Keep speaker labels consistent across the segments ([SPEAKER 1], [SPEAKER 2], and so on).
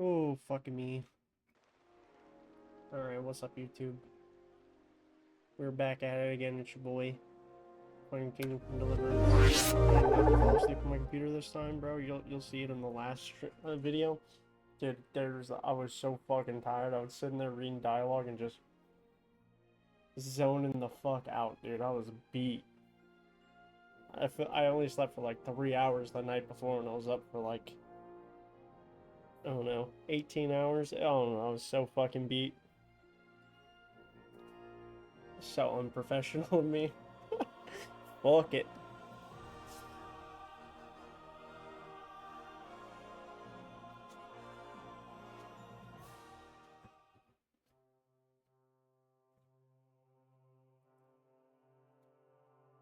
[SPEAKER 1] Oh, fucking me. Alright, what's up, YouTube? We're back at it again. It's your boy, playing Kingdom Come Deliverance. I did not fall asleep on my computer this time, bro. You'll see it in the last video. Dude, I was so fucking tired. I was sitting there reading dialogue and just zoning the fuck out, dude. I was beat. I only slept for like 3 hours the night before, and I was up for like, I don't know, 18 hours. I don't know. I was so fucking beat. So unprofessional of me. Fuck it.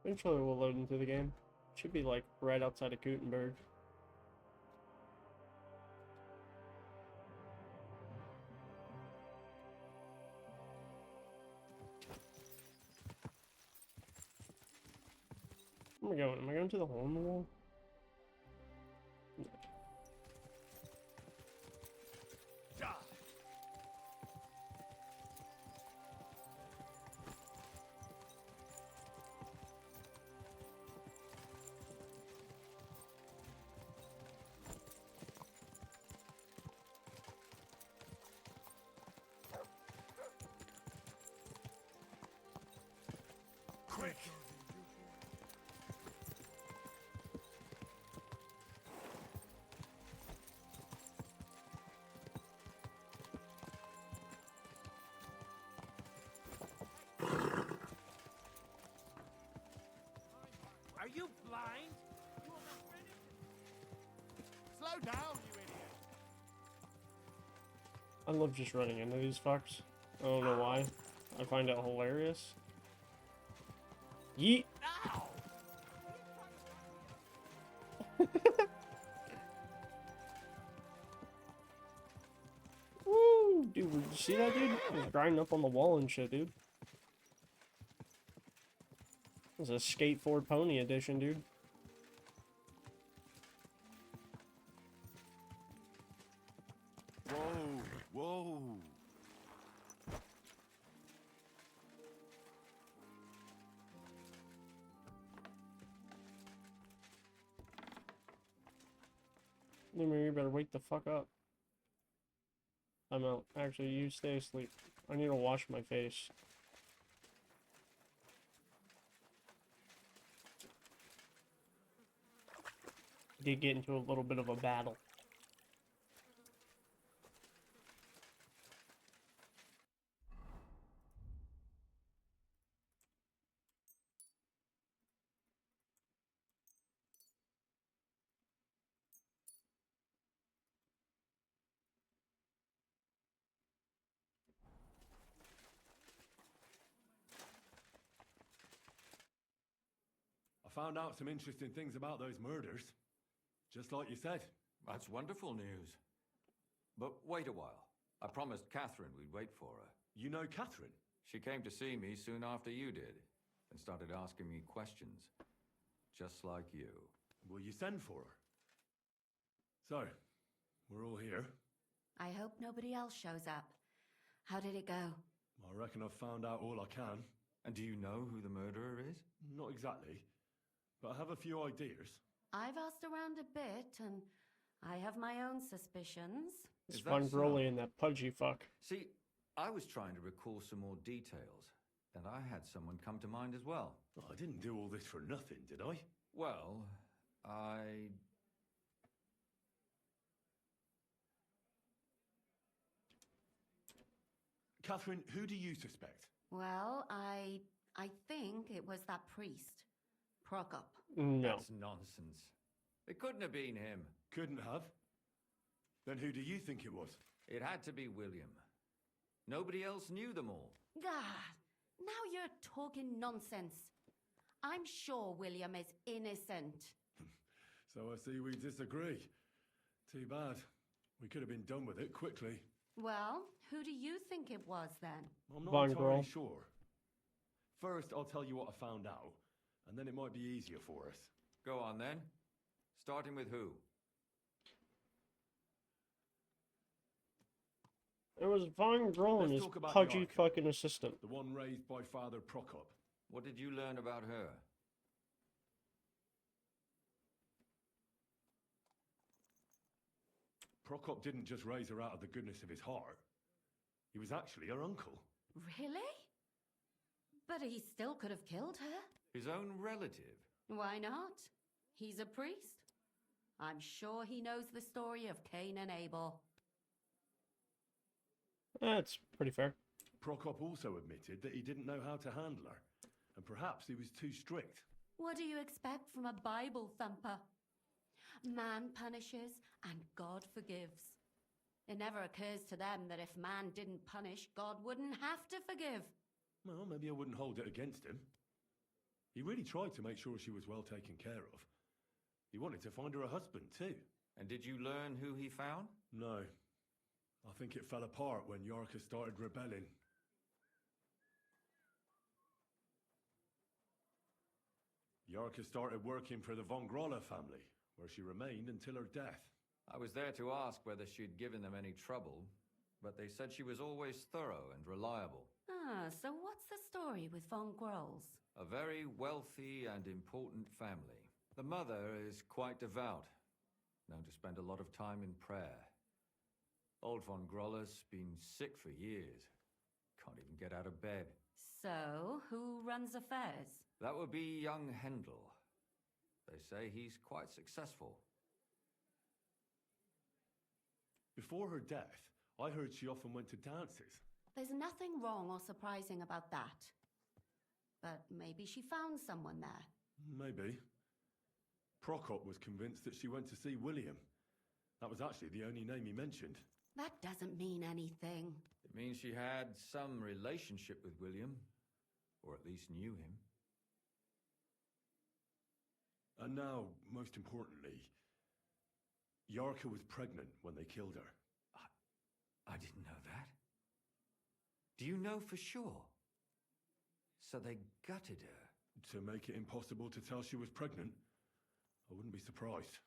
[SPEAKER 1] Eventually we'll load into the game. Should be like right outside of Gutenberg. Where am I going? Am I going to the hole in the wall?
[SPEAKER 2] Quick! Are you blind? You almost ready? Slow down, you idiot!
[SPEAKER 1] I love just running into these fucks. I don't know why. I find it hilarious. Yeet!
[SPEAKER 2] Ow!
[SPEAKER 1] Woo! Dude, did you see that, dude? He was grinding up on the wall and shit, dude. This is a skateboard pony edition, dude.
[SPEAKER 2] Whoa, whoa!
[SPEAKER 1] Lumiere, you better wake the fuck up. I'm out. Actually, you stay asleep. I need to wash my face. Did get into a little bit of a battle.
[SPEAKER 3] I found out some interesting things about those murders. Just like you said.
[SPEAKER 4] That's wonderful news. But wait a while. I promised Catherine we'd wait for her.
[SPEAKER 3] You know Catherine?
[SPEAKER 4] She came to see me soon after you did, and started asking me questions. Just like you.
[SPEAKER 3] Will you send for her? So, we're all here.
[SPEAKER 5] I hope nobody else shows up. How did it go?
[SPEAKER 3] I reckon I've found out all I can.
[SPEAKER 4] And do you know who the murderer is?
[SPEAKER 3] Not exactly, but I have a few ideas.
[SPEAKER 5] I've asked around a bit, and I have my own suspicions.
[SPEAKER 1] It's
[SPEAKER 4] Is that
[SPEAKER 1] fun
[SPEAKER 4] so?
[SPEAKER 1] Broly and that pudgy fuck.
[SPEAKER 4] See, I was trying to recall some more details, and I had someone come to mind as well.
[SPEAKER 3] Oh, I didn't do all this for nothing, did I?
[SPEAKER 4] Well,
[SPEAKER 3] Catherine, who do you suspect?
[SPEAKER 5] Well, I think it was that priest, Prokop.
[SPEAKER 1] No.
[SPEAKER 4] That's nonsense. It couldn't have been him.
[SPEAKER 3] Couldn't have. Then who do you think it was?
[SPEAKER 4] It had to be William. Nobody else knew them all.
[SPEAKER 5] God, now you're talking nonsense. I'm sure William is innocent.
[SPEAKER 3] So I see we disagree. Too bad. We could have been done with it quickly.
[SPEAKER 5] Well, who do you think it was then?
[SPEAKER 3] I'm not
[SPEAKER 1] Von
[SPEAKER 3] entirely
[SPEAKER 1] Grohl.
[SPEAKER 3] sure. First, I'll tell you what I found out, and then it might be easier for us.
[SPEAKER 4] Go on then. Starting with who?
[SPEAKER 1] It was Von Grohl and
[SPEAKER 3] Let's
[SPEAKER 1] his
[SPEAKER 3] talk about
[SPEAKER 1] pudgy
[SPEAKER 3] Yarka.
[SPEAKER 1] fucking assistant.
[SPEAKER 3] The one raised by Father Prokop.
[SPEAKER 4] What did you learn about her?
[SPEAKER 3] Prokop didn't just raise her out of the goodness of his heart. He was actually her uncle.
[SPEAKER 5] Really? But he still could have killed her.
[SPEAKER 4] His own relative?
[SPEAKER 5] Why not? He's a priest. I'm sure he knows the story of Cain and Abel.
[SPEAKER 1] That's pretty fair.
[SPEAKER 3] Prokop also admitted that he didn't know how to handle her, and perhaps he was too strict.
[SPEAKER 5] What do you expect from a Bible thumper? Man punishes and God forgives. It never occurs to them that if man didn't punish, God wouldn't have to forgive.
[SPEAKER 3] Well, maybe I wouldn't hold it against him. He really tried to make sure she was well taken care of. He wanted to find her a husband, too.
[SPEAKER 4] And did you learn who he found?
[SPEAKER 3] No. I think it fell apart when Yarka started rebelling. Yarka started working for the von Groller family, where she remained until her death.
[SPEAKER 4] I was there to ask whether she'd given them any trouble, but they said she was always thorough and reliable.
[SPEAKER 5] Ah, so what's the story with Von Grolls?
[SPEAKER 4] A very wealthy and important family. The mother is quite devout, known to spend a lot of time in prayer. Old von Groller's been sick for years. Can't even get out of bed.
[SPEAKER 5] So, who runs affairs?
[SPEAKER 4] That would be young Hendel. They say he's quite successful.
[SPEAKER 3] Before her death, I heard she often went to dances.
[SPEAKER 5] There's nothing wrong or surprising about that. But maybe she found someone there.
[SPEAKER 3] Maybe. Prokop was convinced that she went to see William. That was actually the only name he mentioned.
[SPEAKER 5] That doesn't mean anything.
[SPEAKER 4] It means she had some relationship with William, or at least knew him.
[SPEAKER 3] And now, most importantly, Yarka was pregnant when they killed her.
[SPEAKER 4] I didn't know that. Do you know for sure? So they gutted her.
[SPEAKER 3] To make it impossible to tell she was pregnant? I wouldn't be surprised.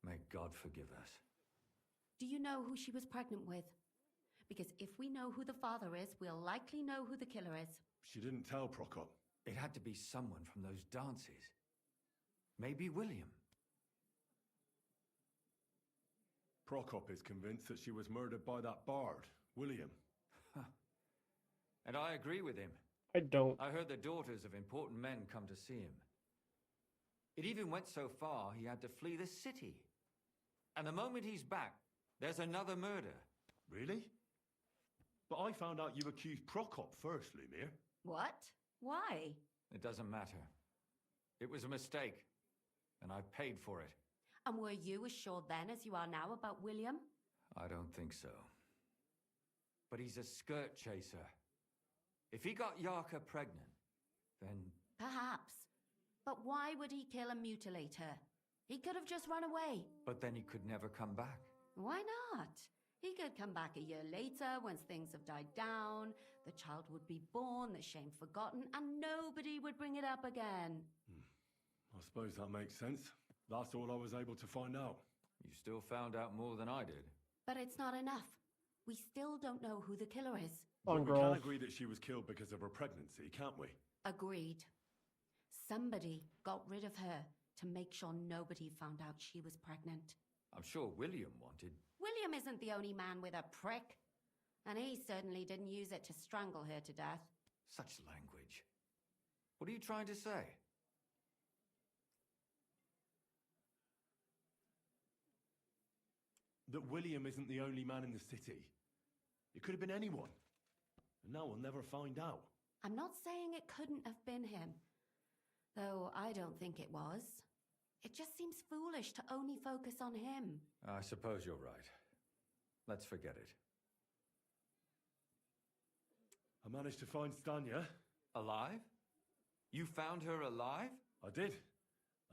[SPEAKER 4] May God forgive us.
[SPEAKER 5] Do you know who she was pregnant with? Because if we know who the father is, we'll likely know who the killer is.
[SPEAKER 3] She didn't tell Prokop.
[SPEAKER 4] It had to be someone from those dances. Maybe William.
[SPEAKER 3] Prokop is convinced that she was murdered by that bard, William.
[SPEAKER 4] And I agree with him.
[SPEAKER 1] I don't.
[SPEAKER 4] I heard the daughters of important men come to see him. It even went so far he had to flee the city. And the moment he's back, there's another murder.
[SPEAKER 3] Really? But I found out you accused Prokop first, Lumir.
[SPEAKER 5] What? Why?
[SPEAKER 4] It doesn't matter. It was a mistake, and I paid for it.
[SPEAKER 5] And were you as sure then as you are now about William?
[SPEAKER 4] I don't think so. But he's a skirt chaser. If he got Yarka pregnant, then...
[SPEAKER 5] Perhaps. But why would he kill and mutilate her? He could have just run away.
[SPEAKER 4] But then he could never come back.
[SPEAKER 5] Why not? He could come back a year later, once things have died down, the child would be born, the shame forgotten, and nobody would bring it up again.
[SPEAKER 3] I suppose that makes sense. That's all I was able to find out.
[SPEAKER 4] You still found out more than I did.
[SPEAKER 5] But it's not enough. We still don't know who the killer is.
[SPEAKER 3] But
[SPEAKER 1] Von
[SPEAKER 3] we can
[SPEAKER 1] Groll.
[SPEAKER 3] agree that she was killed because of her pregnancy, can't we?
[SPEAKER 5] Agreed. Somebody got rid of her to make sure nobody found out she was pregnant.
[SPEAKER 4] I'm sure William wanted...
[SPEAKER 5] William isn't the only man with a prick. And he certainly didn't use it to strangle her to death.
[SPEAKER 4] Such language. What are you trying to say?
[SPEAKER 3] That William isn't the only man in the city. It could have been anyone. And now we'll never find out.
[SPEAKER 5] I'm not saying it couldn't have been him. Though I don't think it was. It just seems foolish to only focus on him.
[SPEAKER 4] I suppose you're right. Let's forget it.
[SPEAKER 3] I managed to find Stanya.
[SPEAKER 4] Alive? You found her alive?
[SPEAKER 3] I did.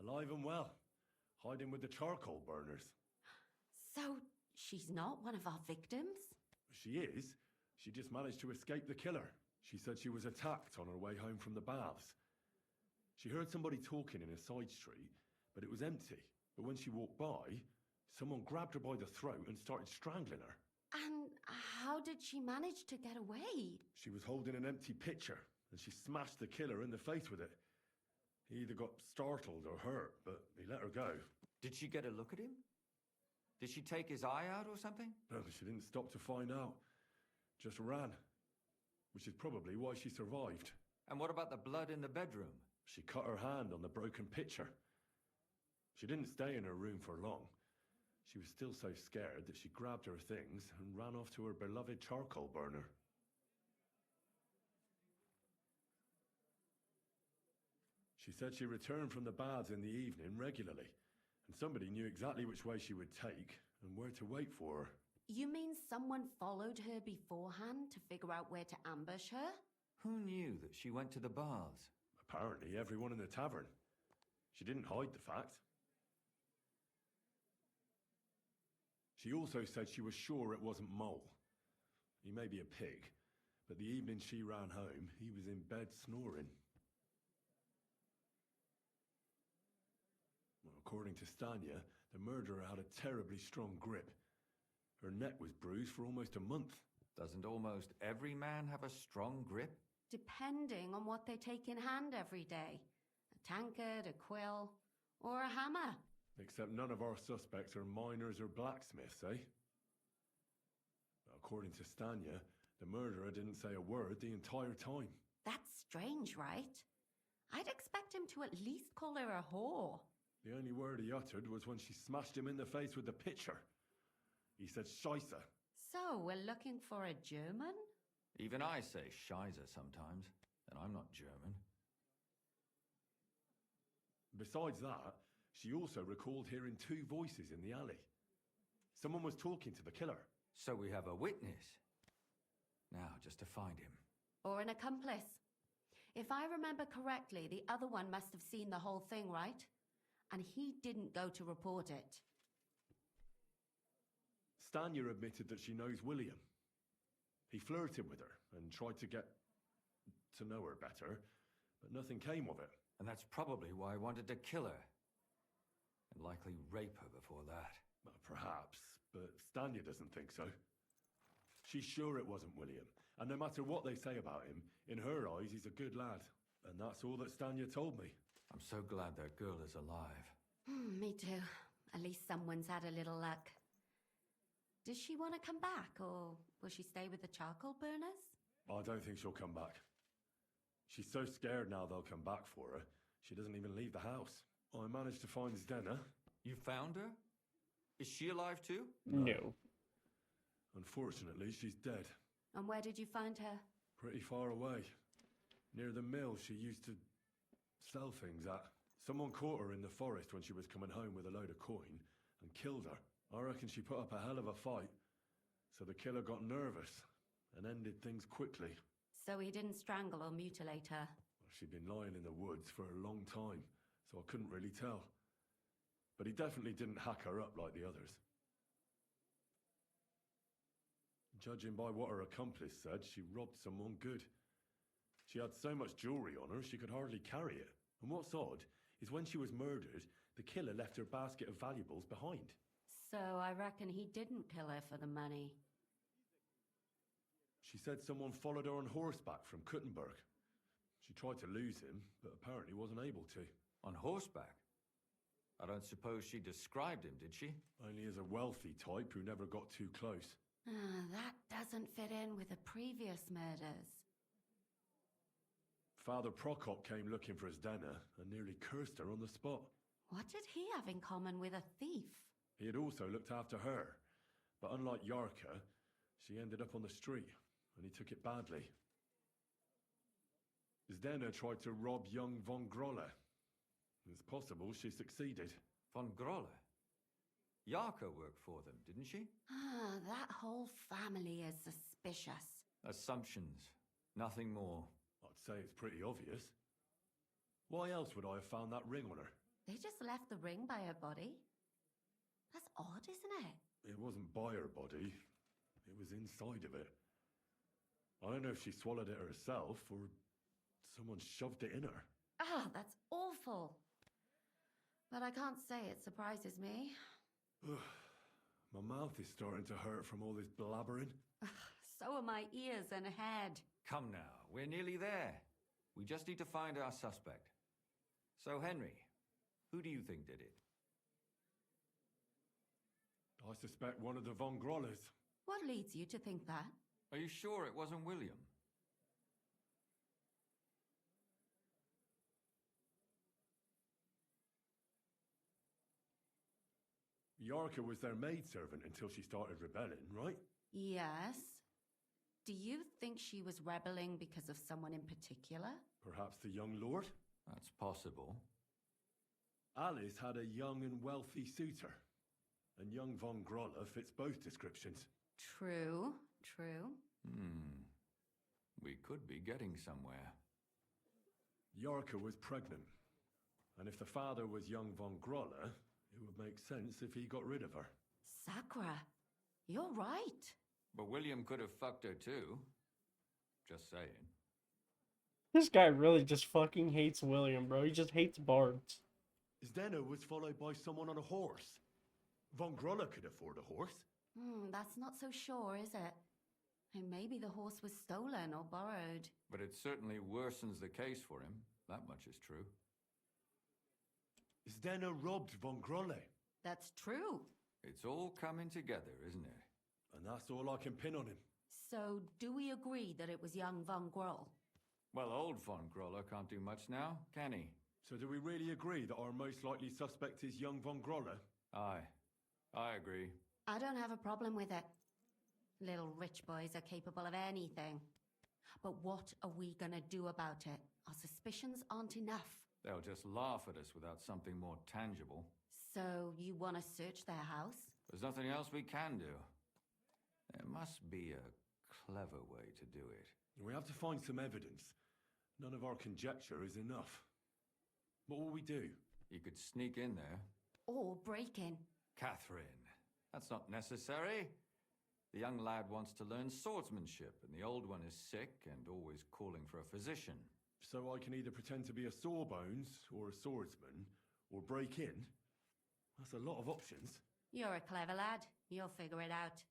[SPEAKER 3] Alive and well. Hiding with the charcoal burners.
[SPEAKER 5] So, she's not one of our victims?
[SPEAKER 3] She is. She just managed to escape the killer. She said she was attacked on her way home from the baths. She heard somebody talking in a side street, but it was empty. But when she walked by, someone grabbed her by the throat and started strangling her.
[SPEAKER 5] And how did she manage to get away?
[SPEAKER 3] She was holding an empty pitcher, and she smashed the killer in the face with it. He either got startled or hurt, but he let her go.
[SPEAKER 4] Did she get a look at him? Did she take his eye out or something?
[SPEAKER 3] No, she didn't stop to find out. Just ran. Which is probably why she survived.
[SPEAKER 4] And what about the blood in the bedroom?
[SPEAKER 3] She cut her hand on the broken pitcher. She didn't stay in her room for long. She was still so scared that she grabbed her things and ran off to her beloved charcoal burner. She said she returned from the baths in the evening regularly, and somebody knew exactly which way she would take and where to wait for her.
[SPEAKER 5] You mean someone followed her beforehand to figure out where to ambush her?
[SPEAKER 4] Who knew that she went to the baths?
[SPEAKER 3] Apparently everyone in the tavern. She didn't hide the fact. She also said she was sure it wasn't Mole. He may be a pig, but the evening she ran home, he was in bed snoring. Well, according to Stanya, the murderer had a terribly strong grip. Her neck was bruised for almost a month.
[SPEAKER 4] Doesn't almost every man have a strong grip?
[SPEAKER 5] Depending on what they take in hand every day. A tankard, a quill, or a hammer.
[SPEAKER 3] Except none of our suspects are miners or blacksmiths, eh? According to Stanya, the murderer didn't say a word the entire time.
[SPEAKER 5] That's strange, right? I'd expect him to at least call her a whore.
[SPEAKER 3] The only word he uttered was when she smashed him in the face with the pitcher. He said Scheisse.
[SPEAKER 5] So, we're looking for a German?
[SPEAKER 4] Even I say Scheiße sometimes, and I'm not German.
[SPEAKER 3] Besides that, she also recalled hearing two voices in the alley. Someone was talking to the killer.
[SPEAKER 4] So we have a witness. Now, just to find him.
[SPEAKER 5] Or an accomplice. If I remember correctly, the other one must have seen the whole thing, right? And he didn't go to report it.
[SPEAKER 3] Stanya admitted that she knows William. He flirted with her and tried to get to know her better, but nothing came of it.
[SPEAKER 4] And that's probably why I wanted to kill her. And likely rape her before that.
[SPEAKER 3] Well, perhaps, but Stanya doesn't think so. She's sure it wasn't William, and no matter what they say about him, in her eyes he's a good lad. And that's all that Stanya told me.
[SPEAKER 4] I'm so glad that girl is alive.
[SPEAKER 5] Me too. At least someone's had a little luck. Does she want to come back, or will she stay with the charcoal burners?
[SPEAKER 3] I don't think she'll come back. She's so scared now they'll come back for her, she doesn't even leave the house. I managed to find Zdena.
[SPEAKER 4] You found her? Is she alive too?
[SPEAKER 1] No.
[SPEAKER 3] Unfortunately, she's dead.
[SPEAKER 5] And where did you find her?
[SPEAKER 3] Pretty far away. Near the mill she used to sell things at. Someone caught her in the forest when she was coming home with a load of coin and killed her. I reckon she put up a hell of a fight. So the killer got nervous and ended things quickly.
[SPEAKER 5] So he didn't strangle or mutilate her?
[SPEAKER 3] Well, she'd been lying in the woods for a long time, so I couldn't really tell. But he definitely didn't hack her up like the others. Judging by what her accomplice said, she robbed someone good. She had so much jewelry on her, she could hardly carry it. And what's odd is when she was murdered, the killer left her basket of valuables behind.
[SPEAKER 5] So I reckon he didn't kill her for the money.
[SPEAKER 3] She said someone followed her on horseback from Kuttenberg. She tried to lose him, but apparently wasn't able to.
[SPEAKER 4] On horseback? I don't suppose she described him, did she?
[SPEAKER 3] Only as a wealthy type who never got too close.
[SPEAKER 5] That doesn't fit in with the previous murders.
[SPEAKER 3] Father Prokop came looking for Zdena and nearly cursed her on the spot.
[SPEAKER 5] What did he have in common with a thief?
[SPEAKER 3] He had also looked after her, but unlike Yarka, she ended up on the street, and he took it badly. Zdena tried to rob young von Grolle. It's possible she succeeded.
[SPEAKER 4] Von Grolle? Yarka worked for them, didn't she?
[SPEAKER 5] That whole family is suspicious.
[SPEAKER 4] Assumptions. Nothing more.
[SPEAKER 3] I'd say it's pretty obvious. Why else would I have found that ring on her?
[SPEAKER 5] They just left the ring by her body. That's odd, isn't it?
[SPEAKER 3] It wasn't by her body. It was inside of it. I don't know if she swallowed it herself or someone shoved it in her.
[SPEAKER 5] That's awful. But I can't say it surprises me.
[SPEAKER 3] My mouth is starting to hurt from all this blabbering.
[SPEAKER 5] So are my ears and head.
[SPEAKER 4] Come now, we're nearly there. We just need to find our suspect. So, Henry, who do you think did it?
[SPEAKER 3] I suspect one of the Von Grollers.
[SPEAKER 5] What leads you to think that?
[SPEAKER 4] Are you sure it wasn't William?
[SPEAKER 3] Yarka was their maidservant until she started rebelling, right?
[SPEAKER 5] Yes. Do you think she was rebelling because of someone in particular?
[SPEAKER 3] Perhaps the young lord?
[SPEAKER 4] That's possible.
[SPEAKER 3] Alice had a young and wealthy suitor. And young Von Groller fits both descriptions.
[SPEAKER 5] True, true.
[SPEAKER 4] We could be getting somewhere.
[SPEAKER 3] Yarka was pregnant. And if the father was young Von Groller, it would make sense if he got rid of her.
[SPEAKER 5] Sakura, you're right.
[SPEAKER 4] But William could have fucked her too. Just saying.
[SPEAKER 1] This guy really just fucking hates William, bro. He just hates bards.
[SPEAKER 3] Zdeno was followed by someone on a horse. Von Groller could afford a horse.
[SPEAKER 5] That's not so sure, is it? And maybe the horse was stolen or borrowed.
[SPEAKER 4] But it certainly worsens the case for him. That much is true.
[SPEAKER 3] Zdeno robbed Von Groller.
[SPEAKER 5] That's true.
[SPEAKER 4] It's all coming together, isn't it?
[SPEAKER 3] And that's all I can pin on him.
[SPEAKER 5] So, do we agree that it was young Von Groll?
[SPEAKER 4] Well, old Von Groller can't do much now, can he?
[SPEAKER 3] So do we really agree that our most likely suspect is young Von Groller?
[SPEAKER 4] Aye. I agree.
[SPEAKER 5] I don't have a problem with it. Little rich boys are capable of anything. But what are we gonna do about it? Our suspicions aren't enough.
[SPEAKER 4] They'll just laugh at us without something more tangible.
[SPEAKER 5] So, you wanna search their house?
[SPEAKER 4] There's nothing else we can do. There must be a clever way to do it.
[SPEAKER 3] We have to find some evidence. None of our conjecture is enough. What will we do?
[SPEAKER 4] You could sneak in there.
[SPEAKER 5] Or break in?
[SPEAKER 4] Catherine, that's not necessary. The young lad wants to learn swordsmanship, and the old one is sick and always calling for a physician.
[SPEAKER 3] So I can either pretend to be a sawbones or a swordsman, or break in? That's a lot of options.
[SPEAKER 5] You're a clever lad. You'll figure it out.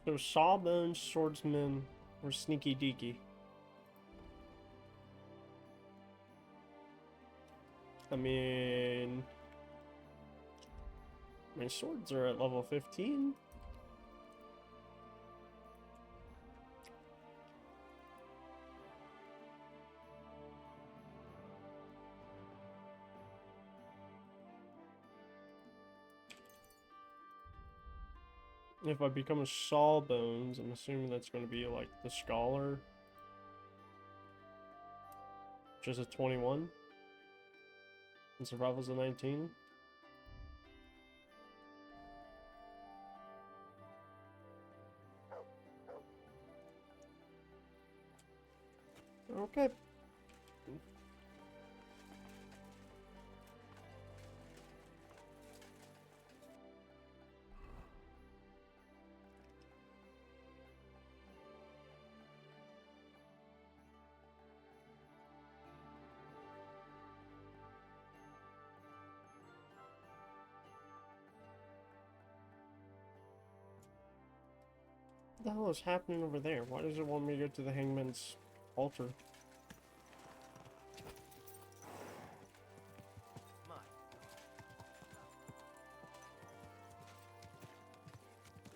[SPEAKER 1] So Sawbones, Swordsman, or Sneaky Deaky. I mean... My swords are at level 15. If I become a Sawbones, I'm assuming that's going to be like the Scholar. Just a 21. And Survival's a 19. Okay. What the hell is happening over there? Why does it want me to go to the Hangman's altar?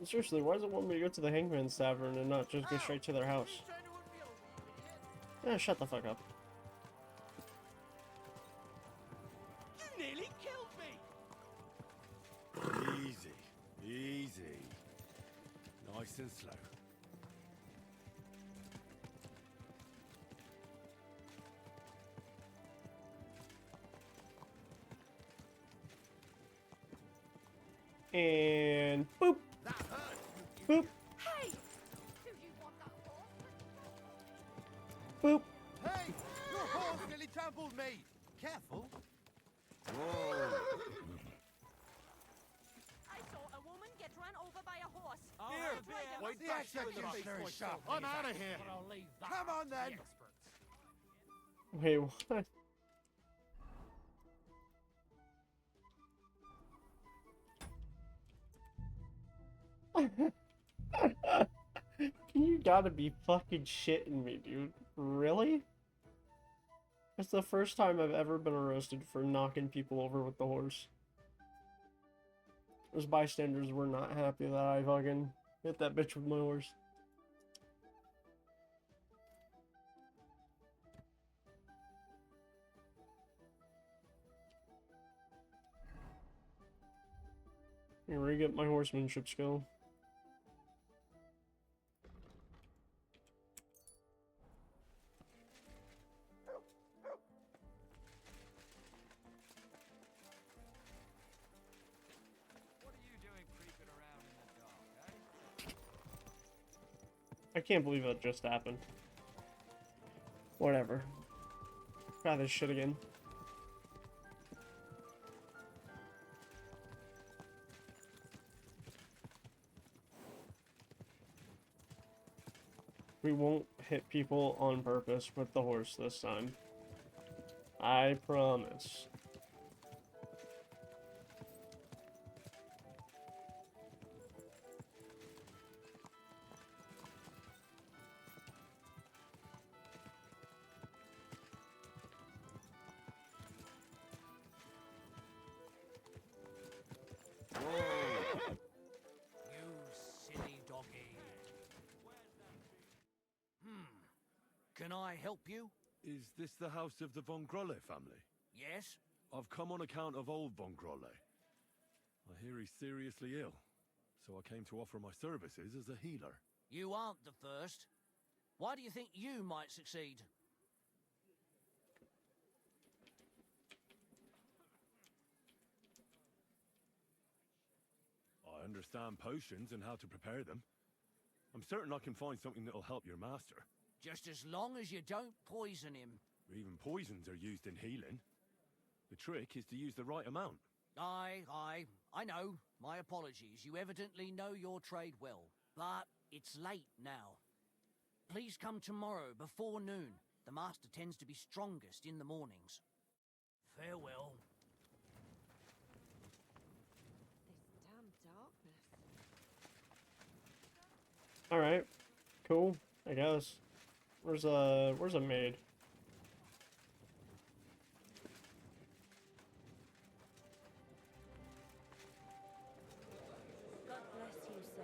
[SPEAKER 1] Seriously, why does it want me to go to the Hangman's Tavern and not just go straight to their house? Shut the fuck up.
[SPEAKER 2] You nearly killed me!
[SPEAKER 3] Easy, easy. Nice and slow.
[SPEAKER 1] And boop!
[SPEAKER 2] That hurt!
[SPEAKER 1] Boop!
[SPEAKER 5] Hey! Do you want that horse?
[SPEAKER 1] Boop!
[SPEAKER 2] Hey! Your horse nearly trampled me! Careful!
[SPEAKER 3] Whoa!
[SPEAKER 6] I saw a woman get run over by a horse.
[SPEAKER 2] Here!
[SPEAKER 6] Wait,
[SPEAKER 2] The executioner's shop! I'm out of here! Come on then!
[SPEAKER 1] Wait, what? You gotta be fucking shitting me, dude. Really? That's the first time I've ever been arrested for knocking people over with the horse. Those bystanders were not happy that I fucking hit that bitch with my horse. Here, where you get my horsemanship skill?
[SPEAKER 2] What are you doing creeping around in the dark, eh?
[SPEAKER 1] I can't believe that just happened. Whatever. Try this shit again. We won't hit people on purpose with the horse this time. I promise.
[SPEAKER 2] You silly doggy. Can I help you?
[SPEAKER 3] Is this the house of the Von Grolle family?
[SPEAKER 2] Yes?
[SPEAKER 3] I've come on account of old Von Grolle. I hear he's seriously ill, so I came to offer my services as a healer.
[SPEAKER 2] You aren't the first. Why do you think you might succeed?
[SPEAKER 3] I understand potions and how to prepare them. I'm certain I can find something that'll help your master.
[SPEAKER 2] Just as long as you don't poison him.
[SPEAKER 3] Even poisons are used in healing. The trick is to use the right amount.
[SPEAKER 2] I know. My apologies. You evidently know your trade well. But it's late now. Please come tomorrow before noon. The master tends to be strongest in the mornings. Farewell.
[SPEAKER 6] This damn darkness.
[SPEAKER 1] Alright. Cool. I guess. Where's a maid?
[SPEAKER 6] God bless you, sir.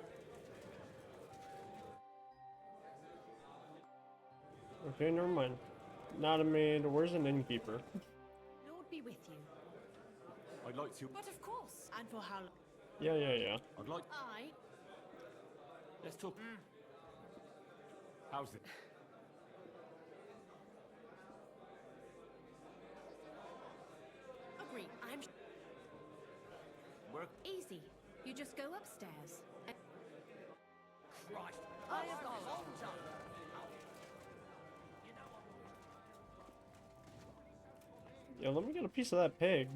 [SPEAKER 1] Okay, never mind. Not a maid. Where's an innkeeper?
[SPEAKER 6] Lord be with you.
[SPEAKER 3] I'd like to...
[SPEAKER 6] But of course. And for how long?
[SPEAKER 1] Yeah.
[SPEAKER 3] I'd like...
[SPEAKER 6] I.
[SPEAKER 3] Let's talk... How's it?
[SPEAKER 6] Agree. I'm.
[SPEAKER 3] Work...
[SPEAKER 6] Easy. You just go upstairs. And
[SPEAKER 2] Christ.
[SPEAKER 6] I have got.
[SPEAKER 2] Hold up. You know what?
[SPEAKER 1] Yeah, let me get a piece of that pig.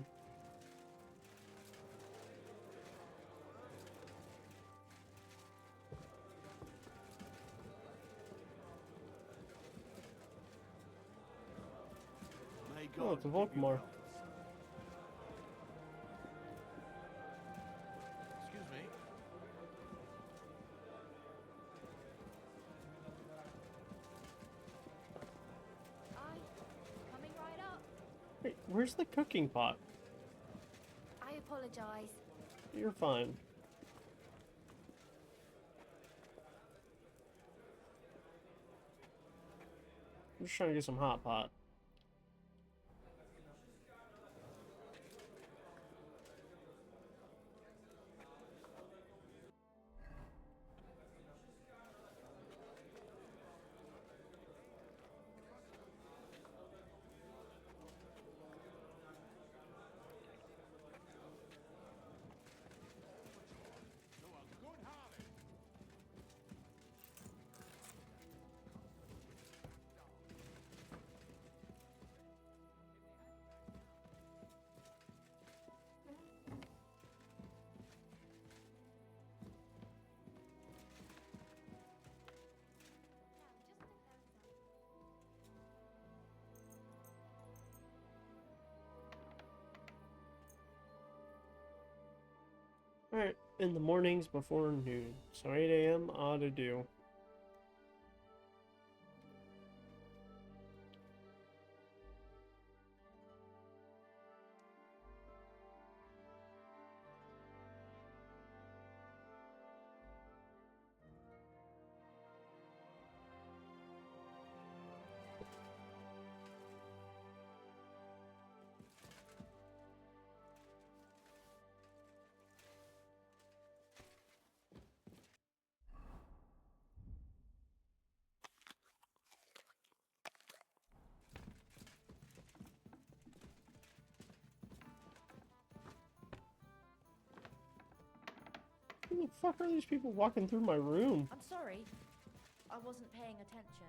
[SPEAKER 3] May
[SPEAKER 1] Oh, it's a
[SPEAKER 3] God give you
[SPEAKER 1] Volkmar.
[SPEAKER 3] health. Excuse me.
[SPEAKER 6] Coming right up.
[SPEAKER 1] Wait, where's the cooking pot?
[SPEAKER 6] I apologize.
[SPEAKER 1] You're fine. I'm just trying to get some hot pot. Alright, in the mornings before noon. So 8 a.m. ought to do. Who the fuck are these people walking through my room?
[SPEAKER 7] I'm sorry. I wasn't paying attention.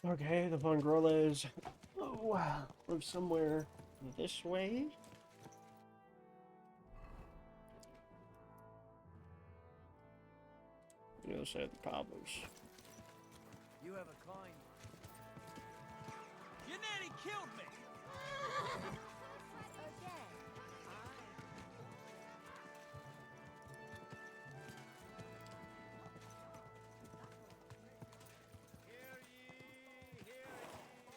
[SPEAKER 1] Okay, the Von Grolles live somewhere this way. The other side of the cobblers.
[SPEAKER 2] You have a kind. You nearly killed me!
[SPEAKER 6] Again.
[SPEAKER 8] Hear ye, hear ye.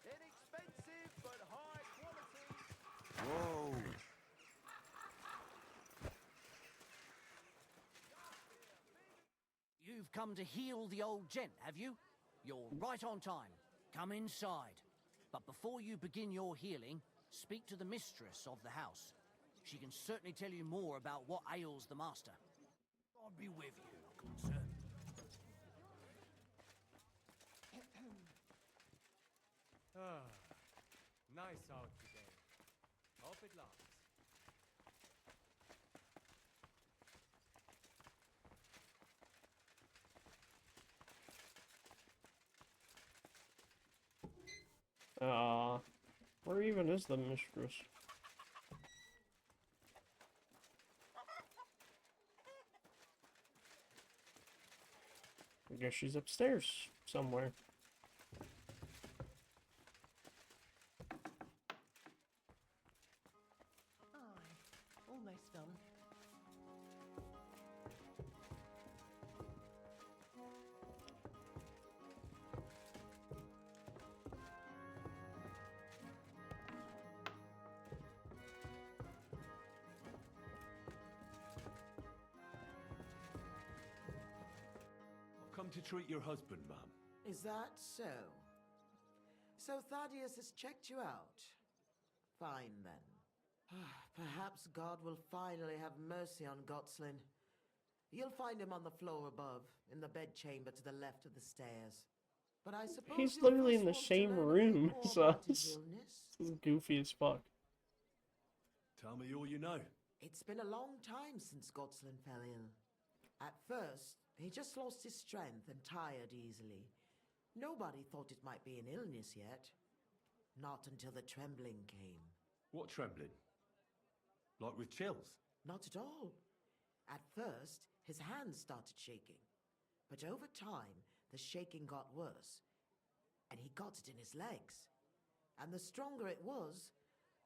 [SPEAKER 8] Inexpensive but high quality.
[SPEAKER 3] Whoa!
[SPEAKER 2] You've come to heal the old gent, have you? You're right on time. Come inside. But before you begin your healing, speak to the mistress of the house. She can certainly tell you more about what ails the master. God be with you, good sir.
[SPEAKER 8] Nice out today. Hope it lasts.
[SPEAKER 1] Where even is the mistress? I guess she's upstairs somewhere.
[SPEAKER 7] Aye, almost done.
[SPEAKER 3] I've come to treat your husband, ma'am.
[SPEAKER 9] Is that so? So Thaddeus has checked you out? Fine then. Perhaps God will finally have mercy on Gotslin. You'll find him on the floor above, in the bedchamber to the left of the stairs. But I suppose
[SPEAKER 1] He's
[SPEAKER 9] you'll
[SPEAKER 1] literally in
[SPEAKER 9] first
[SPEAKER 1] the
[SPEAKER 9] want to
[SPEAKER 1] same
[SPEAKER 9] learn a bit
[SPEAKER 1] room
[SPEAKER 9] more
[SPEAKER 1] as
[SPEAKER 9] about his
[SPEAKER 1] us.
[SPEAKER 9] illness.
[SPEAKER 1] This is goofy as fuck.
[SPEAKER 3] Tell me all you know.
[SPEAKER 9] It's been a long time since Gotslin fell ill. At first, he just lost his strength and tired easily. Nobody thought it might be an illness yet. Not until the trembling came.
[SPEAKER 3] What trembling? Like with chills?
[SPEAKER 9] Not at all. At first, his hands started shaking. But over time, the shaking got worse. And he got it in his legs. And the stronger it was,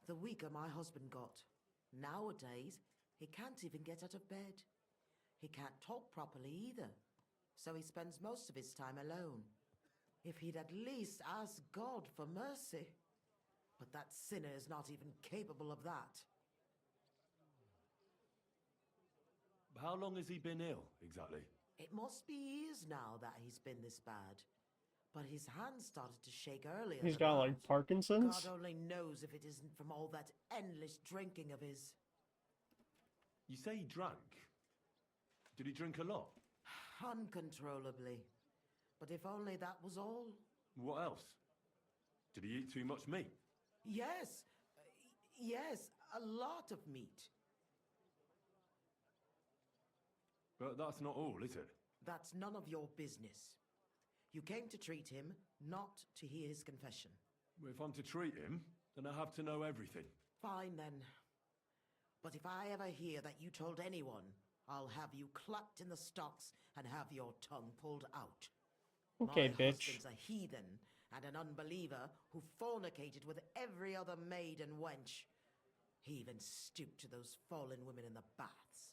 [SPEAKER 9] the weaker my husband got. Nowadays, he can't even get out of bed. He can't talk properly either. So he spends most of his time alone. If he'd at least ask God for mercy. But that sinner is not even capable of that.
[SPEAKER 3] How long has he been ill, exactly?
[SPEAKER 9] It must be years now that he's been this bad. But his hands started to shake earlier.
[SPEAKER 1] He's
[SPEAKER 9] than
[SPEAKER 1] got
[SPEAKER 9] that.
[SPEAKER 1] like Parkinson's?
[SPEAKER 9] God only knows if it isn't from all that endless drinking of his.
[SPEAKER 3] You say he drank? Did he drink a lot?
[SPEAKER 9] Uncontrollably. But if only that was all.
[SPEAKER 3] What else? Did he eat too much meat?
[SPEAKER 9] Yes. Yes, a lot of meat.
[SPEAKER 3] But that's not all, is it?
[SPEAKER 9] That's none of your business. You came to treat him, not to hear his confession.
[SPEAKER 3] If I'm to treat him, then I have to know everything.
[SPEAKER 9] Fine then. But if I ever hear that you told anyone, I'll have you clapped in the stocks and have your tongue pulled out.
[SPEAKER 1] Okay,
[SPEAKER 9] My
[SPEAKER 1] bitch.
[SPEAKER 9] husband's a heathen and an unbeliever who fornicated with every other maid and wench. He even stooped to those fallen women in the baths.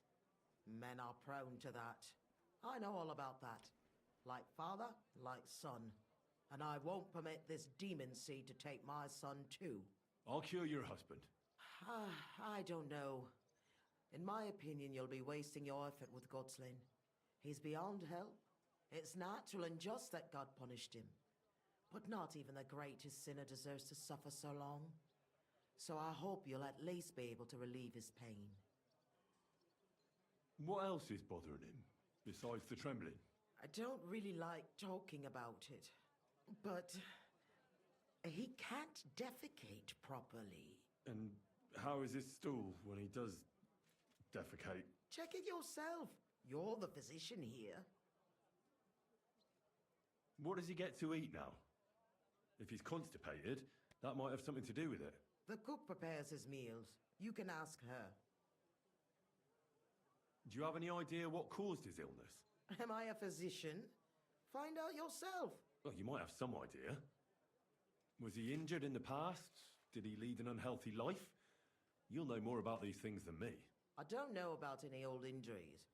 [SPEAKER 9] Men are prone to that. I know all about that. Like father, like son. And I won't permit this demon seed to take my son too.
[SPEAKER 3] I'll cure your husband.
[SPEAKER 9] I don't know. In my opinion, you'll be wasting your effort with Godslin. He's beyond help. It's natural and just that God punished him. But not even the greatest sinner deserves to suffer so long. So I hope you'll at least be able to relieve his pain.
[SPEAKER 3] What else is bothering him, besides the trembling?
[SPEAKER 9] I don't really like talking about it, but he can't defecate properly.
[SPEAKER 3] And how is his stool when he does defecate?
[SPEAKER 9] Check it yourself. You're the physician here.
[SPEAKER 3] What does he get to eat now? If he's constipated, that might have something to do with it.
[SPEAKER 9] The cook prepares his meals. You can ask her.
[SPEAKER 3] Do you have any idea what caused his illness?
[SPEAKER 9] Am I a physician? Find out yourself.
[SPEAKER 3] Well, you might have some idea. Was he injured in the past? Did he lead an unhealthy life? You'll know more about these things than me.
[SPEAKER 9] I don't know about any old injuries,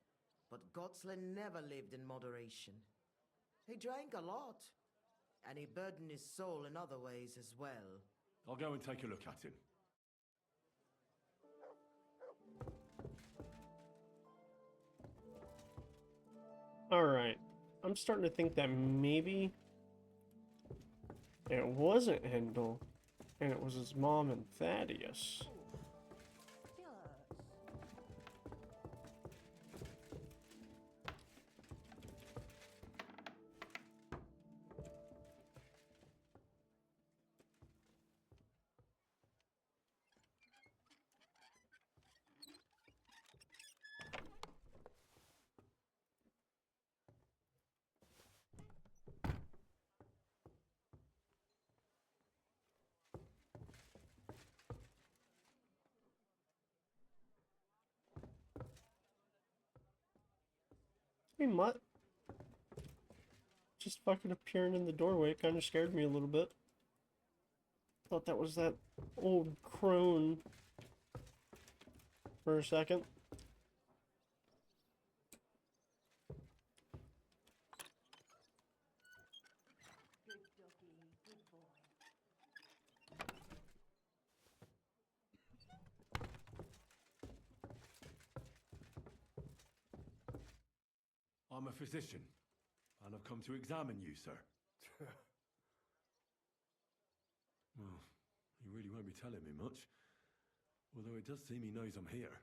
[SPEAKER 9] but Gotslin never lived in moderation. He drank a lot, and he burdened his soul in other ways as well.
[SPEAKER 3] I'll go and take a look at him.
[SPEAKER 1] Alright. I'm starting to think that maybe it wasn't Hendel, and it was his mom and Thaddeus. Hey, Mutt. Just fucking appearing in the doorway kind of scared me a little bit. Thought that was that old crone for a second.
[SPEAKER 7] Good doggy, good boy.
[SPEAKER 3] I'm a physician, and I've come to examine you, sir. Well, he really won't be telling me much, although it does seem he knows I'm here.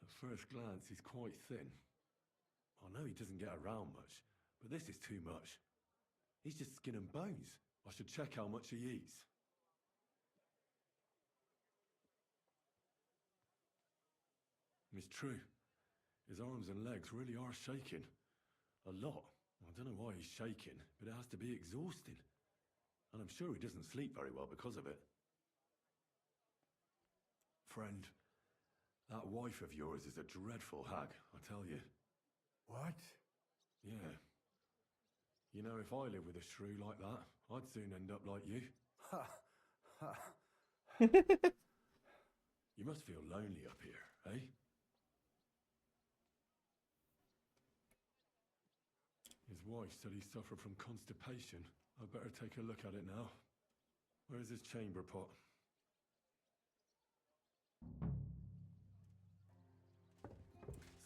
[SPEAKER 3] At first glance, he's quite thin. I know he doesn't get around much, but this is too much. He's just skin and bones. I should check how much he eats. It's true. His arms and legs really are shaking. A lot. I don't know why he's shaking, but it has to be exhausting. And I'm sure he doesn't sleep very well because of it. Friend, that wife of yours is a dreadful hag, I tell you.
[SPEAKER 10] What?
[SPEAKER 3] Yeah. You know, if I lived with a shrew like that, I'd soon end up like you.
[SPEAKER 10] Ha! Ha!
[SPEAKER 3] You must feel lonely up here, eh? His wife said he suffered from constipation. I'd better take a look at it now. Where's his chamber pot?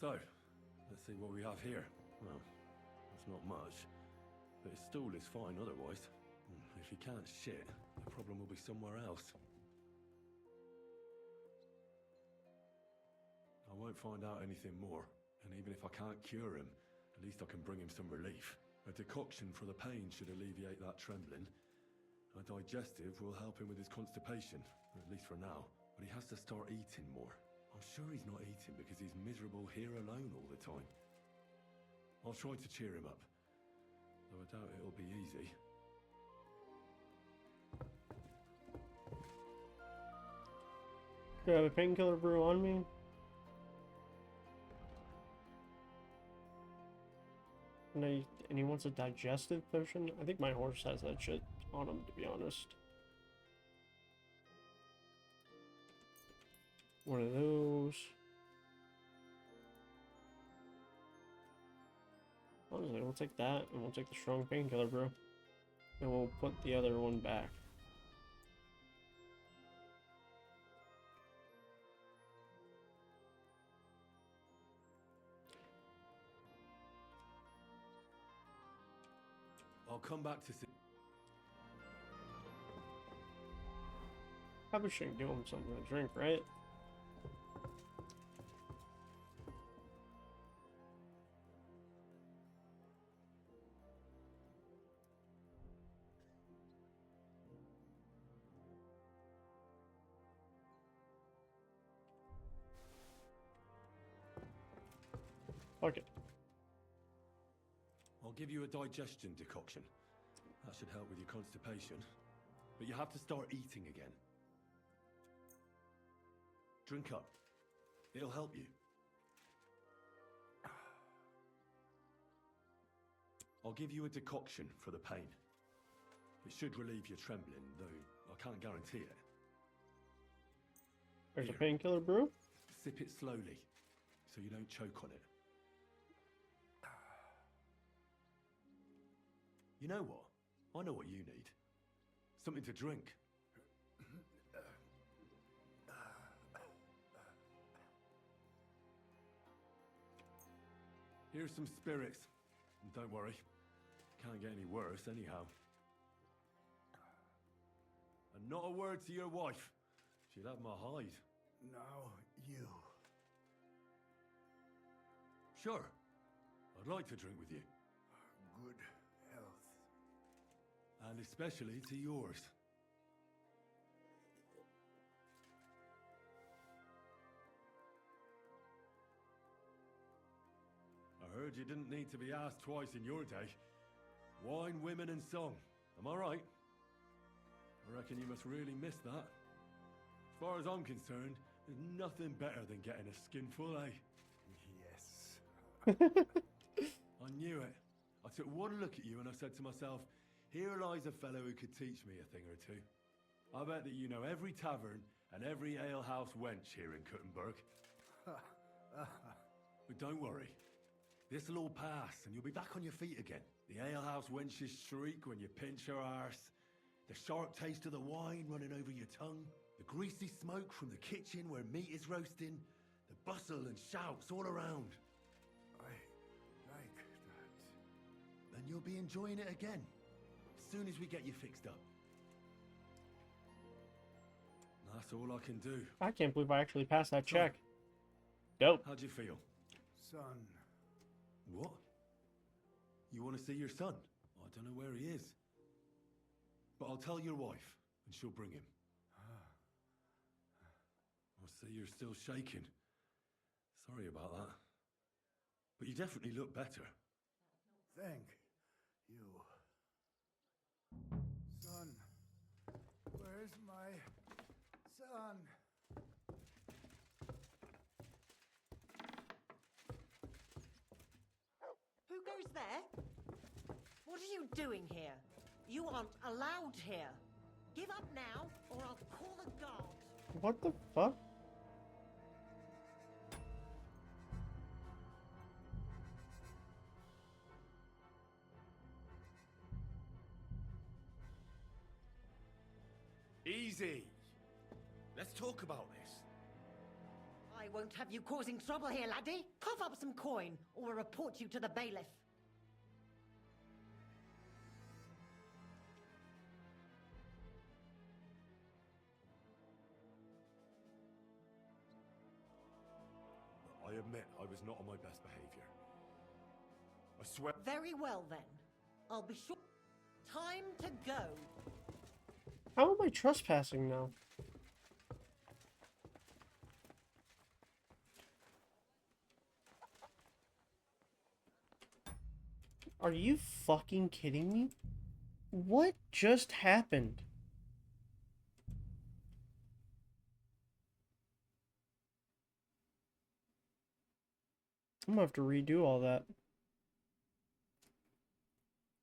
[SPEAKER 3] So, let's see what we have here. Well, that's not much, but his stool is fine otherwise. If he can't shit, the problem will be somewhere else. I won't find out anything more, and even if I can't cure him, at least I can bring him some relief. A decoction for the pain should alleviate that trembling. A digestive will help him with his constipation, at least for now. But he has to start eating more. I I'm sure he's not eating because he's miserable here alone all the time. I'll try to cheer him up, though I doubt it'll be easy.
[SPEAKER 1] Do I have a painkiller brew on me? And he wants a digestive potion? I think my horse has that shit on him, to be honest. One of those. Honestly, we'll take that, and we'll take the strong painkiller brew. And we'll put the other one back.
[SPEAKER 3] I'll come back to see.
[SPEAKER 1] Probably shouldn't give him something to drink, right? Fuck it.
[SPEAKER 3] I'll give you a digestion decoction. That should help with your constipation. But you have to start eating again. Drink up. It'll help you. I'll give you a decoction for the pain. It should relieve your trembling, though I can't guarantee it.
[SPEAKER 1] There's a
[SPEAKER 3] Here.
[SPEAKER 1] painkiller brew?
[SPEAKER 3] Sip it slowly, so you don't choke on it. You know what? I know what you need. Something to drink. Here's some spirits. And don't worry, can't get any worse anyhow. And not a word to your wife. She'll have my hide.
[SPEAKER 10] Now you.
[SPEAKER 3] Sure. I'd like to drink with you.
[SPEAKER 10] Good health.
[SPEAKER 3] And especially to yours. I heard you didn't need to be asked twice in your day. Wine, women, and song. Am I right? I reckon you must really miss that. As far as I'm concerned, there's nothing better than getting a skinful, eh?
[SPEAKER 10] Yes.
[SPEAKER 3] I knew it. I took one look at you and I said to myself, here lies a fellow who could teach me a thing or two. I bet that you know every tavern and every alehouse wench here in Kuttenberg. But don't worry. This'll all pass and you'll be back on your feet again. The alehouse wenches shriek when you pinch her arse. The sharp taste of the wine running over your tongue. The greasy smoke from the kitchen where meat is roasting. The bustle and shouts all around.
[SPEAKER 10] I like that.
[SPEAKER 3] And you'll be enjoying it again. As soon as we get you fixed up. That's all I can do.
[SPEAKER 1] I can't believe I actually passed that check. Dope.
[SPEAKER 3] How'd you feel?
[SPEAKER 10] Son.
[SPEAKER 3] What? You want to see your son? I don't know where he is. But I'll tell your wife, and she'll bring him. I see you're still shaking. Sorry about that. But you definitely look better.
[SPEAKER 10] Thank you. Son. Where's my son?
[SPEAKER 11] Who goes there? What are you doing here? You aren't allowed here. Give up now, or I'll call the guards.
[SPEAKER 1] What the fuck?
[SPEAKER 12] Easy. Let's talk about this.
[SPEAKER 11] I won't have you causing trouble here, laddie. Cough up some coin, or I'll report you to the bailiff.
[SPEAKER 3] I admit I was not on my best behavior. I swear.
[SPEAKER 11] Very well, then. I'll be sure. Time to go.
[SPEAKER 1] How am I trespassing now? Are you fucking kidding me? What just happened? I'm gonna have to redo all that.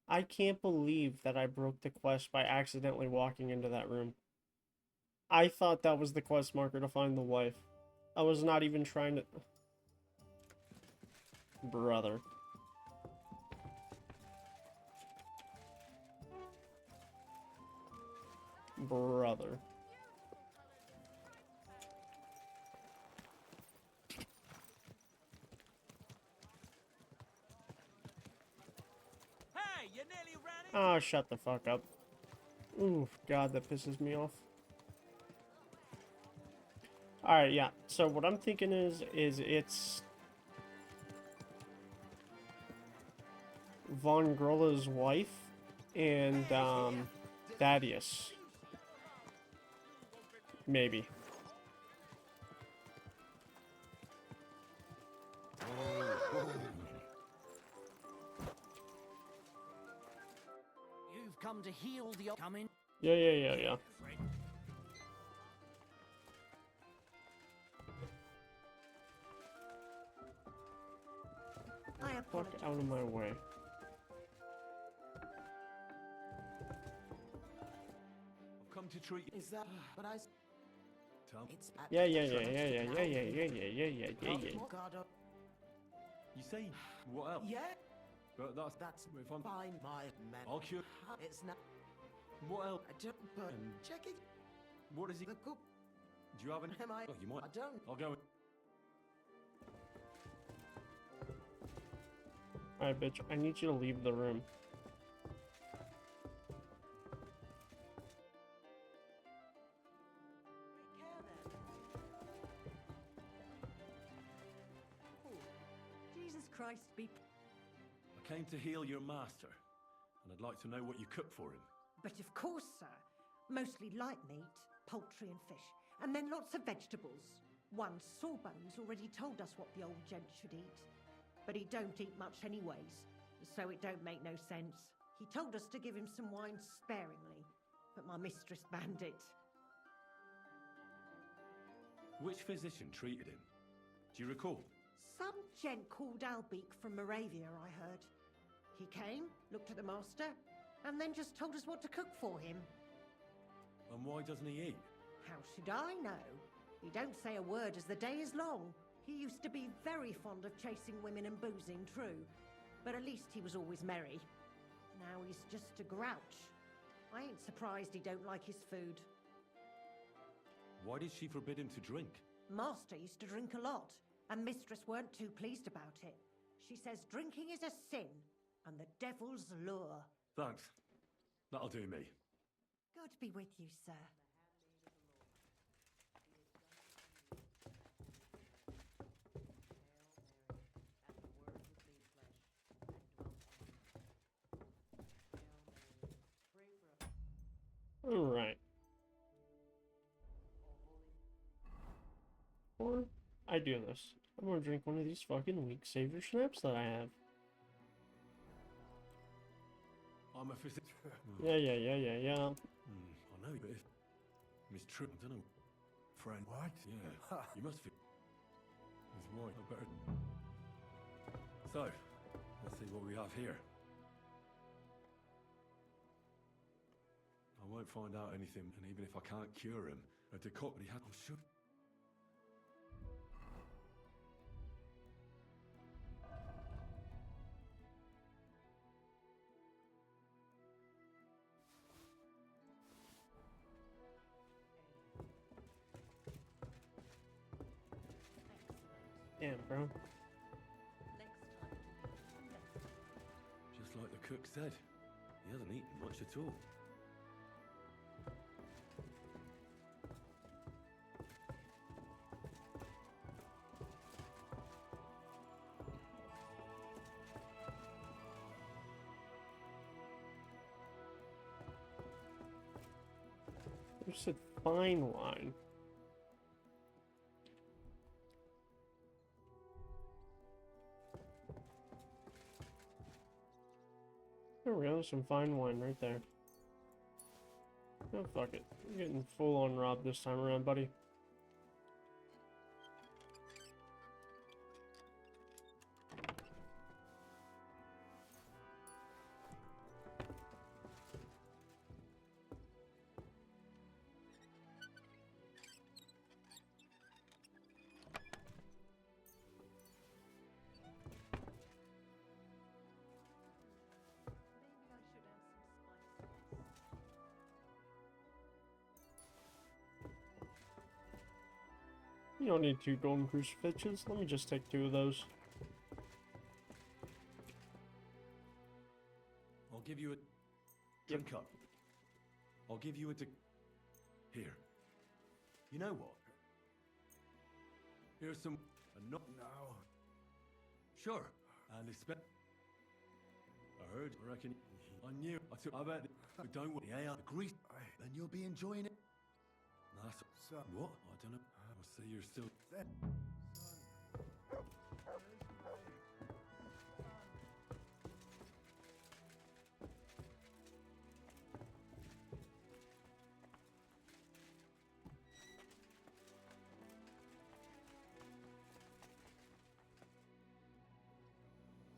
[SPEAKER 1] I can't believe that I broke the quest by accidentally walking into that room. I thought that was the quest marker to find the wife. I was not even trying to... Brother. Brother.
[SPEAKER 8] Hey, you nearly ran into
[SPEAKER 1] Oh, shut the fuck up. Ooh, God, that pisses me off. Alright, yeah. So what I'm thinking is it's... Von Grolla's wife and, Thaddeus. Maybe.
[SPEAKER 2] You've come to heal the... Come in.
[SPEAKER 1] Yeah.
[SPEAKER 2] Friend.
[SPEAKER 11] I
[SPEAKER 1] Fuck
[SPEAKER 11] apologize.
[SPEAKER 1] out of my way.
[SPEAKER 3] I've come to treat you.
[SPEAKER 9] Is that what I...
[SPEAKER 3] Tell me.
[SPEAKER 9] It's at
[SPEAKER 1] Yeah.
[SPEAKER 9] Oh, God,
[SPEAKER 3] You say, what else?
[SPEAKER 9] yeah,
[SPEAKER 3] But
[SPEAKER 9] that's
[SPEAKER 3] if I'm...
[SPEAKER 9] fine, my man.
[SPEAKER 3] I'll cure...
[SPEAKER 9] It's not...
[SPEAKER 3] What else?
[SPEAKER 9] I don't... But checking
[SPEAKER 3] What is he...
[SPEAKER 9] the cook.
[SPEAKER 3] Do you have an...
[SPEAKER 9] Am I...
[SPEAKER 3] Oh, you might...
[SPEAKER 9] I don't...
[SPEAKER 3] I'll go...
[SPEAKER 1] Alright, bitch. I need you to leave the room.
[SPEAKER 11] Jesus Christ, be...
[SPEAKER 3] I came to heal your master, and I'd like to know what you cook for him.
[SPEAKER 11] But of course, sir. Mostly light meat, poultry and fish, and then lots of vegetables. One Sawbones already told us what the old gent should eat. But he don't eat much anyways, so it don't make no sense. He told us to give him some wine sparingly, but my mistress banned it.
[SPEAKER 3] Which physician treated him? Do you recall?
[SPEAKER 11] Some gent called Albeek from Moravia, I heard. He came, looked at the master, and then just told us what to cook for him.
[SPEAKER 3] And why doesn't he eat?
[SPEAKER 11] How should I know? He don't say a word as the day is long. He used to be very fond of chasing women and boozing, true. But at least he was always merry. Now he's just a grouch. I ain't surprised he don't like his food.
[SPEAKER 3] Why did she forbid him to drink?
[SPEAKER 11] Master used to drink a lot, and mistress weren't too pleased about it. She says drinking is a sin, and the devil's lure.
[SPEAKER 3] Thanks. That'll do me.
[SPEAKER 11] God be with you, sir.
[SPEAKER 1] Alright. Or I do this. I'm gonna drink one of these fucking weak savior schnapps that I have.
[SPEAKER 3] I'm a physician.
[SPEAKER 1] Yeah.
[SPEAKER 3] I know, but if... Miss Tripp, I don't know. Friend.
[SPEAKER 10] What?
[SPEAKER 3] Yeah, you must be... His wife, I better... So, let's see what we have here. I won't find out anything, and even if I can't cure him, a decoction he had... I'm sure...
[SPEAKER 1] Damn, bro.
[SPEAKER 3] Just like the cook said, he hasn't eaten much at all.
[SPEAKER 1] You said fine wine. There we go, some fine wine right there. Oh, fuck it. You're getting full on robbed this time around, buddy. You don't need 2 golden crucifixes. Let me just take 2 of those.
[SPEAKER 3] I'll give you a drink up. I'll give you a here. You know what? Here's some no. Sure. And expect. I heard. I reckon. I knew. I bet. But don't worry. Yeah, agree. Then you'll be enjoying it. That's
[SPEAKER 10] Son.
[SPEAKER 3] what? I don't know. I'll say you're still.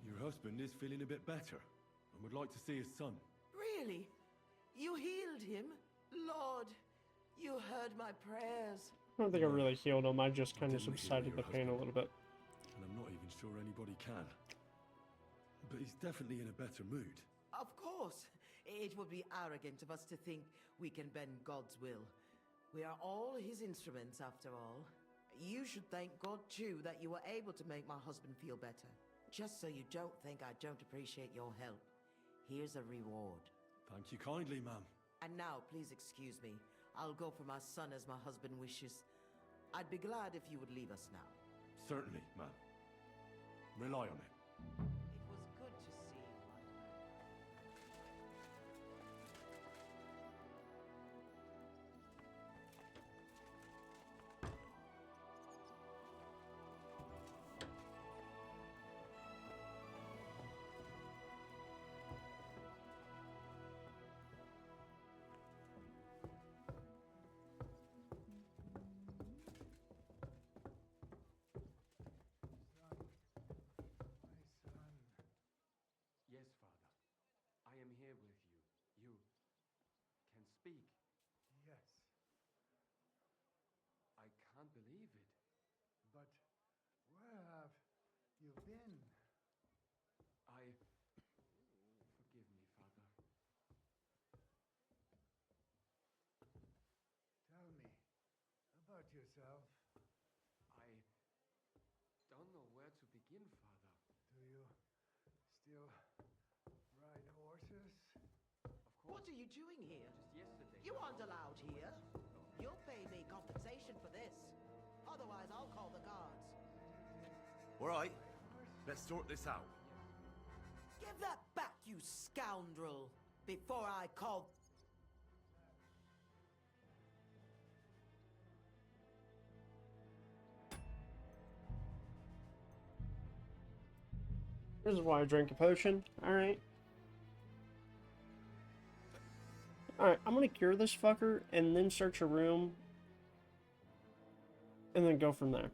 [SPEAKER 3] Your husband is feeling a bit better and would like to see his son.
[SPEAKER 9] Really? You healed him? Lord, you heard my prayers.
[SPEAKER 1] I don't think I really healed him. I just kind of
[SPEAKER 3] didn't heal
[SPEAKER 1] subsided the
[SPEAKER 3] your
[SPEAKER 1] pain a
[SPEAKER 3] husband.
[SPEAKER 1] little bit.
[SPEAKER 3] And I'm not even sure anybody can. But he's definitely in a better mood.
[SPEAKER 9] Of course. It would be arrogant of us to think we can bend God's will. We are all his instruments, after all. You should thank God, too, that you were able to make my husband feel better. Just so you don't think I don't appreciate your help. Here's a reward.
[SPEAKER 3] Thank you kindly, ma'am.
[SPEAKER 9] And now, please excuse me. I'll go for my son as my husband wishes. I'd be glad if you would leave us now.
[SPEAKER 3] Certainly, ma'am. Rely on it.
[SPEAKER 9] It was good to see you, my friend.
[SPEAKER 8] Yes, Father. I am here with you. You can speak.
[SPEAKER 10] Yes,
[SPEAKER 8] I can't believe it.
[SPEAKER 10] but where have you been?
[SPEAKER 8] Forgive me, Father.
[SPEAKER 10] Tell me about yourself.
[SPEAKER 8] I don't know where to begin, Father.
[SPEAKER 10] Do you still ride horses?
[SPEAKER 8] Of course.
[SPEAKER 9] What are you doing here?
[SPEAKER 8] Just yesterday.
[SPEAKER 9] You aren't allowed here. You'll pay me compensation for this. Otherwise, I'll call the guards.
[SPEAKER 12] All right, let's sort this out.
[SPEAKER 9] Give that back, you scoundrel, before I call...
[SPEAKER 1] This is why I drank a potion. Alright. Alright, I'm gonna cure this fucker and then search a room. And then go from there.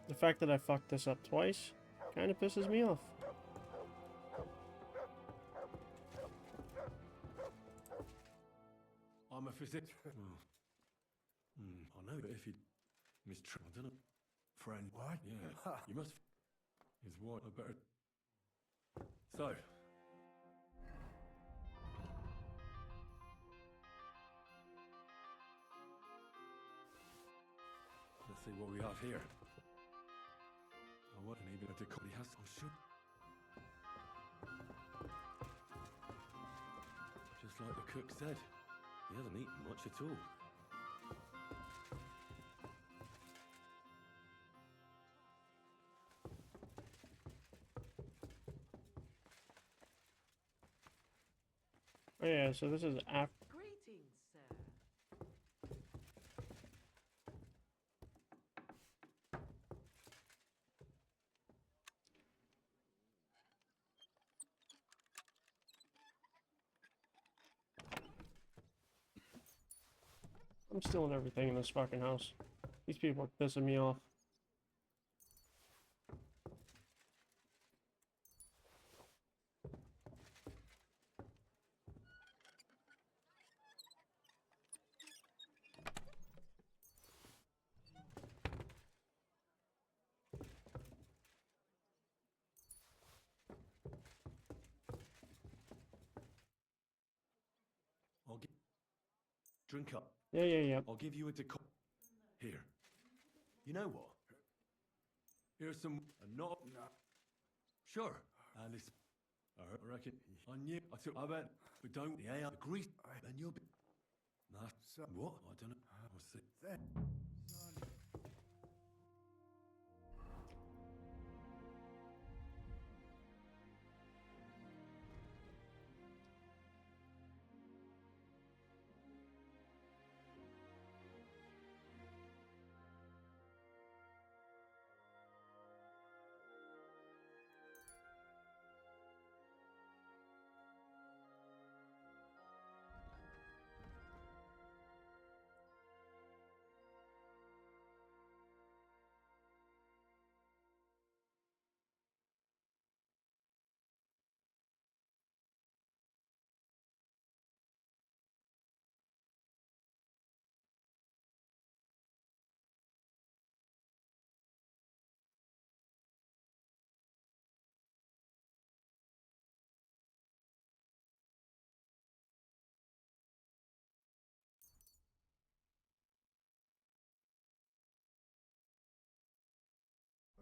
[SPEAKER 1] The fact that I fucked this up twice kind of pisses me off.
[SPEAKER 3] I'm a physician. I know, but if you mistreat, I don't know. Friend.
[SPEAKER 10] What?
[SPEAKER 3] Yeah. You must. His wife. I better. So. Let's see what we have here. I wasn't even a decor. He has. Oh, shoot. Just like the cook said, he hasn't eaten much at all.
[SPEAKER 1] Oh yeah, so this is after.
[SPEAKER 9] Greetings, sir.
[SPEAKER 1] I'm stealing everything in this fucking house. These people are pissing me off.
[SPEAKER 3] I'll give... Drink up.
[SPEAKER 1] Yeah.
[SPEAKER 3] I'll give you a deco... Here. You know what? Here's some... not... No. Sure. And it's... I reckon... I knew... I bet... But don't... Yeah, I agree. Then you'll be... Nah. What? I don't know. What's it?
[SPEAKER 10] Then, son.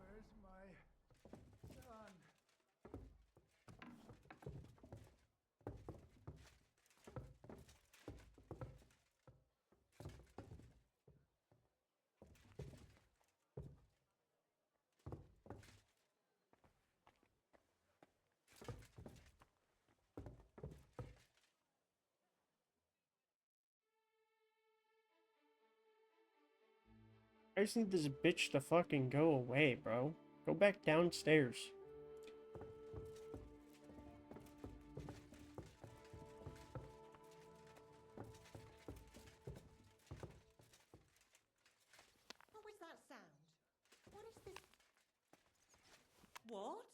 [SPEAKER 10] Where's my son?
[SPEAKER 1] I just need this bitch to fucking go away, bro. Go back downstairs.
[SPEAKER 11] What was that sound? What is this? What?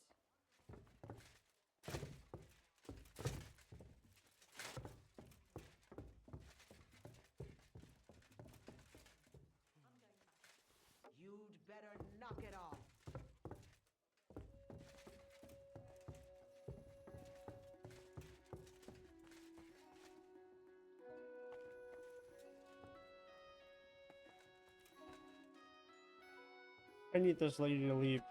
[SPEAKER 9] You'd better knock it off.
[SPEAKER 1] I need this lady to leave.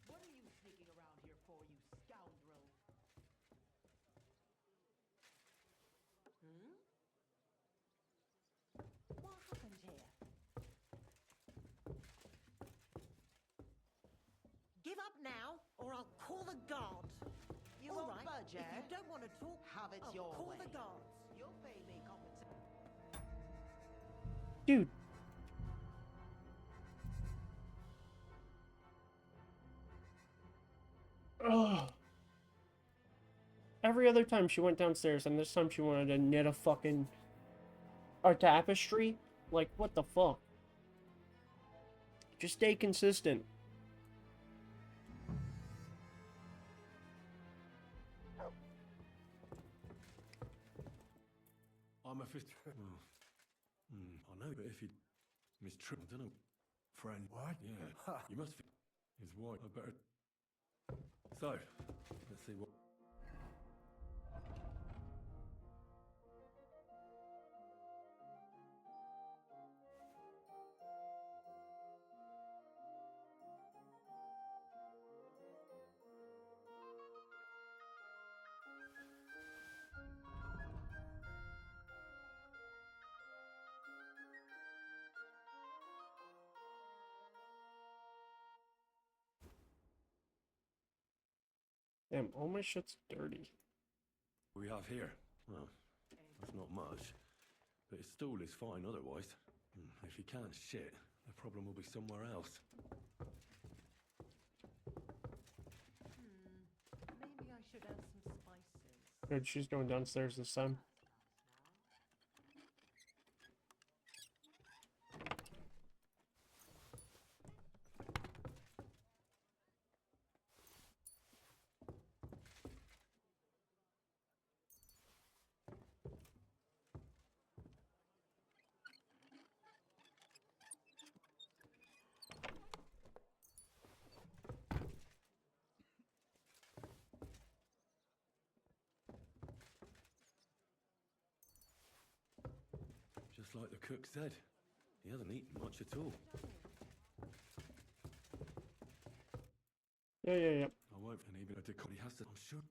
[SPEAKER 9] What are you sneaking around here for, you scoundrel? Hmm?
[SPEAKER 11] What happened here? Give up now, or I'll call the guards.
[SPEAKER 9] You
[SPEAKER 11] All
[SPEAKER 9] won't
[SPEAKER 11] right,
[SPEAKER 9] budge,
[SPEAKER 11] if
[SPEAKER 9] eh?
[SPEAKER 11] you don't want to talk,
[SPEAKER 9] Have it
[SPEAKER 11] I'll
[SPEAKER 9] your
[SPEAKER 11] call
[SPEAKER 9] way.
[SPEAKER 11] the guards.
[SPEAKER 9] You'll pay me compensation.
[SPEAKER 1] Dude. Ugh. Every other time she went downstairs, and this time she wanted to knit a tapestry? Like, what the fuck? Just stay consistent.
[SPEAKER 3] I'm a fist... I know, but if you... Miss Trip, I don't know. Friend.
[SPEAKER 10] What?
[SPEAKER 3] Yeah. You must be... His wife. I better... So, let's see what...
[SPEAKER 1] Damn, all my shit's dirty.
[SPEAKER 3] We have here. Well, that's not much. But his stool is fine otherwise. If he can't shit, the problem will be somewhere else.
[SPEAKER 11] Maybe I should add some spices.
[SPEAKER 1] Good, she's going downstairs this time.
[SPEAKER 3] Just like the cook said, he hasn't eaten much at all.
[SPEAKER 1] Yeah.
[SPEAKER 3] I won't, and even if he has to, I'm sure.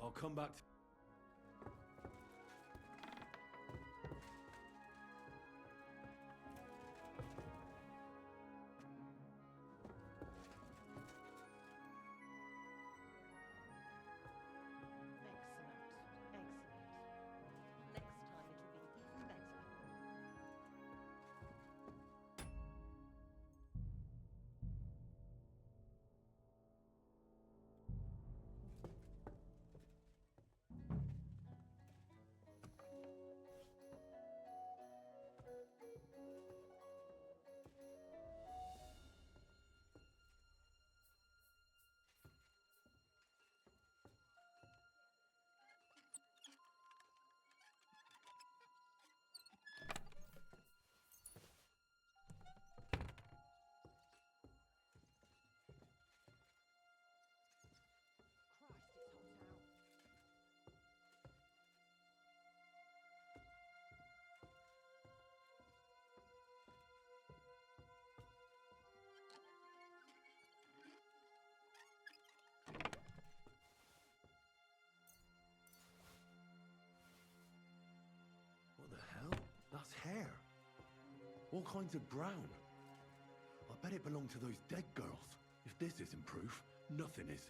[SPEAKER 3] I'll come back.
[SPEAKER 11] Excellent. Next time it'll be even better. Christ, it's hot out.
[SPEAKER 3] What the hell? That's hair. All kinds of brown. I bet it belonged to those dead girls. If this isn't proof, nothing is.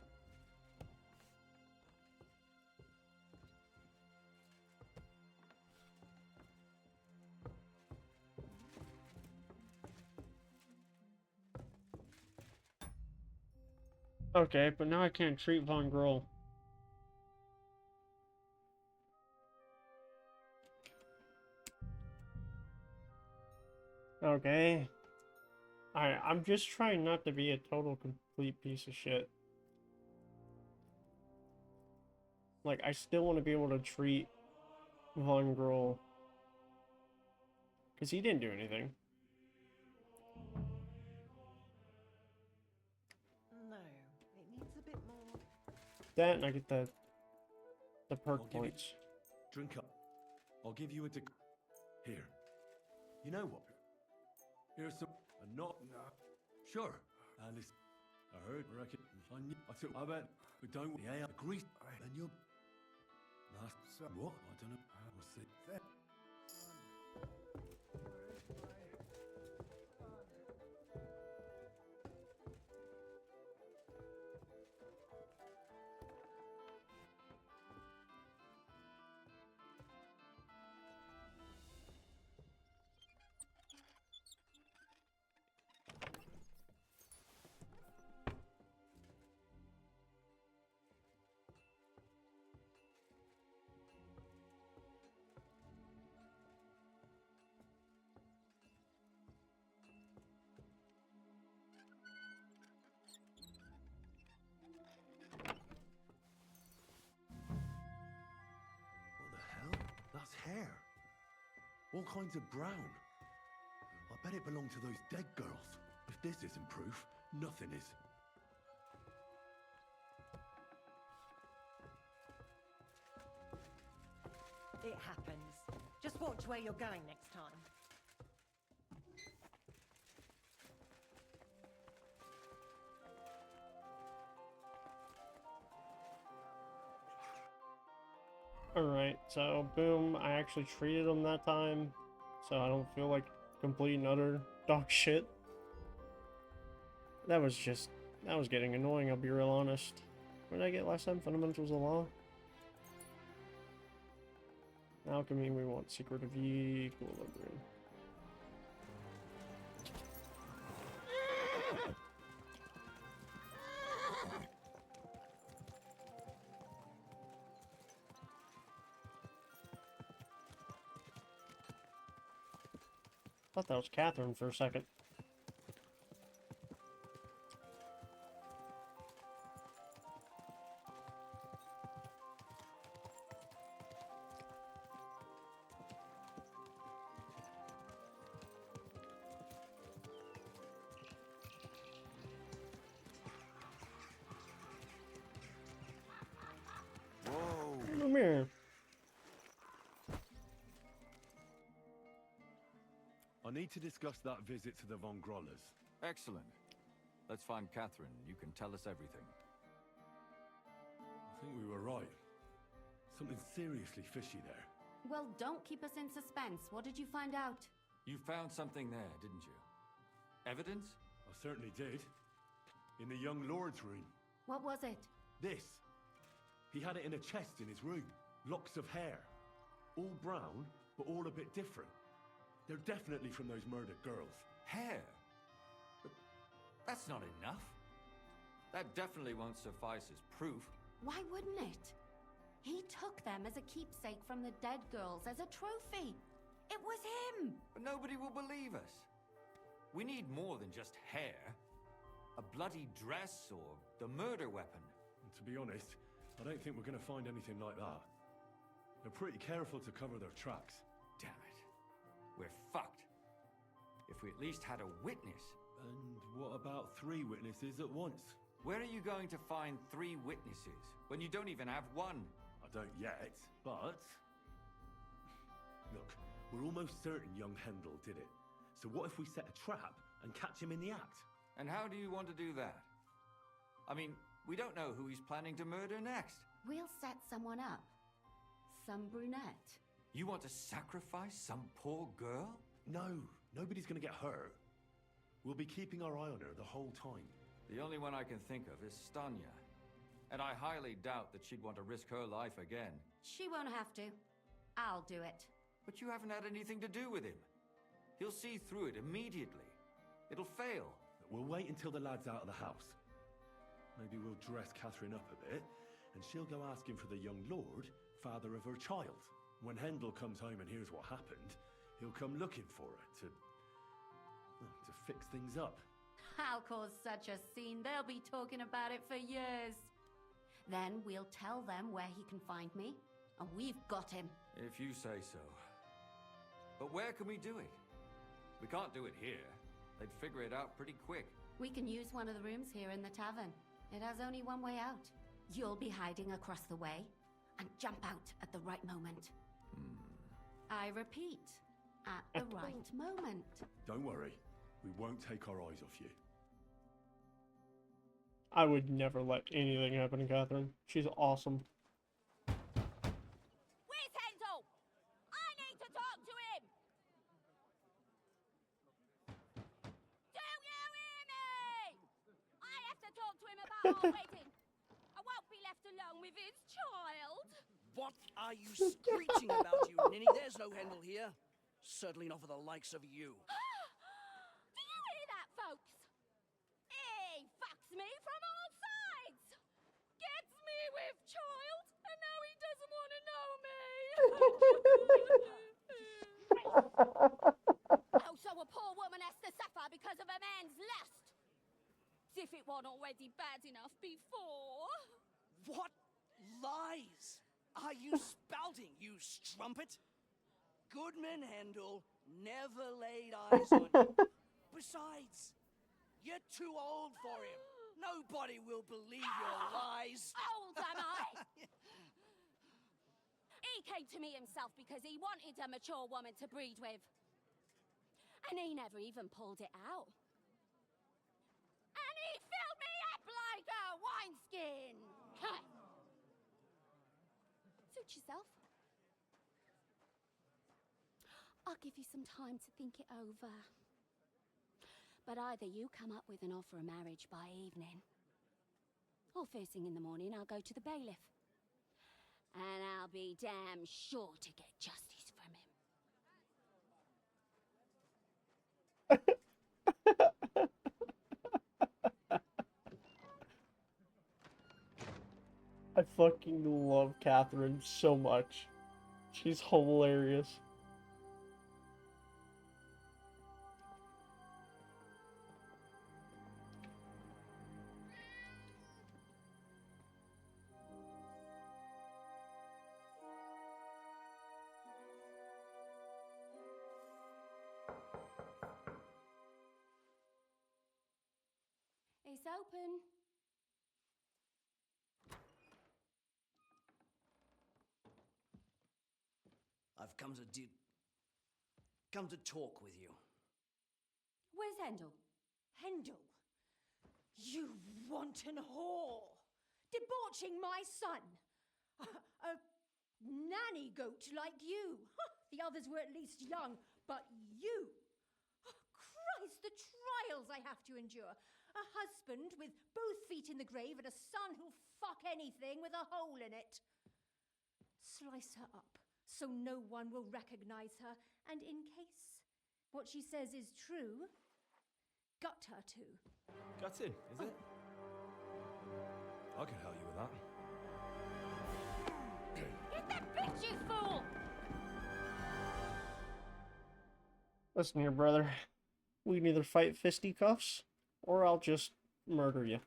[SPEAKER 1] Okay, but now I can't treat Von Grohl. Okay. I'm just trying not to be a total complete piece of shit. Like, I still want to be able to treat Von Grohl. Because he didn't do anything.
[SPEAKER 11] No, it needs a bit more.
[SPEAKER 1] That, and I get the perk
[SPEAKER 3] I'll give you-
[SPEAKER 1] points.
[SPEAKER 3] Drink up. I'll give you a Here. You know what? Here's some. And not. No. Sure. And it's. I heard. I reckon. I took. I bet. But don't. Yeah. Agree. And you're. That's. What? I don't know. We'll see. That's hair. All kinds of brown. I bet it belonged to those dead girls. If this isn't proof, nothing is.
[SPEAKER 11] It happens. Just watch where you're going next time.
[SPEAKER 1] Alright, so boom, I actually treated him that time, so I don't feel like complete and utter dog shit. That was getting annoying, I'll be real honest. What did I get last time? Fundamentals of Law? Alchemy, we want Secret of Equilibrium. Thought that was Catherine for a second.
[SPEAKER 3] Whoa!
[SPEAKER 1] Come here.
[SPEAKER 3] I need to discuss that visit to the Von Grollers.
[SPEAKER 4] Excellent. Let's find Catherine. You can tell us everything.
[SPEAKER 3] I think we were right. Something seriously fishy there.
[SPEAKER 5] Well, don't keep us in suspense. What did you find out?
[SPEAKER 4] You found something there, didn't you? Evidence?
[SPEAKER 3] I certainly did. In the young lord's room.
[SPEAKER 5] What was it?
[SPEAKER 3] This. He had it in a chest in his room. Locks of hair. All brown, but all a bit different. They're definitely from those murdered girls.
[SPEAKER 4] Hair? But that's not enough. That definitely won't suffice as proof.
[SPEAKER 5] Why wouldn't it? He took them as a keepsake from the dead girls, as a trophy. It was him!
[SPEAKER 4] But nobody will believe us. We need more than just hair. A bloody dress or the murder weapon.
[SPEAKER 3] And to be honest, I don't think we're going to find anything like that. They're pretty careful to cover their tracks.
[SPEAKER 4] Damn it. We're fucked. If we at least had a witness.
[SPEAKER 3] And what about 3 witnesses at once?
[SPEAKER 4] Where are you going to find 3 witnesses when you don't even have one?
[SPEAKER 3] I don't yet, but... Look, we're almost certain young Hendel did it. So what if we set a trap and catch him in the act?
[SPEAKER 4] And how do you want to do that? I mean, we don't know who he's planning to murder next.
[SPEAKER 5] We'll set someone up. Some brunette.
[SPEAKER 4] You want to sacrifice some poor girl?
[SPEAKER 3] No, nobody's gonna get hurt. We'll be keeping our eye on her the whole time.
[SPEAKER 4] The only one I can think of is Stanya. And I highly doubt that she'd want to risk her life again.
[SPEAKER 5] She won't have to. I'll do it.
[SPEAKER 4] But you haven't had anything to do with him. He'll see through it immediately. It'll fail.
[SPEAKER 3] We'll wait until the lad's out of the house. Maybe we'll dress Catherine up a bit, and she'll go asking for the young lord, father of her child. When Hendel comes home and hears what happened, he'll come looking for her to fix things up.
[SPEAKER 5] I'll cause such a scene, they'll be talking about it for years. Then we'll tell them where he can find me, and we've got him.
[SPEAKER 4] If you say so. But where can we do it? We can't do it here. They'd figure it out pretty quick.
[SPEAKER 5] We can use one of the rooms here in the tavern. It has only one way out. You'll be hiding across the way, and jump out at the right moment. I repeat, at the right moment.
[SPEAKER 3] Don't worry. We won't take our eyes off you.
[SPEAKER 1] I would never let anything happen to Catherine. She's awesome.
[SPEAKER 6] Where's Hendel? I need to talk to him! Do you hear me? I have to talk to him about our wedding. I won't be left alone with his child.
[SPEAKER 13] What are you screeching about, you ninny? There's no Hendel here. Certainly not for the likes of you.
[SPEAKER 6] Do you hear that, folks? He fucks me from all sides. Gets me with child, and now he doesn't want to know me. Oh, so a poor woman has to suffer because of a man's lust. As if it wasn't already bad enough before.
[SPEAKER 13] What lies are you spouting, you strumpet? Goodman Hendel never laid eyes on you. Besides, you're too old for him. Nobody will believe your lies.
[SPEAKER 6] Old am I? He came to me himself because he wanted a mature woman to breed with. And he never even pulled it out. And he filled me up like a wineskin. Suit yourself. I'll give you some time to think it over. But either you come up with an offer of marriage by evening, or first thing in the morning I'll go to the bailiff. And I'll be damn sure to get justice from him.
[SPEAKER 1] I fucking love Catherine so much. She's hilarious.
[SPEAKER 6] It's open.
[SPEAKER 13] I've come to talk with you.
[SPEAKER 6] Where's Hendel?
[SPEAKER 11] Hendel, you wanton whore! Debauching my son! A nanny goat like you! The others were at least young, but you! Oh, Christ, the trials I have to endure! A husband with both feet in the grave and a son who'll fuck anything with a hole in it. Slice her up so no one will recognize her, and in case what she says is true, gut her too.
[SPEAKER 12] Gutting, is it? I can help you with that.
[SPEAKER 6] Get that bitch, you fool!
[SPEAKER 1] Listen here, brother. We can either fight fisticuffs, or I'll just murder you.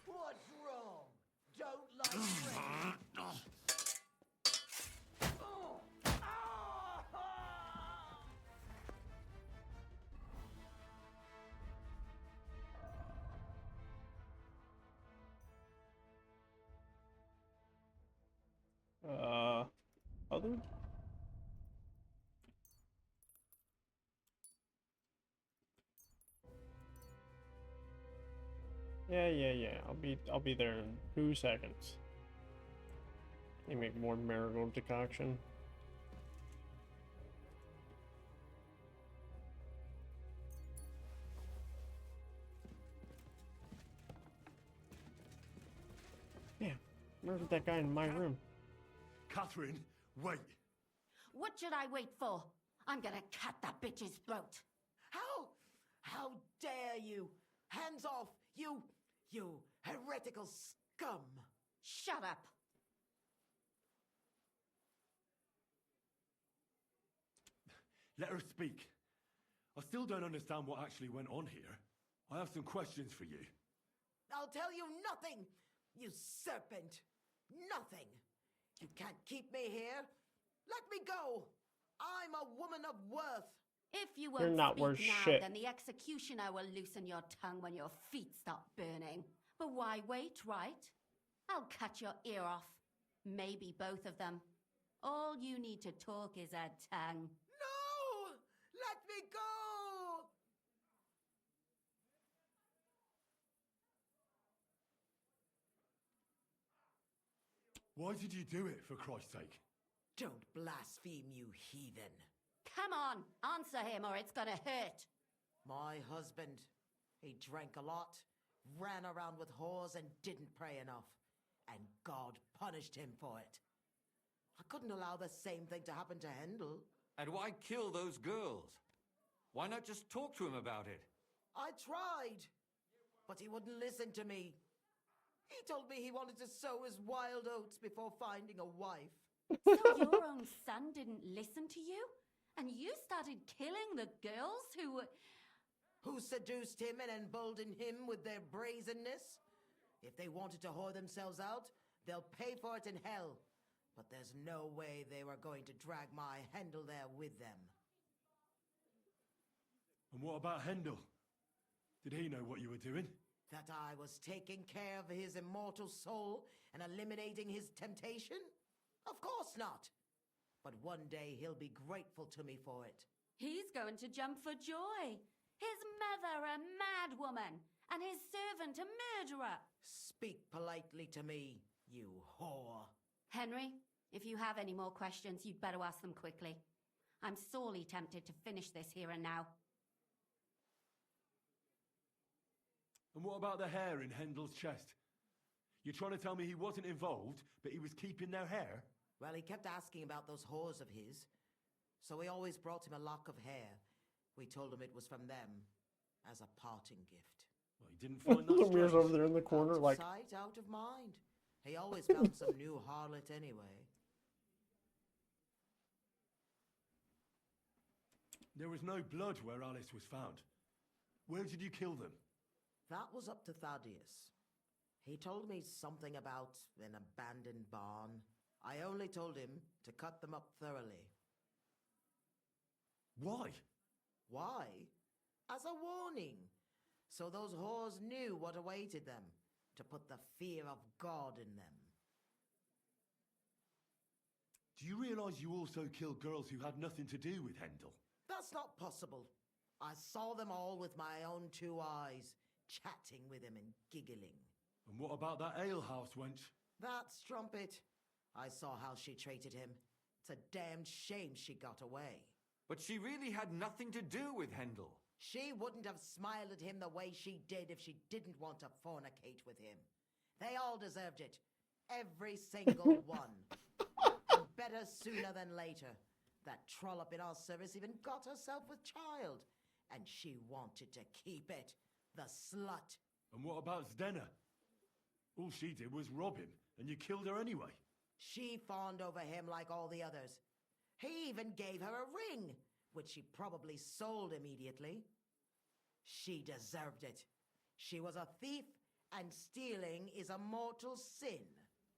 [SPEAKER 9] What's wrong? Don't like rain?
[SPEAKER 1] Other? Yeah. I'll be there in 2 seconds. You make more marigold decoction. Yeah, murdered that guy in my room.
[SPEAKER 3] Catherine, wait.
[SPEAKER 5] What should I wait for? I'm gonna cut that bitch's throat.
[SPEAKER 9] How dare you? Hands off, you heretical scum!
[SPEAKER 5] Shut up.
[SPEAKER 3] Let her speak. I still don't understand what actually went on here. I have some questions for you.
[SPEAKER 9] I'll tell you nothing, you serpent! Nothing! You can't keep me here! Let me go! I'm a woman of worth!
[SPEAKER 5] If you
[SPEAKER 1] You're
[SPEAKER 5] won't
[SPEAKER 1] not
[SPEAKER 5] speak
[SPEAKER 1] worth
[SPEAKER 5] now,
[SPEAKER 1] shit.
[SPEAKER 5] then the executioner will loosen your tongue when your feet start burning. But why wait, right? I'll cut your ear off. Maybe both of them. All you need to talk is a tongue.
[SPEAKER 9] No! Let me go!
[SPEAKER 3] Why did you do it, for Christ's sake?
[SPEAKER 9] Don't blaspheme, you heathen.
[SPEAKER 5] Come on, answer him or it's gonna hurt.
[SPEAKER 9] My husband, he drank a lot, ran around with whores and didn't pray enough. And God punished him for it. I couldn't allow the same thing to happen to Hendel.
[SPEAKER 4] And why kill those girls? Why not just talk to him about it?
[SPEAKER 9] I tried, but he wouldn't listen to me. He told me he wanted to sow his wild oats before finding a wife.
[SPEAKER 5] So your own son didn't listen to you? And you started killing the girls
[SPEAKER 9] who seduced him and emboldened him with their brazenness? If they wanted to whore themselves out, they'll pay for it in hell. But there's no way they were going to drag my Hendel there with them.
[SPEAKER 3] And what about Hendel? Did he know what you were doing?
[SPEAKER 9] That I was taking care of his immortal soul and eliminating his temptation? Of course not. But one day he'll be grateful to me for it.
[SPEAKER 5] He's going to jump for joy. His mother a mad woman, and his servant a murderer.
[SPEAKER 9] Speak politely to me, you whore.
[SPEAKER 5] Henry, if you have any more questions, you'd better ask them quickly. I'm sorely tempted to finish this here and now.
[SPEAKER 3] And what about the hair in Hendel's chest? You're trying to tell me he wasn't involved, but he was keeping their hair?
[SPEAKER 9] Well, he kept asking about those whores of his, so we always brought him a lock of hair. We told him it was from them, as a parting gift.
[SPEAKER 3] Well, he didn't find that
[SPEAKER 1] Lumire's
[SPEAKER 3] strange.
[SPEAKER 1] over there in the corner,
[SPEAKER 9] Out of
[SPEAKER 1] like,
[SPEAKER 9] sight, out of mind. He always found some new harlot anyway.
[SPEAKER 3] There was no blood where Alice was found. Where did you kill them?
[SPEAKER 9] That was up to Thaddeus. He told me something about an abandoned barn. I only told him to cut them up thoroughly.
[SPEAKER 3] Why?
[SPEAKER 9] Why? As a warning. So those whores knew what awaited them. To put the fear of God in them.
[SPEAKER 3] Do you realize you also killed girls who had nothing to do with Hendel?
[SPEAKER 9] That's not possible. I saw them all with my own 2 eyes, chatting with him and giggling.
[SPEAKER 3] And what about that alehouse wench?
[SPEAKER 9] That strumpet. I saw how she treated him. It's a damned shame she got away.
[SPEAKER 4] But she really had nothing to do with Hendel.
[SPEAKER 9] She wouldn't have smiled at him the way she did if she didn't want to fornicate with him. They all deserved it. Every single one. And better sooner than later. That trollop in our service even got herself with child. And she wanted to keep it. The slut.
[SPEAKER 3] And what about Zdena? All she did was rob him, and you killed her anyway.
[SPEAKER 9] She fawned over him like all the others. He even gave her a ring, which she probably sold immediately. She deserved it. She was a thief, and stealing is a mortal sin.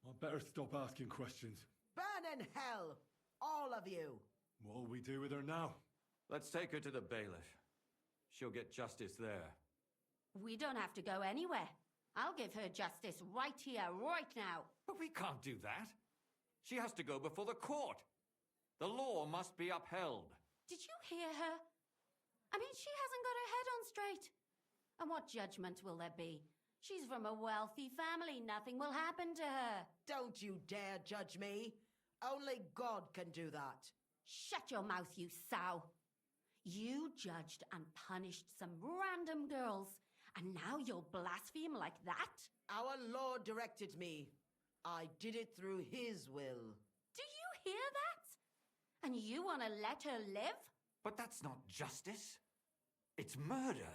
[SPEAKER 3] I'd better stop asking questions.
[SPEAKER 9] Burn in hell, all of you.
[SPEAKER 3] What'll we do with her now?
[SPEAKER 4] Let's take her to the bailiff. She'll get justice there.
[SPEAKER 5] We don't have to go anywhere. I'll give her justice right here, right now.
[SPEAKER 4] But we can't do that. She has to go before the court. The law must be upheld.
[SPEAKER 5] Did you hear her? I mean, she hasn't got her head on straight. And what judgment will there be? She's from a wealthy family. Nothing will happen to her.
[SPEAKER 9] Don't you dare judge me. Only God can do that.
[SPEAKER 5] Shut your mouth, you sow. You judged and punished some random girls, and now you'll blaspheme like that?
[SPEAKER 9] Our Lord directed me. I did it through His will.
[SPEAKER 5] Do you hear that? And you want to let her live?
[SPEAKER 4] But that's not justice. It's murder.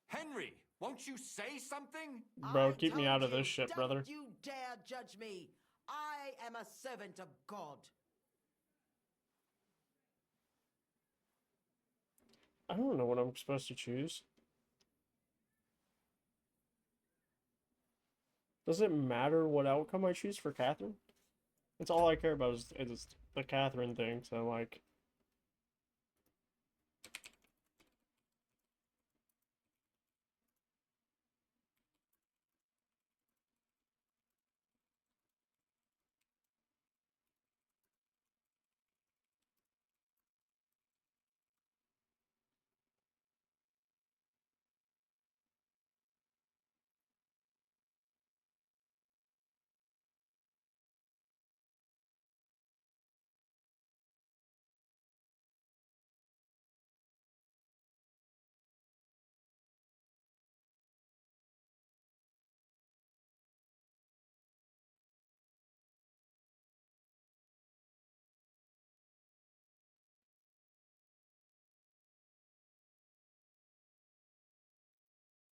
[SPEAKER 4] Henry, won't you say something?
[SPEAKER 1] Bro, keep me out of this shit, brother.
[SPEAKER 9] Don't you dare judge me. I am a servant of God.
[SPEAKER 1] I don't know what I'm supposed to choose. Does it matter what outcome I choose for Catherine? It's all I care about is the Catherine thing, so like...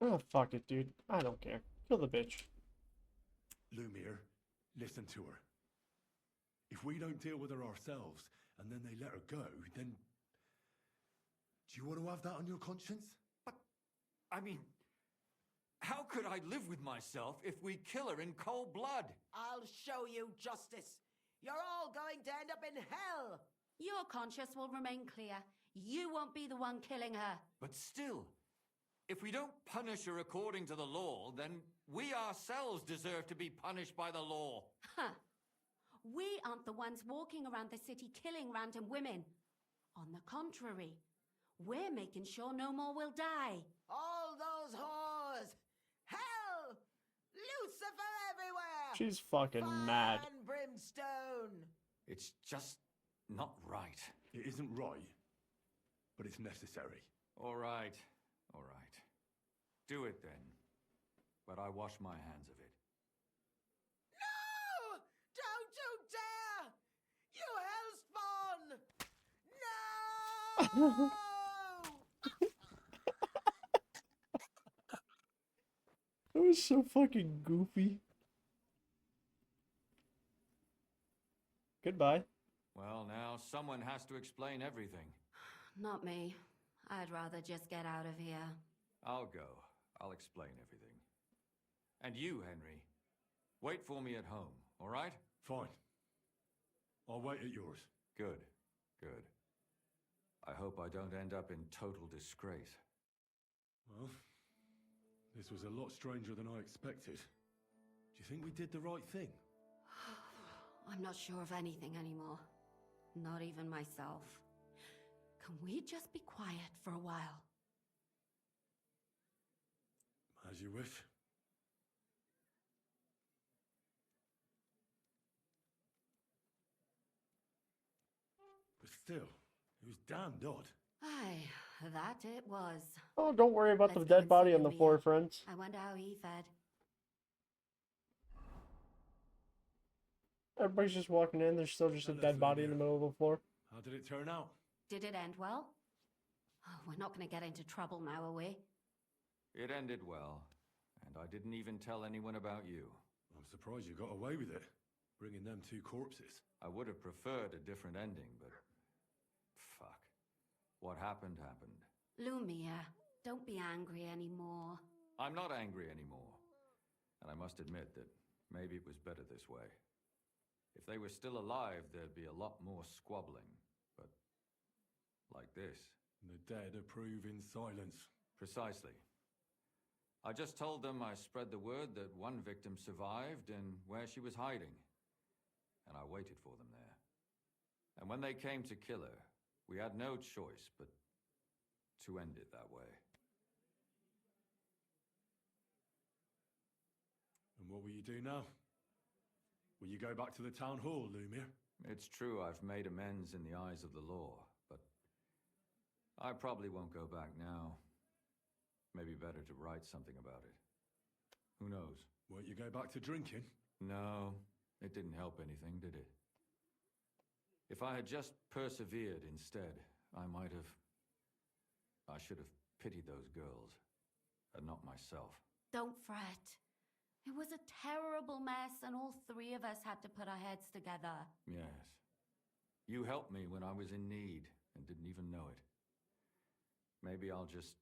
[SPEAKER 1] Oh, fuck it, dude. I don't care. Kill the bitch.
[SPEAKER 3] Lumire, listen to her. If we don't deal with her ourselves, and then they let her go, then... Do you want to have that on your conscience?
[SPEAKER 4] But, I mean, how could I live with myself if we kill her in cold blood?
[SPEAKER 9] I'll show you justice. You're all going to end up in hell.
[SPEAKER 5] Your conscience will remain clear. You won't be the one killing her.
[SPEAKER 4] But still, if we don't punish her according to the law, then we ourselves deserve to be punished by the law.
[SPEAKER 5] Huh. We aren't the ones walking around the city killing random women. On the contrary, we're making sure no more will die.
[SPEAKER 9] All those whores! Hell!
[SPEAKER 1] She's fucking
[SPEAKER 9] Fire
[SPEAKER 1] mad.
[SPEAKER 9] and brimstone!
[SPEAKER 4] It's just not right.
[SPEAKER 3] It isn't right, but it's necessary.
[SPEAKER 4] All right, all right. Do it then. But I wash my hands of it.
[SPEAKER 9] No! Don't you dare! You hellspawn! No!
[SPEAKER 1] That was so fucking goofy. Goodbye.
[SPEAKER 4] Well, now someone has to explain everything.
[SPEAKER 5] Not me. I'd rather just get out of here.
[SPEAKER 4] I'll go. I'll explain everything. And you, Henry, wait for me at home, all right?
[SPEAKER 3] Fine. I'll wait at yours.
[SPEAKER 4] Good, good. I hope I don't end up in total disgrace.
[SPEAKER 3] Well, this was a lot stranger than I expected. Do you think we did the right thing?
[SPEAKER 5] I'm not sure of anything anymore. Not even myself. Can we just be quiet for a while?
[SPEAKER 3] As you wish. But still, it was damned odd.
[SPEAKER 5] Aye, that it was.
[SPEAKER 1] Oh, don't worry about the
[SPEAKER 5] Let's go
[SPEAKER 1] dead
[SPEAKER 5] and
[SPEAKER 1] body
[SPEAKER 5] see
[SPEAKER 1] on the
[SPEAKER 5] Lumia.
[SPEAKER 1] floor, friends.
[SPEAKER 5] I wonder how he fed.
[SPEAKER 1] Everybody's just walking in. There's still just a
[SPEAKER 3] Hello,
[SPEAKER 1] dead body in the
[SPEAKER 3] Lumia.
[SPEAKER 1] middle of the floor.
[SPEAKER 3] How did it turn out?
[SPEAKER 5] Did it end well? Oh, we're not going to get into trouble now, are we?
[SPEAKER 4] It ended well, and I didn't even tell anyone about you.
[SPEAKER 3] I'm surprised you got away with it, bringing them two corpses.
[SPEAKER 4] I would have preferred a different ending, but... fuck. What happened, happened.
[SPEAKER 5] Lumia, don't be angry anymore.
[SPEAKER 4] I'm not angry anymore. And I must admit that maybe it was better this way. If they were still alive, there'd be a lot more squabbling. But... like this.
[SPEAKER 3] The dead approve in silence.
[SPEAKER 4] Precisely. I just told them I spread the word that one victim survived and where she was hiding. And I waited for them there. And when they came to kill her, we had no choice but to end it that way.
[SPEAKER 3] And what will you do now? Will you go back to the town hall, Lumia?
[SPEAKER 4] It's true I've made amends in the eyes of the law, but I probably won't go back now. Maybe better to write something about it. Who knows?
[SPEAKER 3] Won't you go back to drinking?
[SPEAKER 4] No, it didn't help anything, did it? If I had just persevered instead, I should have pitied those girls, and not myself.
[SPEAKER 5] Don't fret. It was a terrible mess, and all three of us had to put our heads together.
[SPEAKER 4] Yes. You helped me when I was in need, and didn't even know it. Maybe I'll just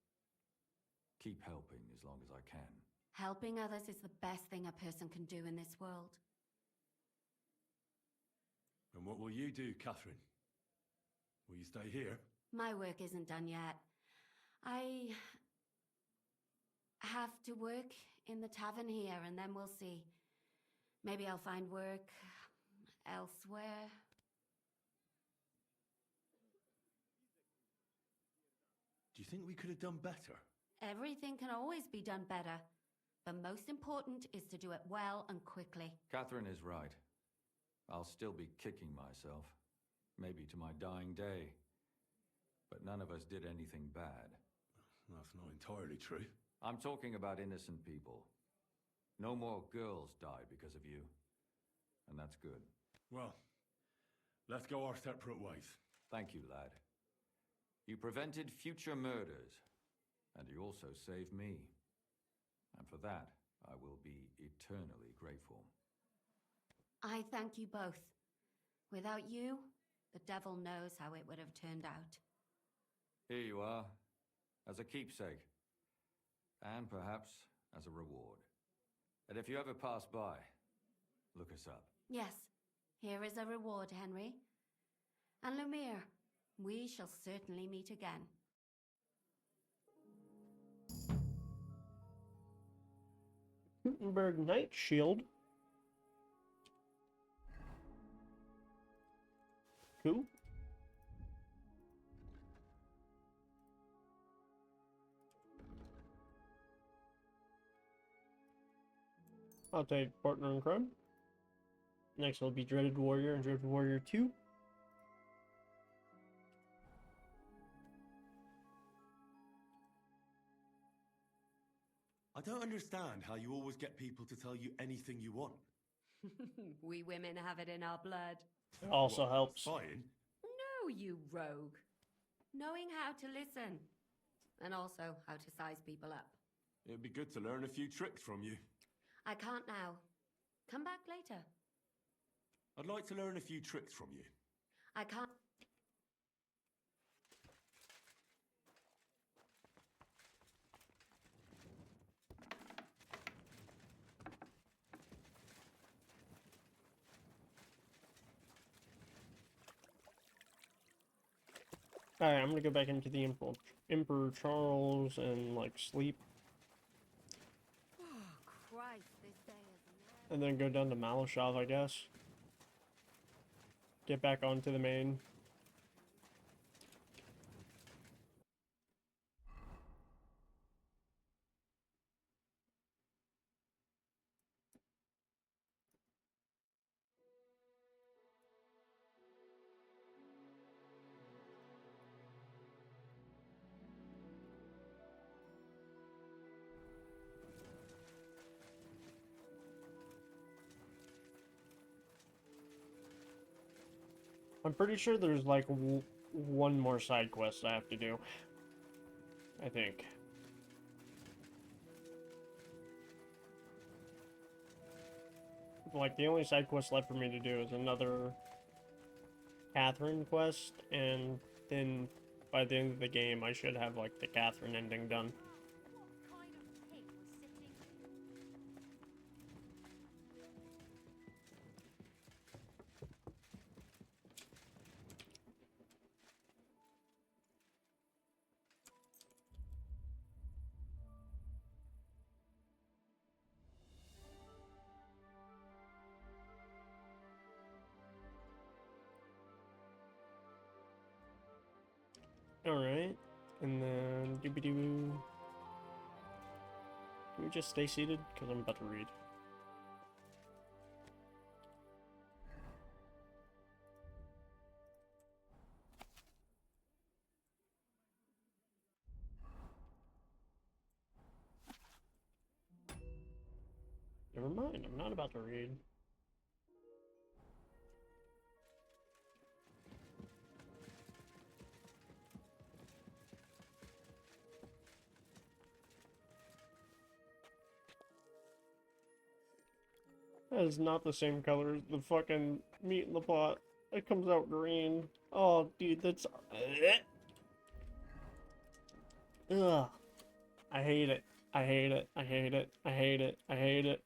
[SPEAKER 4] keep helping as long as I can.
[SPEAKER 5] Helping others is the best thing a person can do in this world.
[SPEAKER 3] And what will you do, Catherine? Will you stay here?
[SPEAKER 5] My work isn't done yet. I have to work in the tavern here, and then we'll see. Maybe I'll find work elsewhere.
[SPEAKER 3] Do you think we could have done better?
[SPEAKER 5] Everything can always be done better. The most important is to do it well and quickly.
[SPEAKER 4] Catherine is right. I'll still be kicking myself. Maybe to my dying day. But none of us did anything bad.
[SPEAKER 3] That's not entirely true.
[SPEAKER 4] I'm talking about innocent people. No more girls die because of you. And that's good.
[SPEAKER 3] Well, let's go our separate ways.
[SPEAKER 4] Thank you, lad. You prevented future murders. And you also saved me. And for that, I will be eternally grateful.
[SPEAKER 5] I thank you both. Without you, the devil knows how it would have turned out.
[SPEAKER 4] Here you are, as a keepsake. And perhaps as a reward. And if you ever pass by, look us up.
[SPEAKER 5] Yes, here is a reward, Henry. And Lumiere, we shall certainly meet again.
[SPEAKER 1] Gutenberg Knight Shield. Cool. I'll take partner in crime. Next will be Dreaded Warrior and Dreaded Warrior 2.
[SPEAKER 12] I don't understand how you always get people to tell you anything you want.
[SPEAKER 5] We women have it in our blood.
[SPEAKER 1] It also helps.
[SPEAKER 12] Spying?
[SPEAKER 5] No, you rogue. Knowing how to listen. And also how to size people up.
[SPEAKER 3] It'd be good to learn a few tricks from you.
[SPEAKER 5] I can't now. Come back later.
[SPEAKER 3] I'd like to learn a few tricks from you.
[SPEAKER 5] I can't.
[SPEAKER 1] Alright, I'm gonna go back into the Emperor Charles and, like, sleep.
[SPEAKER 5] Oh, Christ, this day is
[SPEAKER 1] And then go down to Malashov, I guess. Get back onto the main. I'm pretty sure there's like one more side quest I have to do. I think. Like, the only side quest left for me to do is another Catherine quest, and then by the end of the game, I should have, like, the Catherine ending done. Alright, and then doobie-doo. Can we just stay seated? Because I'm about to read. Never mind, I'm not about to read. That is not the same color as the fucking meat in the pot. It comes out green. Oh, dude, that's... Ugh. I hate it. I hate it. I hate it. I hate it. I hate it.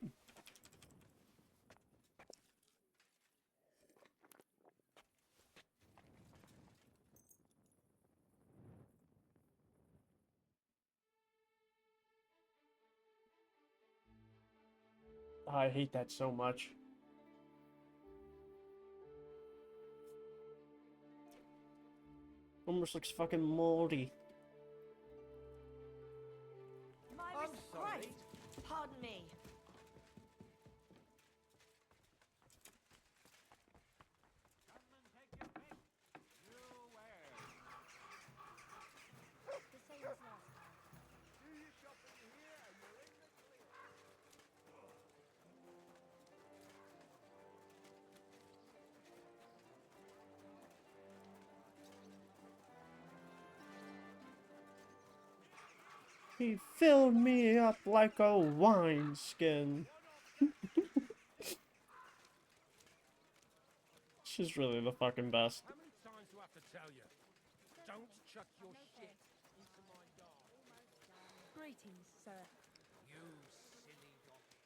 [SPEAKER 1] I hate that so much. Almost looks fucking moldy.
[SPEAKER 11] I'm sorry. Pardon me.
[SPEAKER 6] The same as last time.
[SPEAKER 10] Do your shopping here and you're in the clear.
[SPEAKER 1] He filled me up like a wineskin. She's really the fucking best.
[SPEAKER 10] How many times do I have to tell you? Don't chuck your shit into my garden.
[SPEAKER 6] Greetings, sir.
[SPEAKER 10] You silly donkey.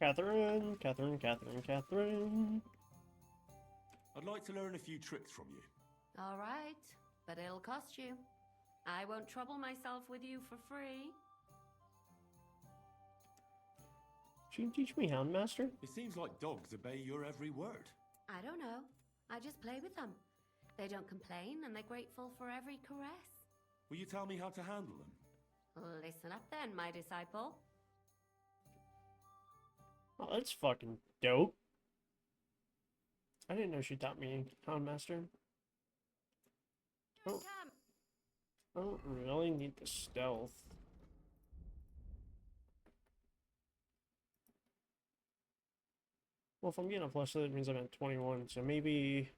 [SPEAKER 1] Catherine, Catherine, Catherine, Catherine.
[SPEAKER 3] I'd like to learn a few tricks from you.
[SPEAKER 5] All right, but it'll cost you. I won't trouble myself with you for free.
[SPEAKER 1] She can teach me Houndmaster?
[SPEAKER 3] It seems like dogs obey your every word.
[SPEAKER 5] I don't know. I just play with them. They don't complain and they're grateful for every caress.
[SPEAKER 3] Will you tell me how to handle them?
[SPEAKER 5] Listen up then, my disciple.
[SPEAKER 1] Oh, that's fucking dope. I didn't know she taught me Houndmaster. Oh, I don't really need the stealth. Well, if I'm getting a plus, that means I'm at 21, so maybe...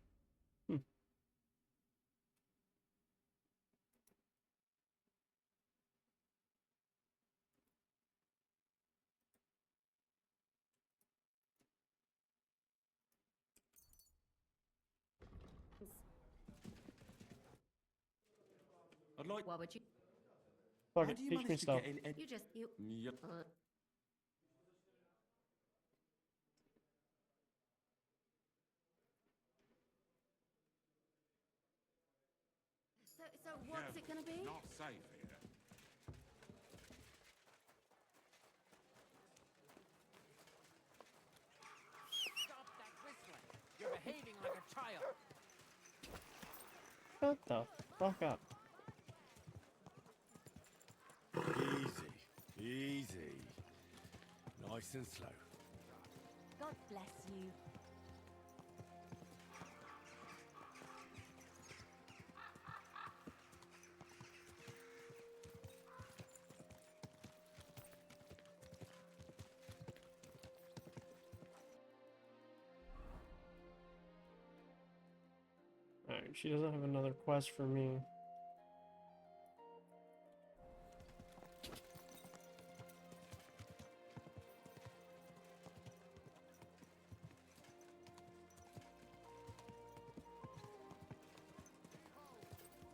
[SPEAKER 3] I'd like...
[SPEAKER 5] What would you...
[SPEAKER 1] Fuck
[SPEAKER 3] How
[SPEAKER 1] it,
[SPEAKER 3] do you
[SPEAKER 1] teach me
[SPEAKER 3] manage to
[SPEAKER 1] stealth.
[SPEAKER 3] get in...
[SPEAKER 5] You just... You...
[SPEAKER 3] Yep.
[SPEAKER 5] So what's it gonna be?
[SPEAKER 10] Not safe here.
[SPEAKER 2] Stop that whistling. You're behaving like a child.
[SPEAKER 1] Shut the fuck up.
[SPEAKER 3] Easy. Easy. Nice and slow.
[SPEAKER 6] God bless you.
[SPEAKER 1] Alright, she doesn't have another quest for me.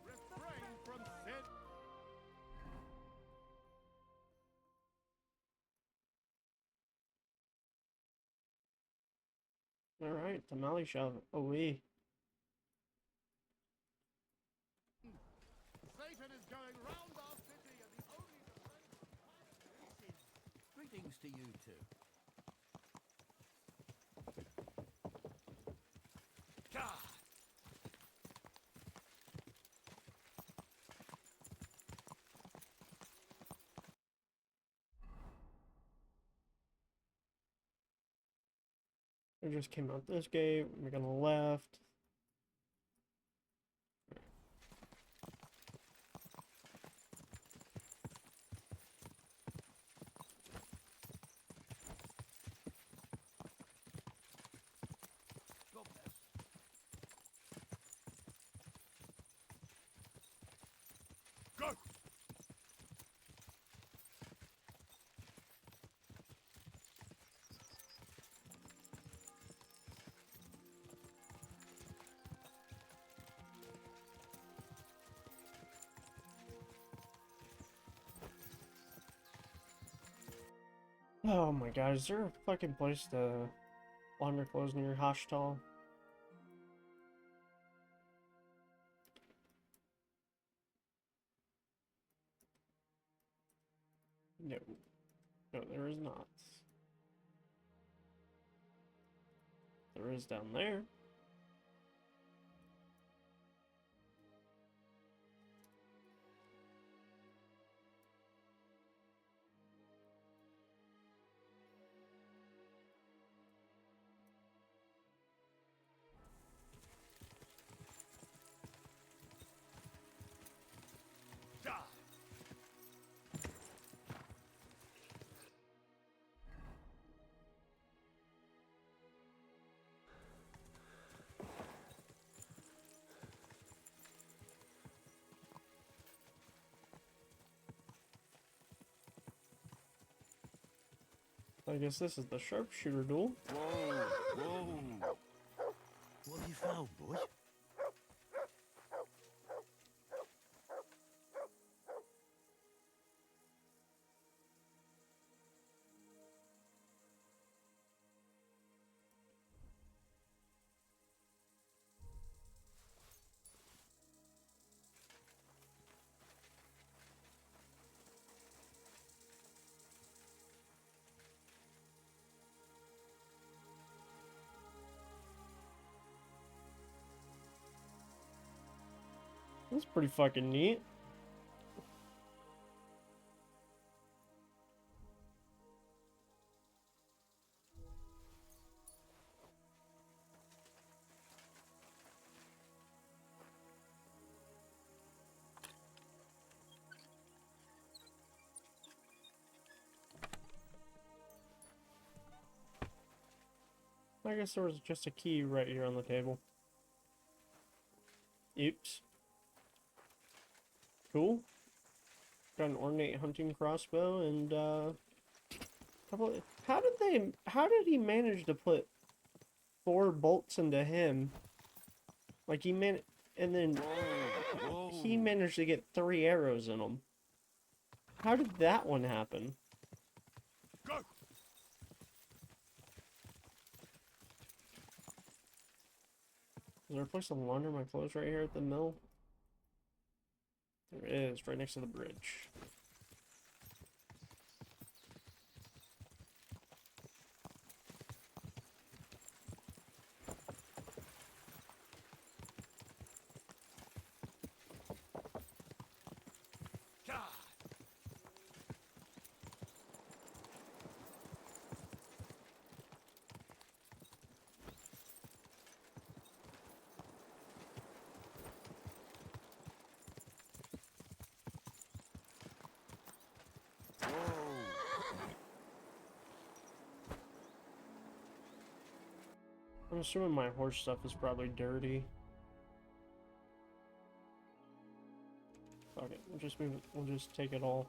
[SPEAKER 10] Refrain from sin.
[SPEAKER 1] Alright, tamale shove away.
[SPEAKER 10] Satan is going round our city, and the only defense...
[SPEAKER 2] Greetings to you two.
[SPEAKER 10] God!
[SPEAKER 1] We just came out this gate, we're gonna left.
[SPEAKER 2] God bless.
[SPEAKER 10] Go!
[SPEAKER 1] Oh my god, is there a fucking place to launder clothes near Hashtal? No. No, there is not. There is down there. I guess this is the sharpshooter duel.
[SPEAKER 12] Whoa, whoa. What have you found, boy?
[SPEAKER 1] That's pretty fucking neat. I guess there was just a key right here on the table. Oops. Cool. Got an ornate hunting crossbow and how did he manage to put 4 bolts into him? Like and then he managed to get 3 arrows in him. How did that one happen?
[SPEAKER 10] Go.
[SPEAKER 1] Is there a place to launder my clothes right here at the mill? There is, right next to the bridge. I'm assuming my horse stuff is probably dirty. Fuck it, we'll just move it. We'll just take it all.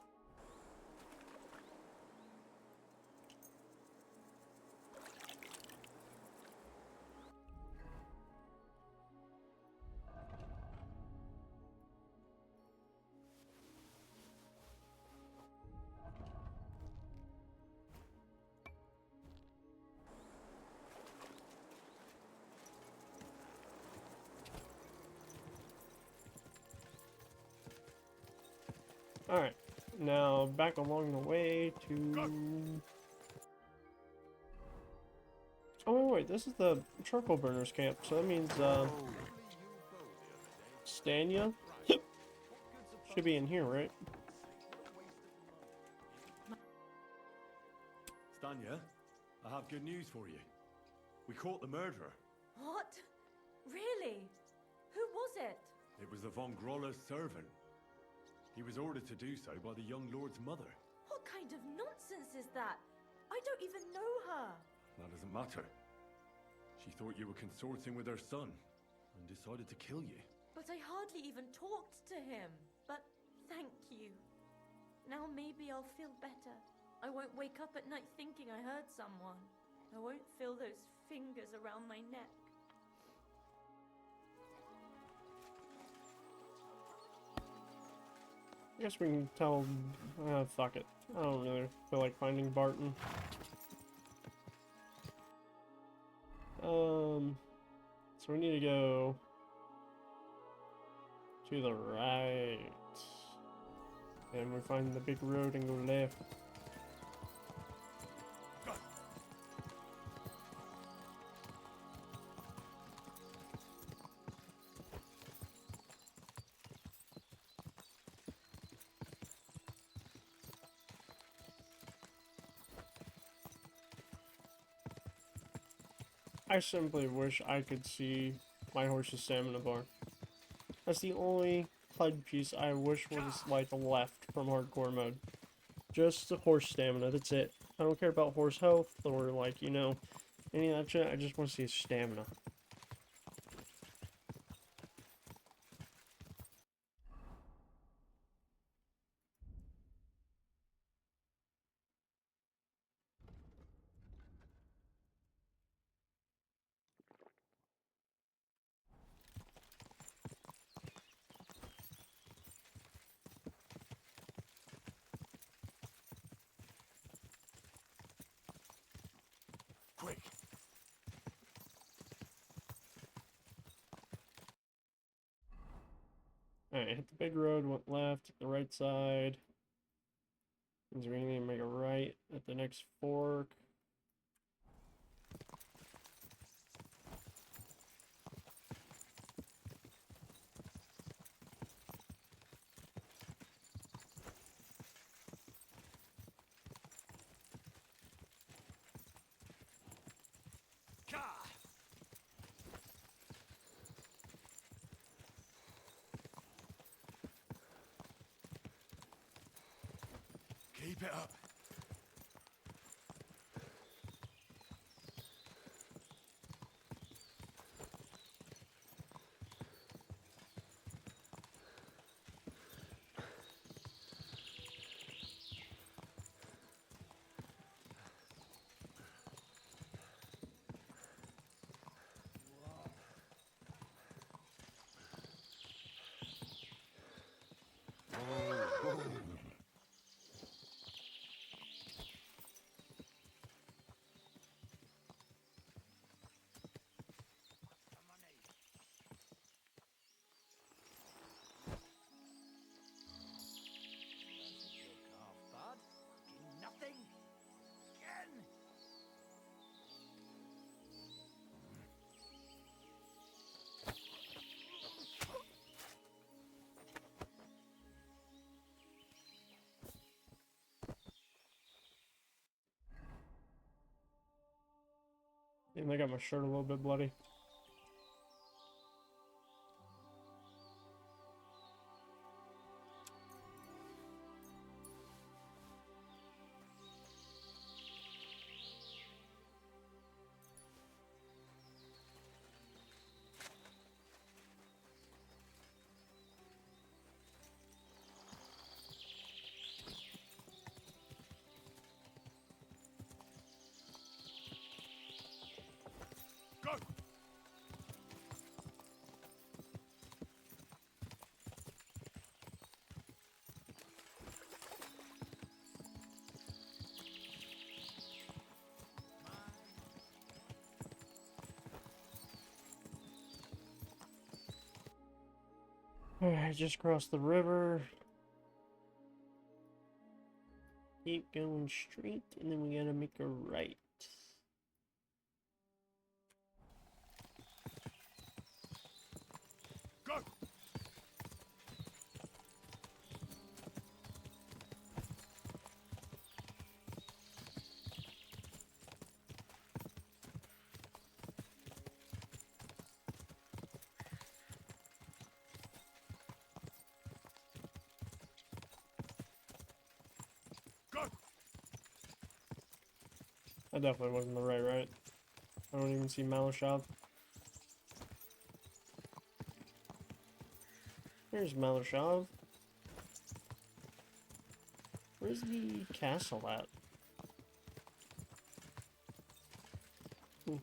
[SPEAKER 1] Alright, now back along the way to... Oh wait, this is the charcoal burners camp, so that means, Stanya? Should be in here, right?
[SPEAKER 3] Stanya, I have good news for you. We caught the murderer.
[SPEAKER 7] What? Really? Who was it?
[SPEAKER 3] It was the Von Groller's servant. He was ordered to do so by the young lord's mother.
[SPEAKER 7] What kind of nonsense is that? I don't even know her.
[SPEAKER 3] That doesn't matter. She thought you were consorting with her son and decided to kill you.
[SPEAKER 7] But I hardly even talked to him. But thank you. Now maybe I'll feel better. I won't wake up at night thinking I hurt someone. I won't feel those fingers around my neck.
[SPEAKER 1] I guess we can tell... fuck it. I don't really feel like finding Barton. So we need to go... to the right. And we find the big road and go left. I simply wish I could see my horse's stamina bar. That's the only HUD piece I wish was like left from hardcore mode. Just the horse stamina, that's it. I don't care about horse health or like, you know, any of that shit. I just want to see his stamina.
[SPEAKER 10] Quick.
[SPEAKER 1] Alright, hit the big road, went left, hit the right side. Means we need to make a right at the next fork.
[SPEAKER 3] it up.
[SPEAKER 2] Nothing. Again.
[SPEAKER 1] And I got my shirt a little bit bloody.
[SPEAKER 3] Go!
[SPEAKER 1] Alright, just crossed the river. Keep going straight, and then we gotta make a right.
[SPEAKER 3] Go! Go!
[SPEAKER 1] I definitely wasn't the right. I don't even see Malashov. There's Malashov. Where's the castle at? Ooh,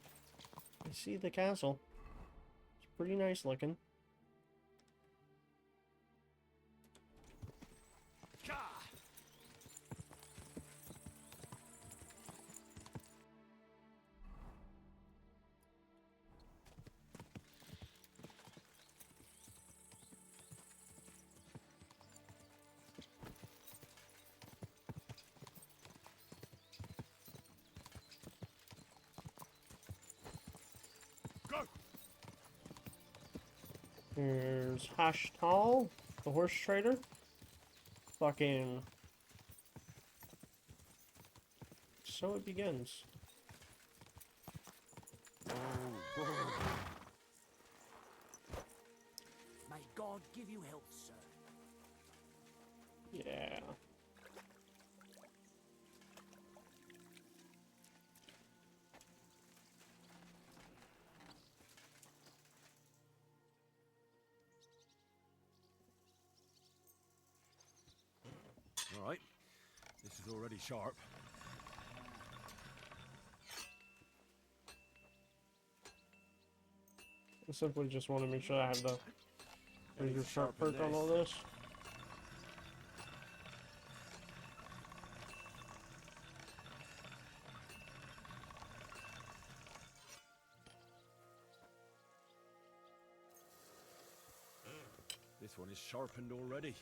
[SPEAKER 1] I see the castle. It's pretty nice looking.
[SPEAKER 3] Go!
[SPEAKER 1] There's Hashtal, the horse trader. Fucking. So it begins.
[SPEAKER 2] May God give you health, sir.
[SPEAKER 1] Yeah.
[SPEAKER 3] All right. This is already sharp.
[SPEAKER 1] I simply just want to make sure I have the razor sharp perk on all this.
[SPEAKER 3] This one is sharpened already.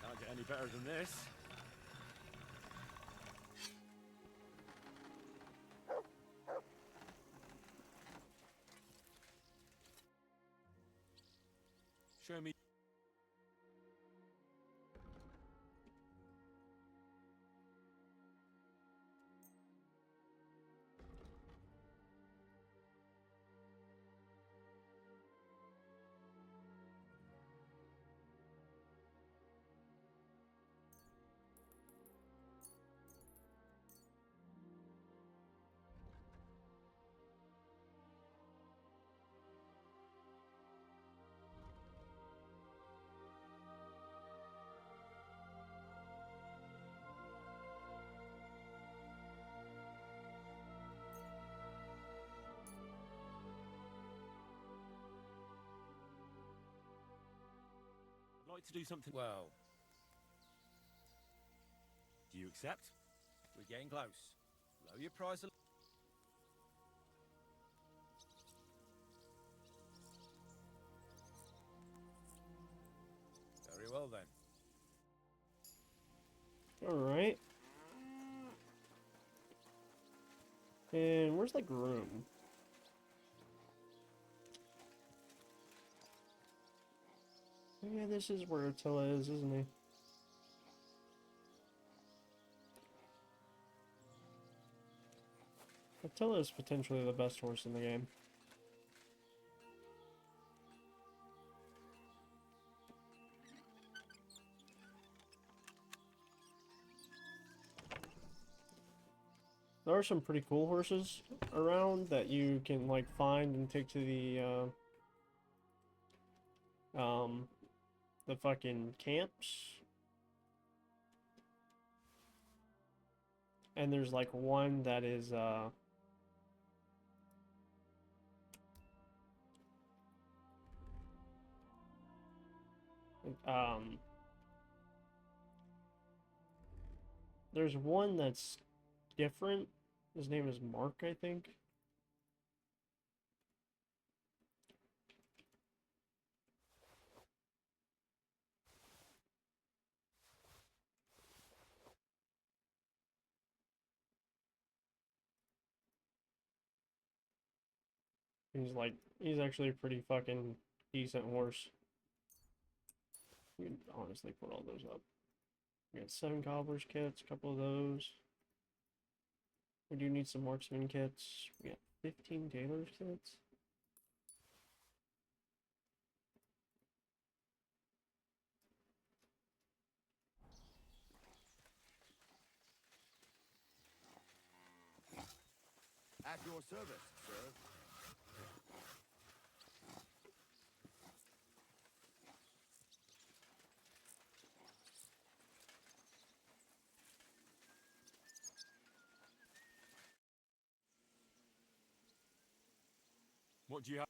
[SPEAKER 3] Can't get any better than this.
[SPEAKER 10] Show me. I'd like to do something. Well, do you accept? We're getting close. Lower your price a Very well then.
[SPEAKER 1] Alright. And where's the groom? Yeah, this is where Attila is, isn't he? Attila is potentially the best horse in the game. There are some pretty cool horses around that you can like find and take to the fucking camps. And there's like one that is there's one that's different. His name is Mark, I think. He's actually a pretty fucking decent horse. You can honestly put all those up. We got 7 cobbler's kits, a couple of those. We do need some marksman kits. We got 15 tailor's kits.
[SPEAKER 12] At your service, sir.
[SPEAKER 10] What do you have?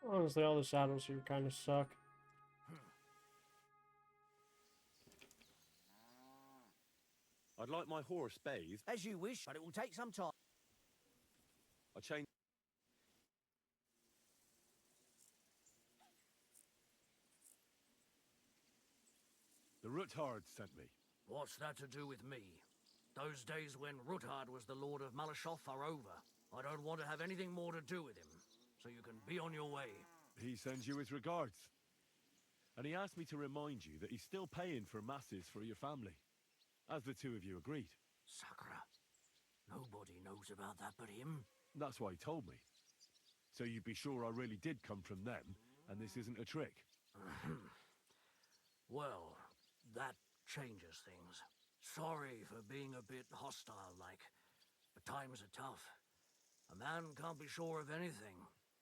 [SPEAKER 1] Honestly, all the saddles here kind of suck.
[SPEAKER 10] I'd like my horse bathed.
[SPEAKER 2] As you wish, but it will take some time.
[SPEAKER 10] I changed.
[SPEAKER 3] The Ruthard sent me.
[SPEAKER 2] What's that to do with me? Those days when Ruthard was the Lord of Malashoff are over. I don't want to have anything more to do with him, so you can be on your way.
[SPEAKER 3] He sends you his regards. And he asked me to remind you that he's still paying for masses for your family, as the two of you agreed.
[SPEAKER 2] Sakra. Nobody knows about that but him.
[SPEAKER 3] That's why he told me. So you'd be sure I really did come from them, and this isn't a trick.
[SPEAKER 2] Well, that changes things. Sorry for being a bit hostile-like, but times are tough. A man can't be sure of anything.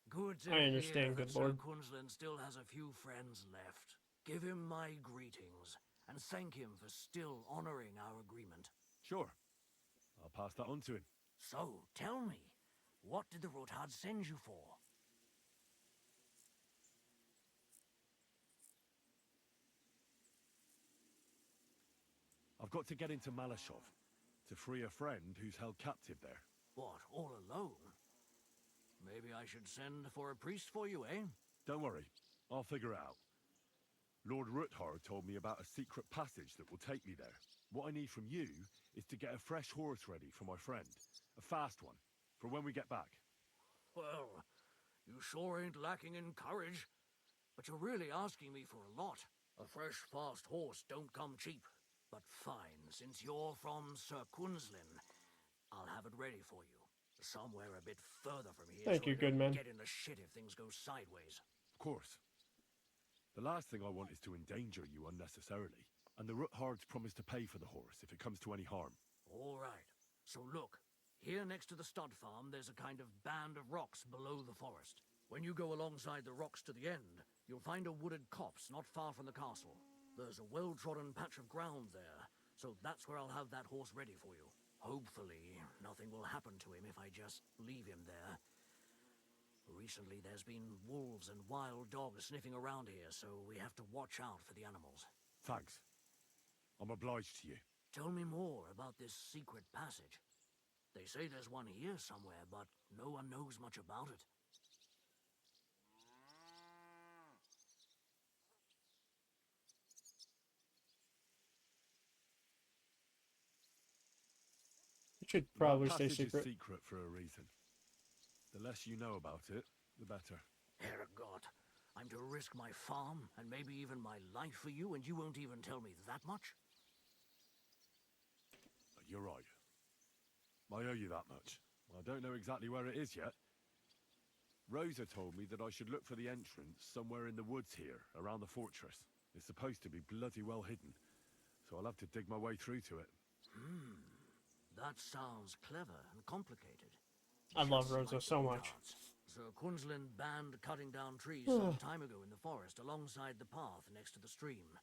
[SPEAKER 2] Good to
[SPEAKER 1] I understand,
[SPEAKER 2] hear
[SPEAKER 1] good
[SPEAKER 2] that
[SPEAKER 1] lord.
[SPEAKER 2] Sir Quinlan still has a few friends left. Give him my greetings, and thank him for still honoring our agreement.
[SPEAKER 3] Sure. I'll pass that on to him.
[SPEAKER 2] So, tell me, what did the Rothard send you for?
[SPEAKER 3] got to get into Malashov to free a friend who's held captive there.
[SPEAKER 2] What, all alone? Maybe I should send for a priest for you, eh?
[SPEAKER 3] Don't worry, I'll figure it out. Lord Ruthard told me about a secret passage that will take me there. What I need from you is to get a fresh horse ready for my friend. A fast one, for when we get back.
[SPEAKER 2] Well, you sure ain't lacking in courage. But you're really asking me for a lot. A fresh, fast horse don't come cheap. But fine, since you're from Sir Quinslin, I'll have it ready for you. Somewhere a bit further from here.
[SPEAKER 1] Thank
[SPEAKER 2] so
[SPEAKER 1] you,
[SPEAKER 2] I don't
[SPEAKER 1] good man.
[SPEAKER 2] Get in the shit if things go sideways.
[SPEAKER 3] Of course. The last thing I want is to endanger you unnecessarily. And the Ruthards promise to pay for the horse if it comes to any harm.
[SPEAKER 2] All right. So look, here next to the stud farm, there's a kind of band of rocks below the forest. When you go alongside the rocks to the end, you'll find a wooded copse not far from the castle. There's a well-trodden patch of ground there, so that's where I'll have that horse ready for you. Hopefully, nothing will happen to him if I just leave him there. Recently, there's been wolves and wild dogs sniffing around here, so we have to watch out for the animals.
[SPEAKER 3] Thanks. I'm obliged to you.
[SPEAKER 2] Tell me more about this secret passage. They say there's one here somewhere, but no one knows much about it.
[SPEAKER 1] It should probably
[SPEAKER 3] That
[SPEAKER 1] stay
[SPEAKER 3] passage
[SPEAKER 1] secret.
[SPEAKER 3] is secret for a reason. The less you know about it, the better.
[SPEAKER 2] Herregud, I'm to risk my farm and maybe even my life for you, and you won't even tell me that much?
[SPEAKER 3] You're right. I owe you that much. I don't know exactly where it is yet. Rosa told me that I should look for the entrance somewhere in the woods here, around the fortress. It's supposed to be bloody well hidden, so I'll have to dig my way through to it.
[SPEAKER 2] That sounds clever and complicated.
[SPEAKER 1] I love
[SPEAKER 2] Just
[SPEAKER 1] Rosa
[SPEAKER 2] like
[SPEAKER 1] so
[SPEAKER 2] the
[SPEAKER 1] much.
[SPEAKER 2] Woodhards. Sir Quinslin banned cutting down trees some time ago in the forest alongside the path next to the stream.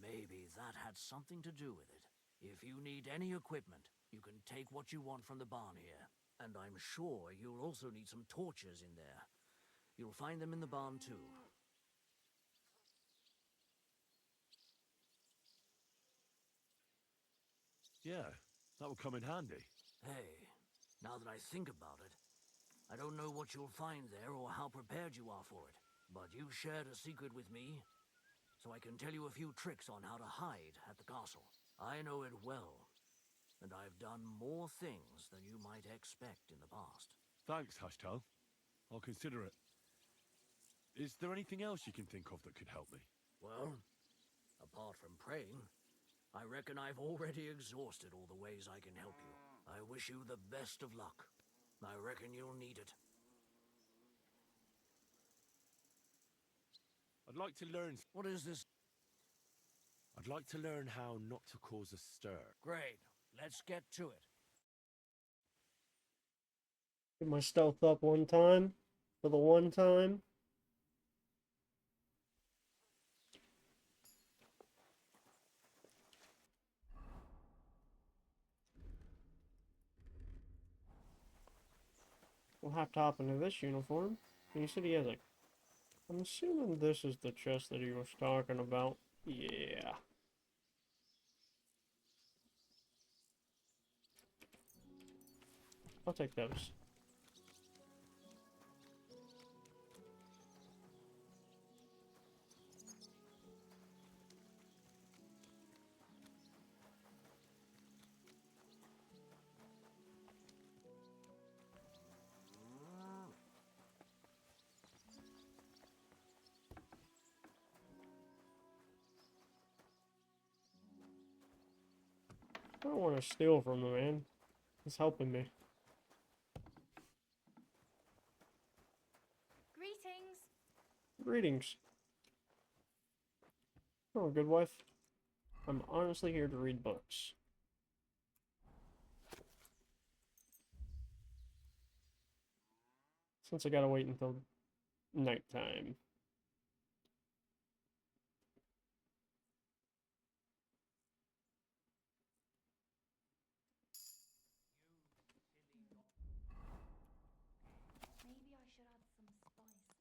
[SPEAKER 2] Maybe that had something to do with it. If you need any equipment, you can take what you want from the barn here. And I'm sure you'll also need some torches in there. You'll find them in the barn too.
[SPEAKER 3] Yeah, that will come in handy.
[SPEAKER 2] Hey, now that I think about it, I don't know what you'll find there or how prepared you are for it. But you shared a secret with me, so I can tell you a few tricks on how to hide at the castle. I know it well, and I've done more things than you might expect in the past.
[SPEAKER 3] Thanks, Hashtal. I'll consider it. Is there anything else you can think of that could help me?
[SPEAKER 2] Well, apart from praying, I reckon I've already exhausted all the ways I can help you. I wish you the best of luck. I reckon you'll need it.
[SPEAKER 3] I'd like to learn...
[SPEAKER 2] What is this?
[SPEAKER 3] I'd like to learn how not to cause a stir.
[SPEAKER 2] Great. Let's get to it.
[SPEAKER 1] Get my stealth up one time. For the one time. We'll have to hop into this uniform. And he said he has a... I'm assuming this is the chest that he was talking about. Yeah. I'll take those. I don't want to steal from the man. He's helping me.
[SPEAKER 6] Greetings.
[SPEAKER 1] Greetings. Oh, good wife. I'm honestly here to read books. Since I gotta wait until nighttime.
[SPEAKER 6] Maybe I should add some spices.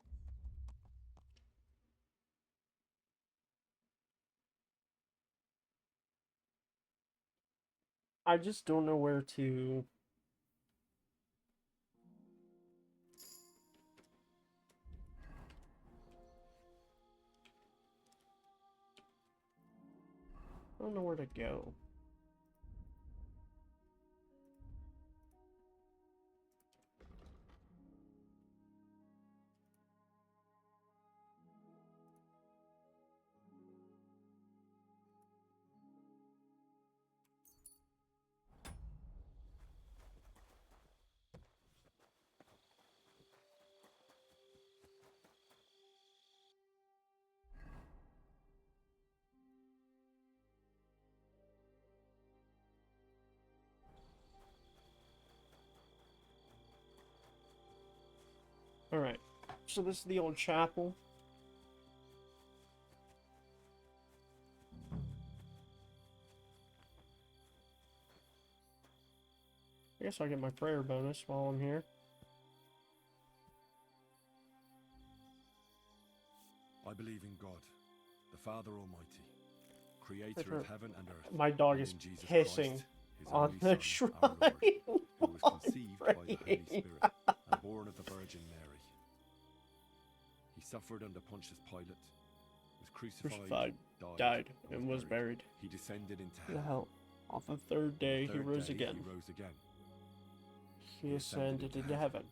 [SPEAKER 1] I just don't know where to... I don't know where to go. Alright, so this is the old chapel. I guess I'll get my prayer bonus while I'm here.
[SPEAKER 3] I believe in God, the Father Almighty, creator of heaven and earth.
[SPEAKER 1] My dog
[SPEAKER 3] and
[SPEAKER 1] is
[SPEAKER 3] in Jesus
[SPEAKER 1] pissing
[SPEAKER 3] Christ, his
[SPEAKER 1] on
[SPEAKER 3] only
[SPEAKER 1] the
[SPEAKER 3] Son,
[SPEAKER 1] shrine.
[SPEAKER 3] our Lord, who was
[SPEAKER 1] while I'm
[SPEAKER 3] conceived by the Holy
[SPEAKER 1] praying.
[SPEAKER 3] Spirit and born of the Virgin Mary. He suffered under Pontius Pilate, was crucified,
[SPEAKER 1] died, and was buried.
[SPEAKER 3] He descended into
[SPEAKER 1] The
[SPEAKER 3] hell.
[SPEAKER 1] hell. On the third day, he rose again.
[SPEAKER 3] He rose again.
[SPEAKER 1] He ascended into heaven,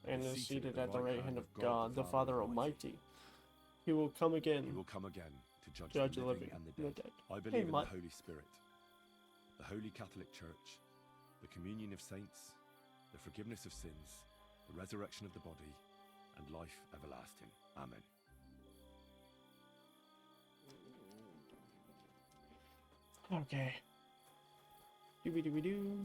[SPEAKER 1] and is seated at the right hand of God, the Father Almighty. He will come again.
[SPEAKER 3] He will come again to judge
[SPEAKER 1] the
[SPEAKER 3] the living and the dead. I believe in the Holy Spirit, the Holy Catholic Church, the communion of saints, the forgiveness of sins, the resurrection of the body, and life everlasting. Amen.
[SPEAKER 1] Okay. Doo-be-doo-be-doo.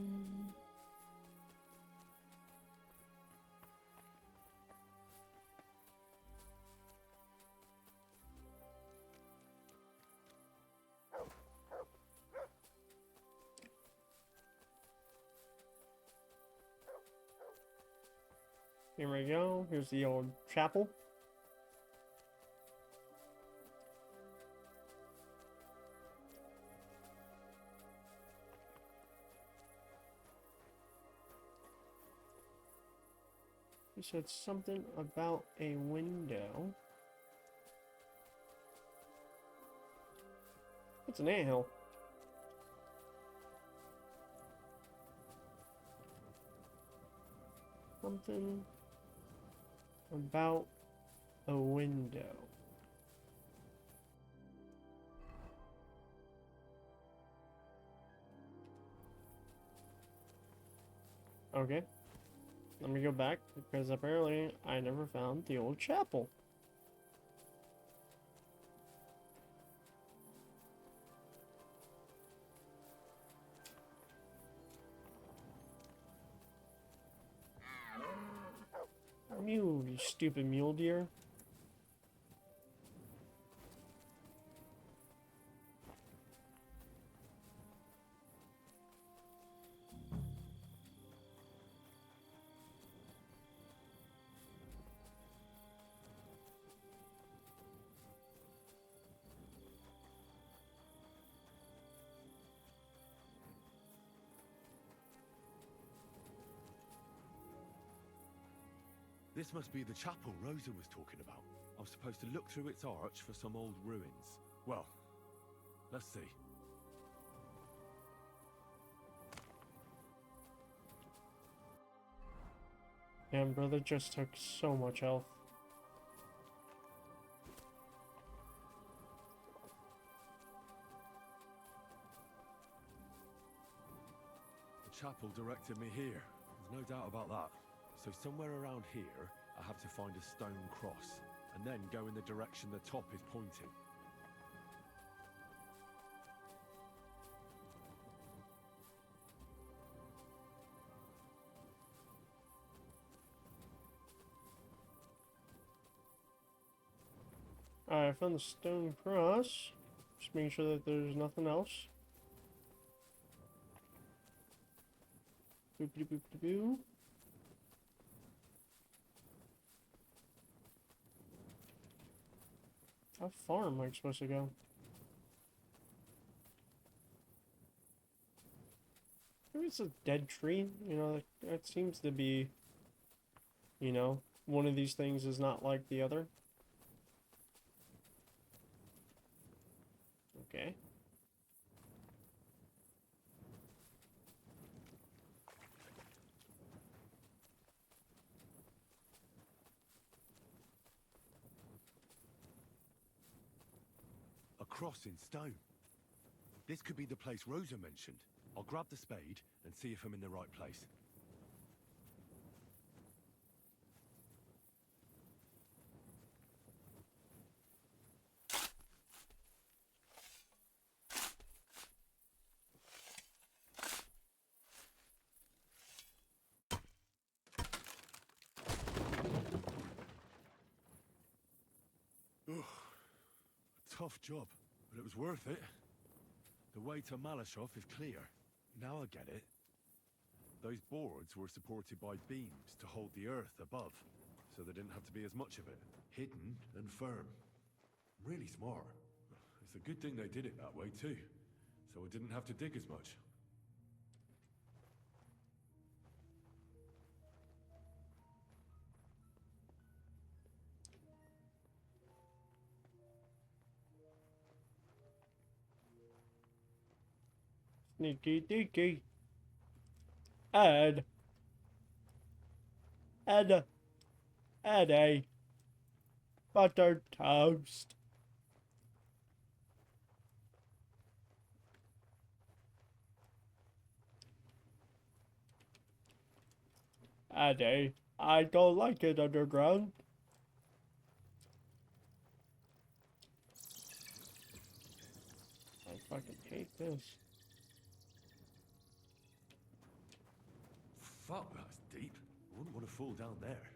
[SPEAKER 1] Here we go. Here's the old chapel. He said something about a window. It's an anthill. Something about a window. Okay. Let me go back, because apparently I never found the old chapel. You stupid mule deer.
[SPEAKER 3] This must be the chapel Rosa was talking about. I was supposed to look through its arch for some old ruins. Well, let's see.
[SPEAKER 1] Damn, brother just took so much health.
[SPEAKER 3] The chapel directed me here. There's no doubt about that. So somewhere around here, I have to find a stone cross, and then go in the direction the top is pointing.
[SPEAKER 1] Alright, I found the stone cross. Just making sure that there's nothing else. Boop boop boop boop boop. How far am I supposed to go? it's a dead tree. You know, that seems to be, you know, one of these things is not like the other. Okay.
[SPEAKER 12] A cross in stone. This could be the place Rosa mentioned. I'll grab the spade and see if I'm in the right place. Ugh. Tough job, but it was worth it. The way to Malashov is clear. Now I get it. Those boards were supported by beams to hold the earth above, so there didn't have to be as much of it. Hidden and firm. Really smart. It's a good thing they did it that way too, so I didn't have to dig as much.
[SPEAKER 1] Sneaky deaky. Add a buttered toast. Add a. I don't like it underground. I fucking hate this.
[SPEAKER 12] Fuck, that's deep. I wouldn't want to fall down there.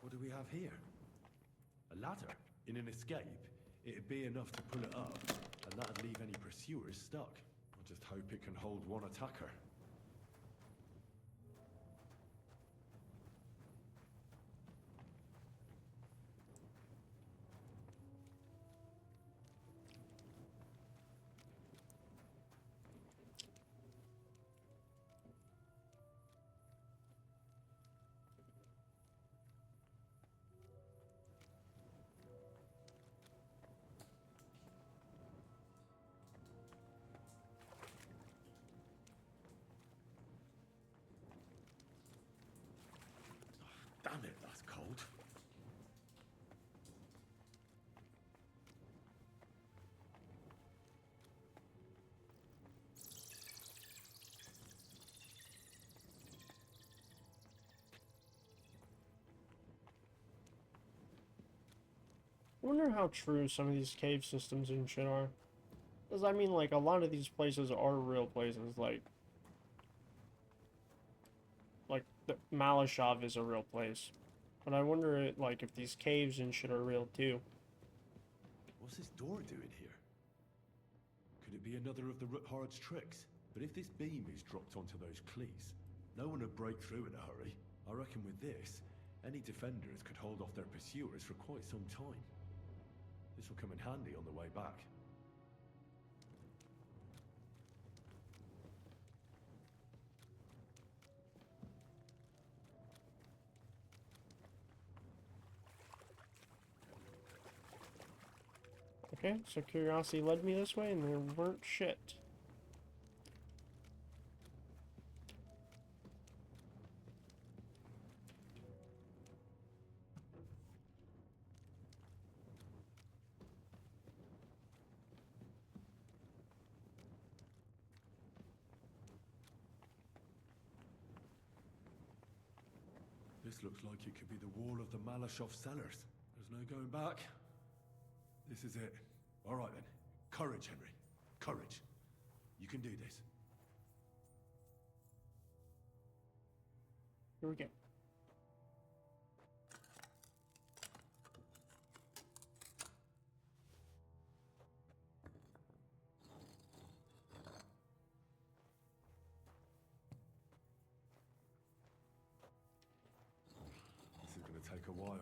[SPEAKER 12] What do we have here? A ladder? In an escape, it'd be enough to pull it up, and that'd leave any pursuers stuck. I just hope it can hold one attacker. Damn it, that's cold.
[SPEAKER 1] I wonder how true some of these cave systems and shit are. Because, I mean, like, a lot of these places are real places, like the Malashov is a real place. But I wonder, like, if these caves and shit are real, too.
[SPEAKER 12] What's this door doing here? Could it be another of the Ruthard's tricks? But if this beam is dropped onto those cleats, no one would break through in a hurry. I reckon with this, any defenders could hold off their pursuers for quite some time. This will come in handy on the way back.
[SPEAKER 1] Okay, so curiosity led me this way, and there weren't shit.
[SPEAKER 12] This looks like it could be the wall of the Malashov cellars. There's no going back. This is it. All right then. Courage, Henry. Courage. You can do this.
[SPEAKER 1] Here we go.
[SPEAKER 12] This is going to take a while.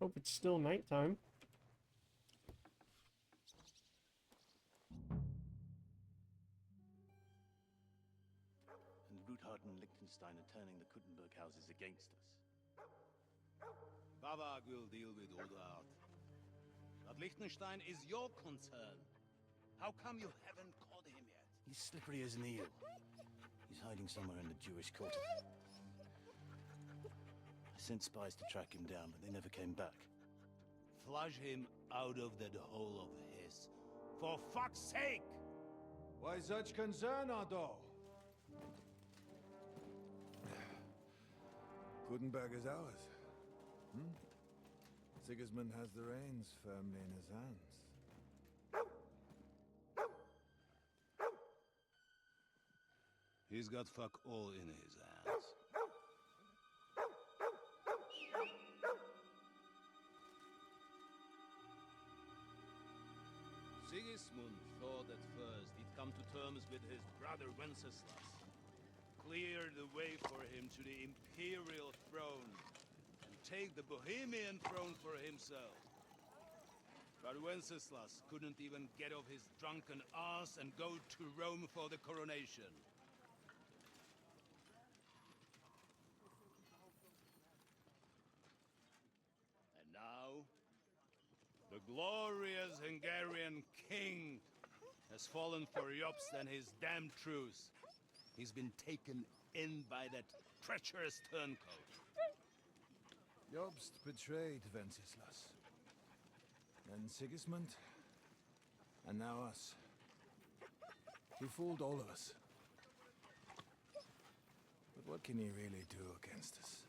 [SPEAKER 1] Hope it's still nighttime.
[SPEAKER 14] And Ruthard and Liechtenstein are turning the Kuttenberg houses against us. Bavag will deal with Odoard. But Liechtenstein is your concern. How come you haven't caught him yet? He's slippery as an eel. He's hiding somewhere in the Jewish quarter. I sent spies to track him down, but they never came back. Flush him out of that hole of his. For fuck's sake!
[SPEAKER 12] Why such concern, Ado? Gutenberg is ours. Sigismund has the reins firmly in his hands.
[SPEAKER 14] He's got fuck all in his hands. Sigismund thought at first he'd come to terms with his brother Wenceslas, clear the way for him to the imperial throne, and take the Bohemian throne for himself. But Wenceslas couldn't even get off his drunken ass and go to Rome for the coronation. And now, the glorious Hungarian king has fallen for Jobst and his damned truce. He's been taken in by that treacherous turncoat.
[SPEAKER 12] Jobst betrayed Wenceslas. Then Sigismund. And now us. He fooled all of us. But what can he really do against us?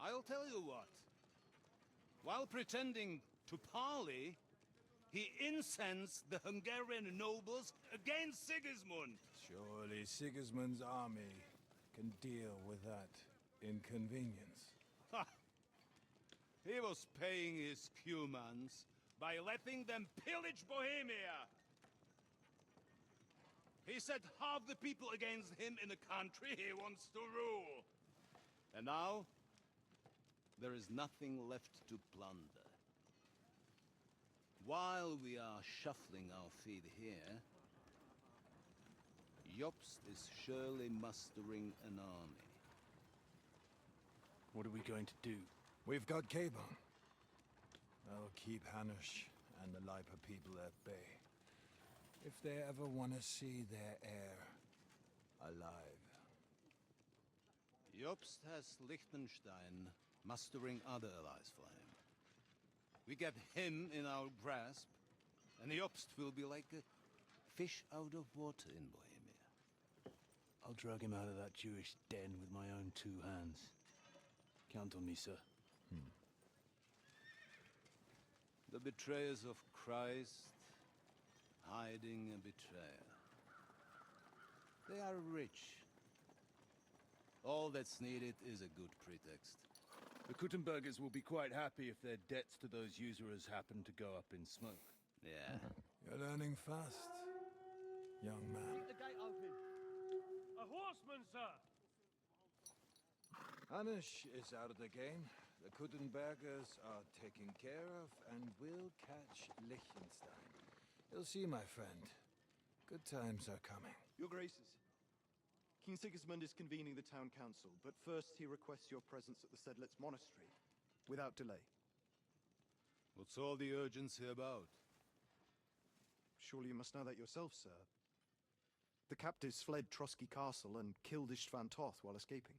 [SPEAKER 14] I'll tell you what. While pretending to parley, he incensed the Hungarian nobles against Sigismund.
[SPEAKER 12] Surely Sigismund's army can deal with that inconvenience.
[SPEAKER 14] Ha! He was paying his Cumans by letting them pillage Bohemia. He set half the people against him in the country he wants to rule. And now, there is nothing left to plunder. While we are shuffling our feet here, Jobst is surely mustering an army. What are we going to do?
[SPEAKER 12] We've got Cabon. That'll keep Hanush and the Lipa people at bay. If they ever want to see their heir alive.
[SPEAKER 14] Jobst has Liechtenstein mustering other allies for him. We get him in our grasp, and Jobst will be like a fish out of water in Bohemia. I'll drag him out of that Jewish den with my own two hands. Count on me, sir. The betrayers of Christ, hiding a betrayer. They are rich. All that's needed is a good pretext.
[SPEAKER 15] The Kuttenbergers will be quite happy if their debts to those usurers happen to go up in smoke.
[SPEAKER 14] Yeah.
[SPEAKER 12] You're learning fast, young man.
[SPEAKER 10] Keep the gate open. A horseman, sir!
[SPEAKER 12] Hanush is out of the game. The Kuttenbergers are taken care of, and we'll catch Liechtenstein. You'll see, my friend. Good times are coming.
[SPEAKER 16] Your Graces, King Sigismund is convening the town council, but first he requests your presence at the Sedlitz monastery, without delay.
[SPEAKER 14] What's all the urgency about?
[SPEAKER 16] Surely you must know that yourself, sir. The captives fled Trotsky Castle and killed Istvan Toth while escaping.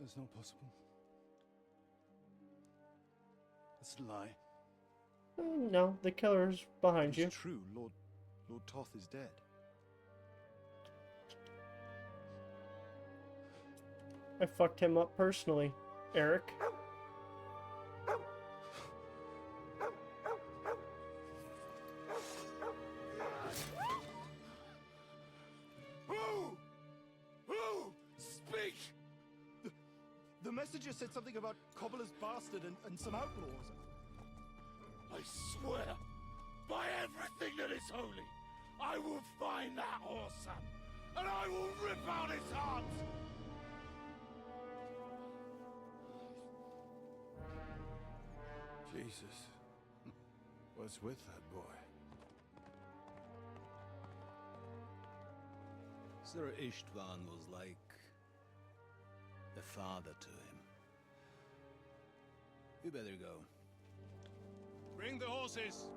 [SPEAKER 14] That's not possible. That's a lie.
[SPEAKER 1] No, the killer's behind you.
[SPEAKER 16] It's true, Lord Toth is dead.
[SPEAKER 1] I fucked him up personally, Eric.
[SPEAKER 16] Who? Speak! The messenger said something about Cobbler's bastard and some outlaws.
[SPEAKER 10] I swear, by everything that is holy, I will find that whoreson and I will rip out his heart!
[SPEAKER 12] Jesus. What's with that boy?
[SPEAKER 14] Sir Istvan was like a father to him. You better go.
[SPEAKER 10] Bring the horses!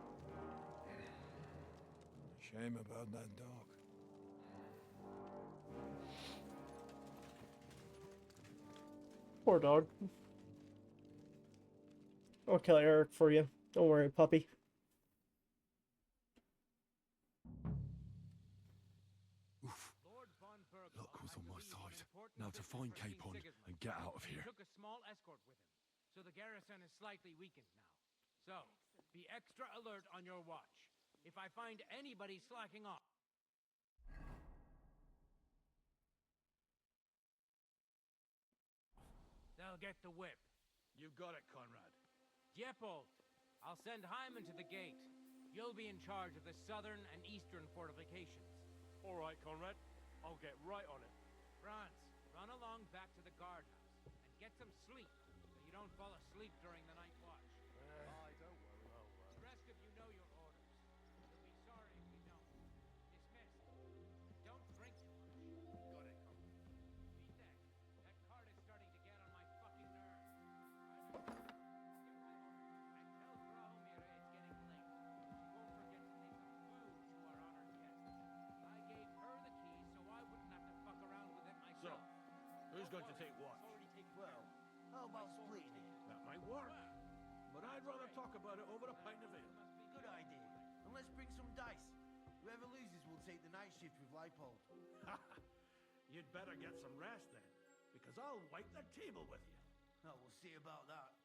[SPEAKER 12] Shame about that dog.
[SPEAKER 1] Poor dog. I'll kill Eric for you. Don't worry, puppy.
[SPEAKER 12] Luck was on my side. Now to find Capon and get out of here.
[SPEAKER 8] Took a small escort with him, so the garrison is slightly weakened now. So, be extra alert on your watch. If I find anybody slacking off... they'll get the whip.
[SPEAKER 10] You got it, Conrad.
[SPEAKER 8] Diepold, I'll send Hyman to the gate. You'll be in charge of the southern and eastern fortifications.
[SPEAKER 10] All right, Conrad. I'll get right on it.
[SPEAKER 8] Franz, run along back to the guardhouse and get some sleep so you don't fall asleep during the night watch.
[SPEAKER 10] Aye, don't worry.
[SPEAKER 8] The rest of you know your orders. You'll be sorry if you don't. Dismissed. Don't drink too much.
[SPEAKER 10] Got it.
[SPEAKER 8] Vitek, that cart is starting to get on my fucking nerves. And tell Drahomir it's getting late. She won't forget to take some food to our honored guests. I gave her the key so I wouldn't have to fuck around with it
[SPEAKER 10] So,
[SPEAKER 8] myself.
[SPEAKER 10] who's going to take what?
[SPEAKER 13] Well, how about splitting it?
[SPEAKER 10] That might work. But I'd rather talk about it over a pint of ale.
[SPEAKER 13] Good idea. And let's bring some dice. Whoever loses will take the night shift with Leipold.
[SPEAKER 10] You'd better get some rest then, because I'll wipe the table with you.
[SPEAKER 13] Oh, we'll see about that.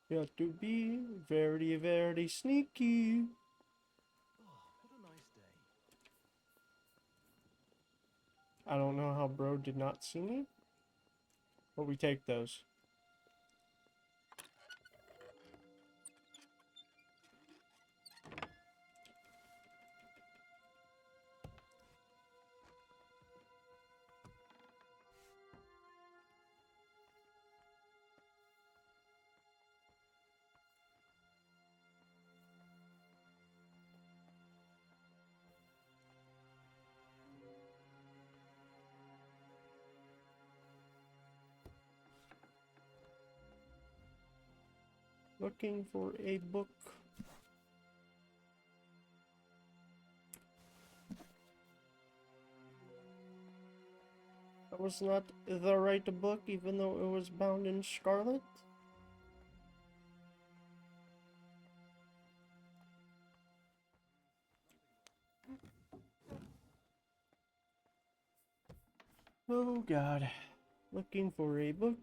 [SPEAKER 1] You have to be very, very sneaky.
[SPEAKER 13] What a nice day.
[SPEAKER 1] I don't know how bro did not see me, but we take those. Looking for a book. That was not the right book, even though it was bound in scarlet. Oh God. Looking for a book.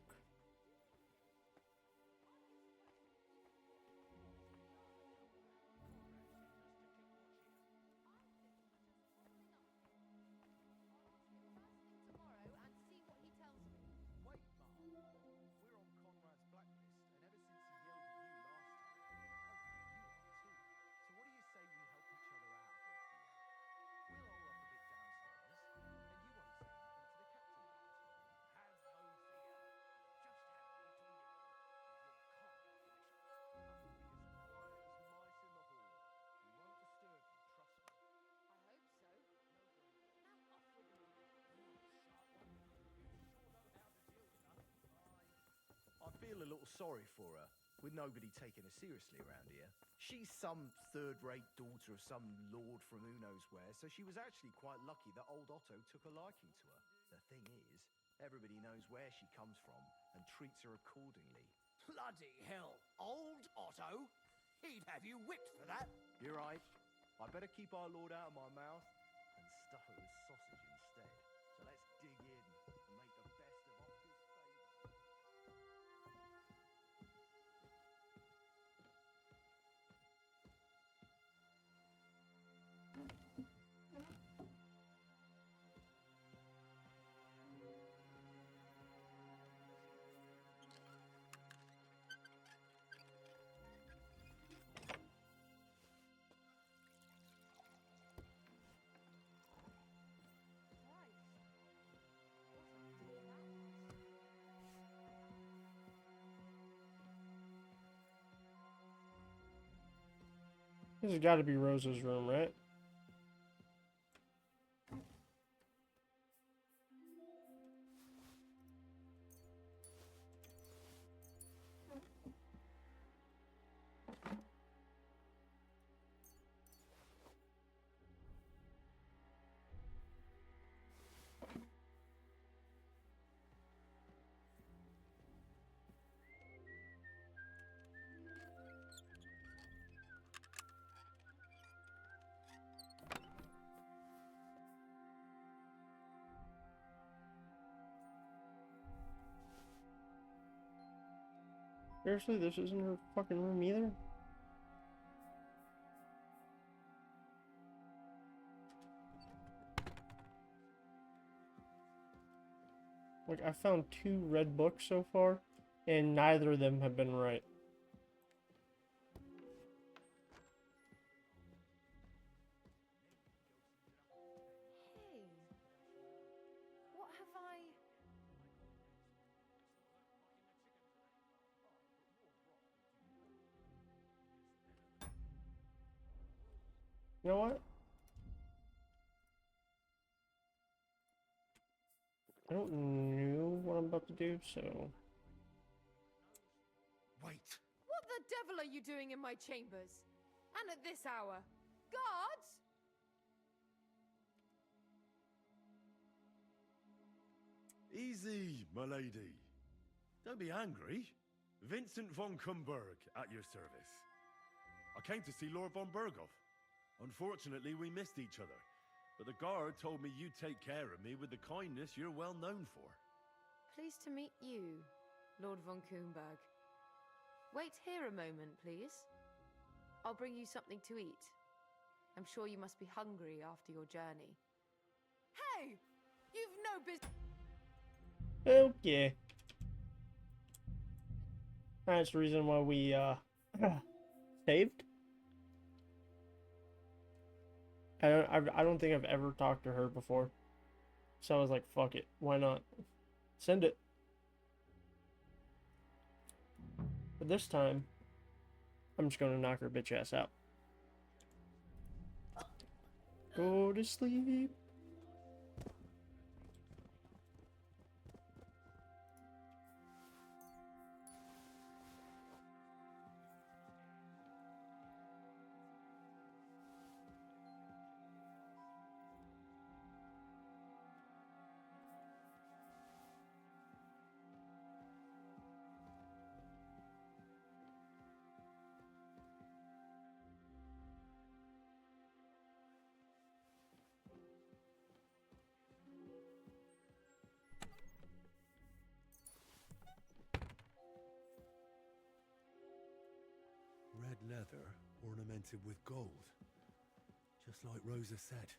[SPEAKER 17] I feel a little sorry for her, with nobody taking her seriously around here. She's some third-rate daughter of some lord from who knows where, so she was actually quite lucky that old Otto took a liking to her. The thing is, everybody knows where she comes from and treats her accordingly.
[SPEAKER 13] Bloody hell. Old Otto? He'd have you whipped for that.
[SPEAKER 17] You're right. I better keep our lord out of my mouth and stuff it with sausage instead. So let's dig in and make the best of Otto's favour.
[SPEAKER 1] This has got to be Rose's room, right? Seriously, this isn't her fucking room either? Like, I found 2 red books so far, and neither of them have been right.
[SPEAKER 7] Hey, what have I...
[SPEAKER 1] You know what? I don't know what I'm about to do, so...
[SPEAKER 12] Wait!
[SPEAKER 18] What the devil are you doing in my chambers? And at this hour? Guards?
[SPEAKER 12] Easy, my lady. Don't be angry. Vincent von Kumberg at your service. I came to see Lord von Berghoff. Unfortunately, we missed each other. But the guard told me you'd take care of me with the kindness you're well known for.
[SPEAKER 18] Pleased to meet you, Lord von Kuhnberg. Wait here a moment, please. I'll bring you something to eat. I'm sure you must be hungry after your journey. Hey! You've no business...
[SPEAKER 1] Okay. That's the reason why we, saved. I don't think I've ever talked to her before. So I was like, fuck it. Why not? Send it. But this time, I'm just gonna knock her bitch ass out. Go to sleep.
[SPEAKER 12] Red leather ornamented with gold. Just like Rosa said.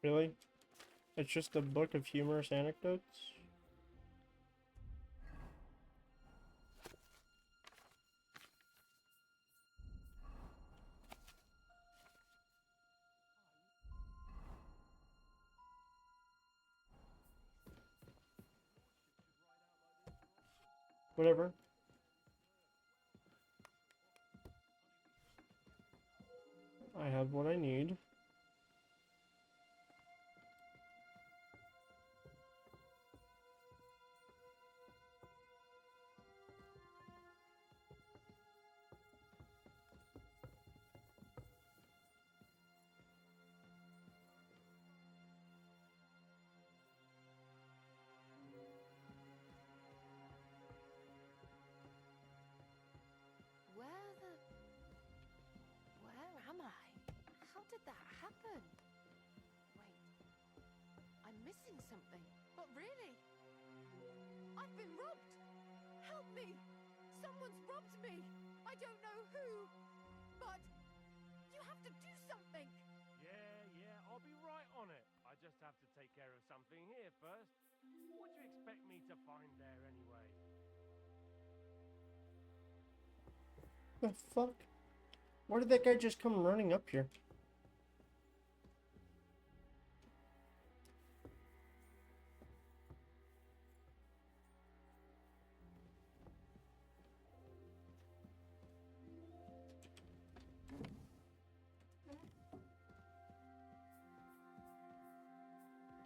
[SPEAKER 1] Really? It's just a book of humorous anecdotes? Whatever. I have what I need.
[SPEAKER 18] happened? Wait. I'm missing something. What, really? I've been robbed! Help me! Someone's robbed me! I don't know who, but you have to do something!
[SPEAKER 8] Yeah, I'll be right on it. I just have to take care of something here first. What do you expect me to find there anyway?
[SPEAKER 1] The fuck? Why did that guy just come running up here?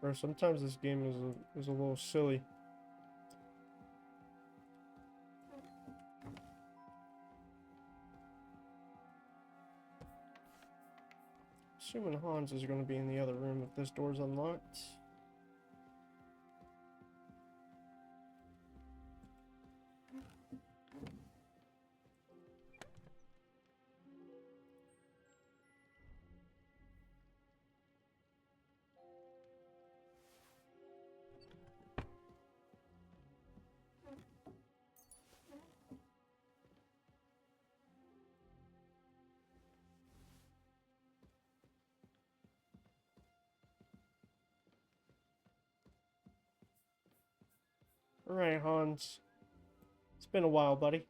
[SPEAKER 1] Bro, sometimes this game is a little silly. Assuming Hans is going to be in the other room if this door's unlocked. Alright, Hans. It's been a while, buddy.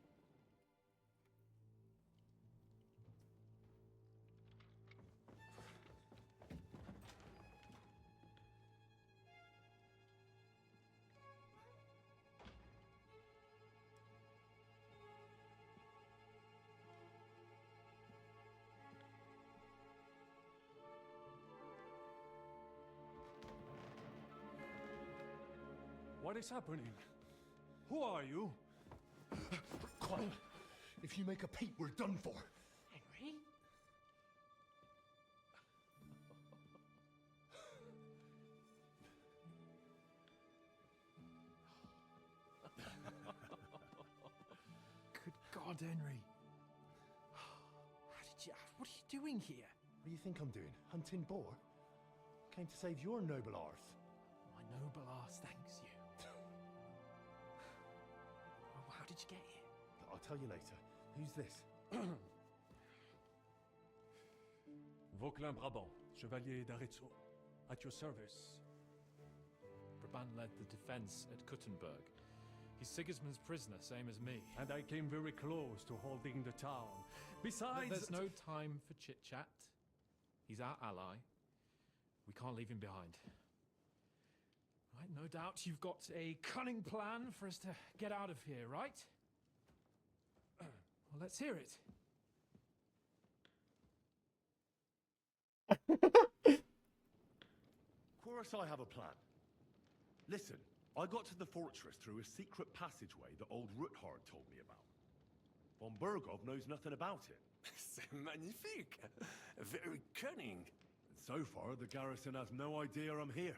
[SPEAKER 12] What is happening? Who are you?
[SPEAKER 17] Quiet. If you make a peep, we're done for.
[SPEAKER 13] Henry?
[SPEAKER 17] Good God, Henry. What are you doing here? What do you think I'm doing? Hunting boar? Came to save your noble arse.
[SPEAKER 19] My noble arse thanks you. Well, how did you get here?
[SPEAKER 17] I'll tell you later. Who's this?
[SPEAKER 12] Vauquelin Brabant, Chevalier d'Arezzo. At your service.
[SPEAKER 19] Brabant led the defense at Kuttenberg. He's Sigismund's prisoner, same as me.
[SPEAKER 12] And I came very close to holding the town. Besides...
[SPEAKER 19] There's no time for chit-chat. He's our ally. We can't leave him behind. Right, no doubt you've got a cunning plan for us to get out of here, right? Well, let's hear it.
[SPEAKER 12] Of course I have a plan. Listen, I got to the fortress through a secret passageway that old Ruthard told me about. Von Burgov knows nothing about it.
[SPEAKER 20] C'est magnifique! Very cunning.
[SPEAKER 12] So far, the garrison has no idea I'm here.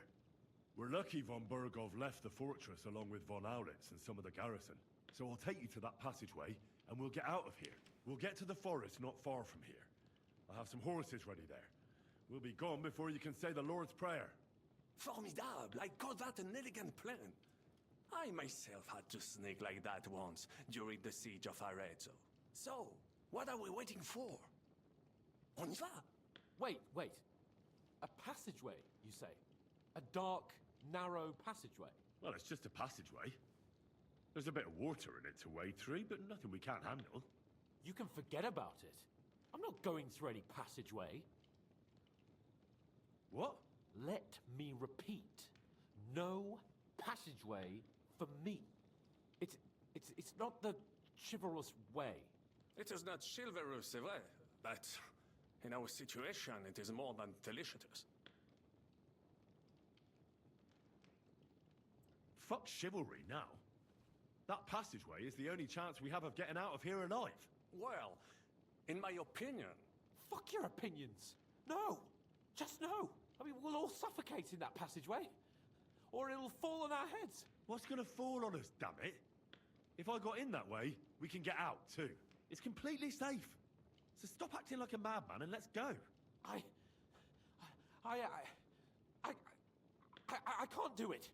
[SPEAKER 12] We're lucky von Burgov left the fortress along with von Aulitz and some of the garrison. So I'll take you to that passageway, and we'll get out of here. We'll get to the forest not far from here. I have some horses ready there. We'll be gone before you can say the Lord's Prayer.
[SPEAKER 20] Formidable! I call that an elegant plan. I myself had to sneak like that once during the siege of Arezzo. So, what are we waiting for? On y va!
[SPEAKER 19] Wait. A passageway, you say? A dark, narrow passageway?
[SPEAKER 12] Well, it's just a passageway. There's a bit of water in it to wade through, but nothing we can't handle.
[SPEAKER 19] You can forget about it. I'm not going through any passageway.
[SPEAKER 12] What?
[SPEAKER 19] Let me repeat. No passageway for me. It's not the chivalrous way.
[SPEAKER 20] It is not chivalrous, c'est vrai, but in our situation, it is more than delicious.
[SPEAKER 12] Fuck chivalry now. That passageway is the only chance we have of getting out of here alive.
[SPEAKER 20] Well, in my opinion...
[SPEAKER 19] Fuck your opinions. No. Just no. I mean, we'll all suffocate in that passageway. Or it'll fall on our heads.
[SPEAKER 12] What's gonna fall on us, damn it? If I got in that way, we can get out, too. It's completely safe. So stop acting like a madman and let's go.
[SPEAKER 19] I can't do it.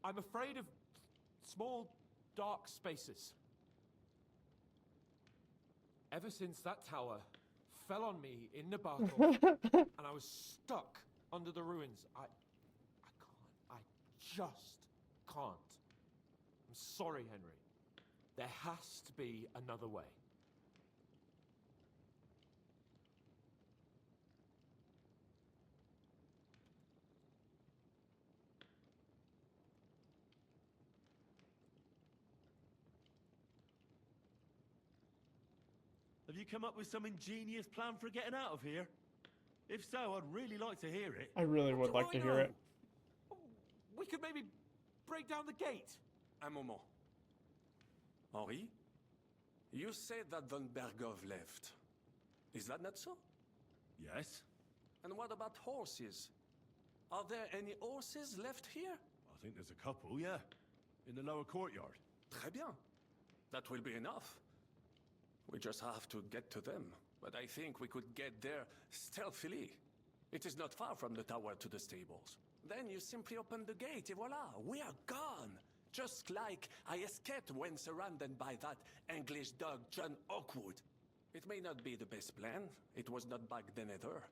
[SPEAKER 19] I'm afraid of small, dark spaces. Ever since that tower fell on me in Nabokov, and I was stuck under the ruins, I just can't. I'm sorry, Henry. There has to be another way.
[SPEAKER 12] Have you come up with some ingenious plan for getting out of here? If so, I'd really like to hear it.
[SPEAKER 1] I really would like to hear it.
[SPEAKER 19] We could maybe break down the gate.
[SPEAKER 20] Un moment. Henri, you said that Von Bergov left. Is that not so?
[SPEAKER 12] Yes.
[SPEAKER 20] And what about horses? Are there any horses left here?
[SPEAKER 12] I think there's a couple, yeah. In the lower courtyard.
[SPEAKER 20] Très bien. That will be enough. We just have to get to them. But I think we could get there stealthily. It is not far from the tower to the stables. Then you simply open the gate, et voila, we are gone. Just like I escaped when surrounded by that English dog John Oakwood. It may not be the best plan. It was not back then either.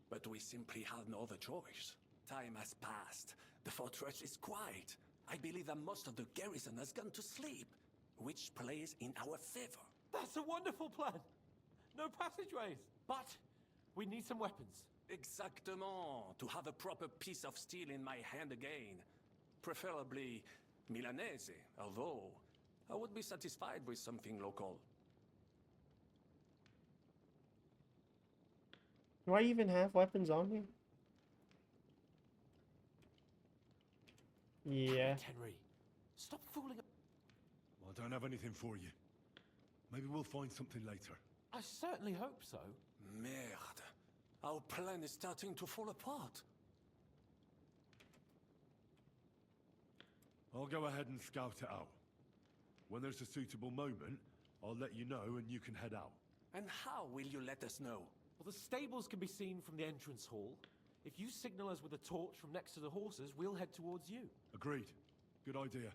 [SPEAKER 20] But we simply had no other choice. Time has passed. The fortress is quiet. I believe that most of the garrison has gone to sleep, which plays in our favor.
[SPEAKER 19] That's a wonderful plan. No passageways. But we need some weapons.
[SPEAKER 20] Exactement. To have a proper piece of steel in my hand again. Preferably Milanese, although I would be satisfied with something local.
[SPEAKER 1] Do I even have weapons on me? Yeah.
[SPEAKER 19] Henry, stop fooling.
[SPEAKER 12] Well, I don't have anything for you. Maybe we'll find something later.
[SPEAKER 19] I certainly hope so.
[SPEAKER 20] Merde. Our plan is starting to fall apart.
[SPEAKER 12] I'll go ahead and scout it out. When there's a suitable moment, I'll let you know and you can head out.
[SPEAKER 20] And how will you let us know?
[SPEAKER 19] Well, the stables can be seen from the entrance hall. If you signal us with a torch from next to the horses, we'll head towards you.
[SPEAKER 12] Agreed. Good idea.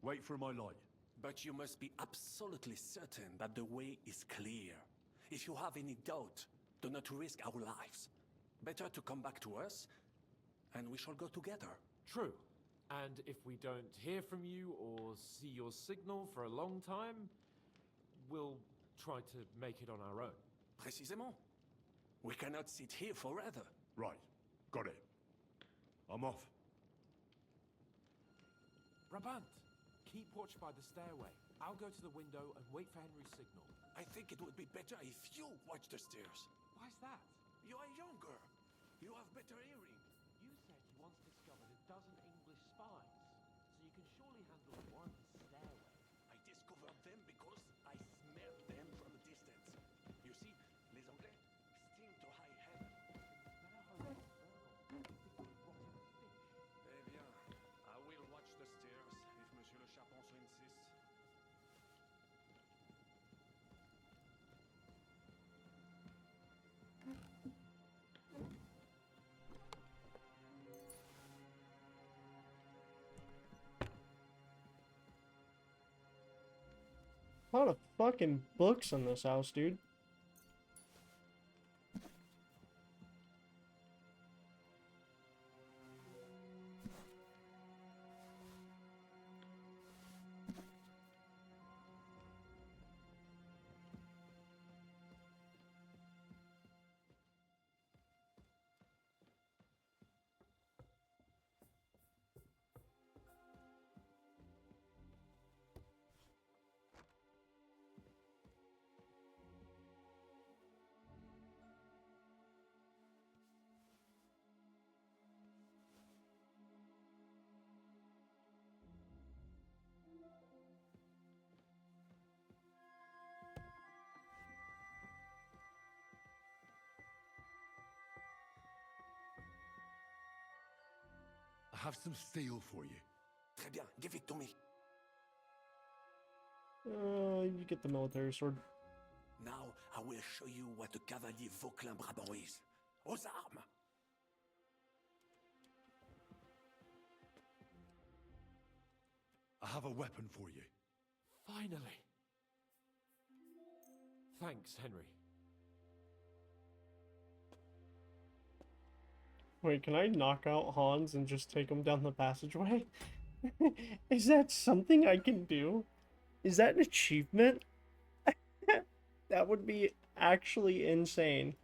[SPEAKER 12] Wait for my light.
[SPEAKER 20] But you must be absolutely certain that the way is clear. If you have any doubt, do not risk our lives. Better to come back to us, and we shall go together.
[SPEAKER 19] True. And if we don't hear from you or see your signal for a long time, we'll try to make it on our own.
[SPEAKER 20] Précisément. We cannot sit here forever.
[SPEAKER 12] Right. Got it. I'm off.
[SPEAKER 19] Brabant, keep watch by the stairway. I'll go to the window and wait for Henry's signal.
[SPEAKER 20] I think it would be better if you watch the stairs.
[SPEAKER 19] Why's that?
[SPEAKER 20] You are younger. You have better hearing.
[SPEAKER 19] You said you once discovered a dozen English spies, so you can surely handle one stairway.
[SPEAKER 20] I discovered them because I smelled them from a distance. You see, les Anglais sting to high heaven. Eh bien, I will watch the stairs if Monsieur le Chapon so insists.
[SPEAKER 1] A lot of fucking books in this house, dude.
[SPEAKER 12] I have some steel for you.
[SPEAKER 20] Très bien, give it to me.
[SPEAKER 1] You get the military sword.
[SPEAKER 20] Now I will show you what a cavalier Vauclin Brabant is. Aux armes!
[SPEAKER 12] I have a weapon for you.
[SPEAKER 21] Finally. Thanks, Henry.
[SPEAKER 1] Wait, can I knock out Hans and just take him down the passageway? Is that something I can do? Is that an achievement? That would be actually insane.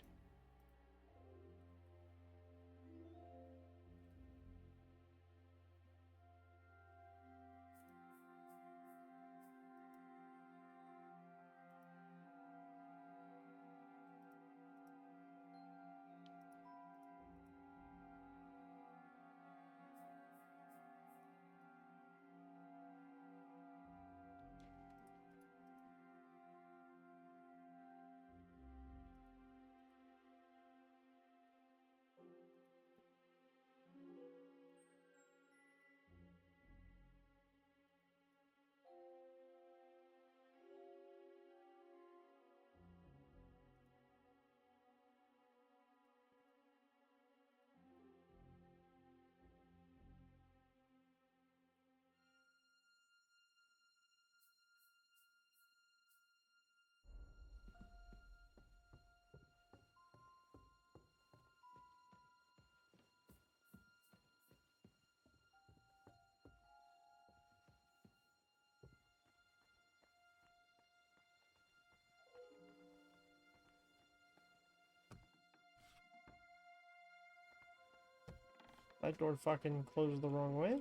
[SPEAKER 1] That door fucking closed the wrong way.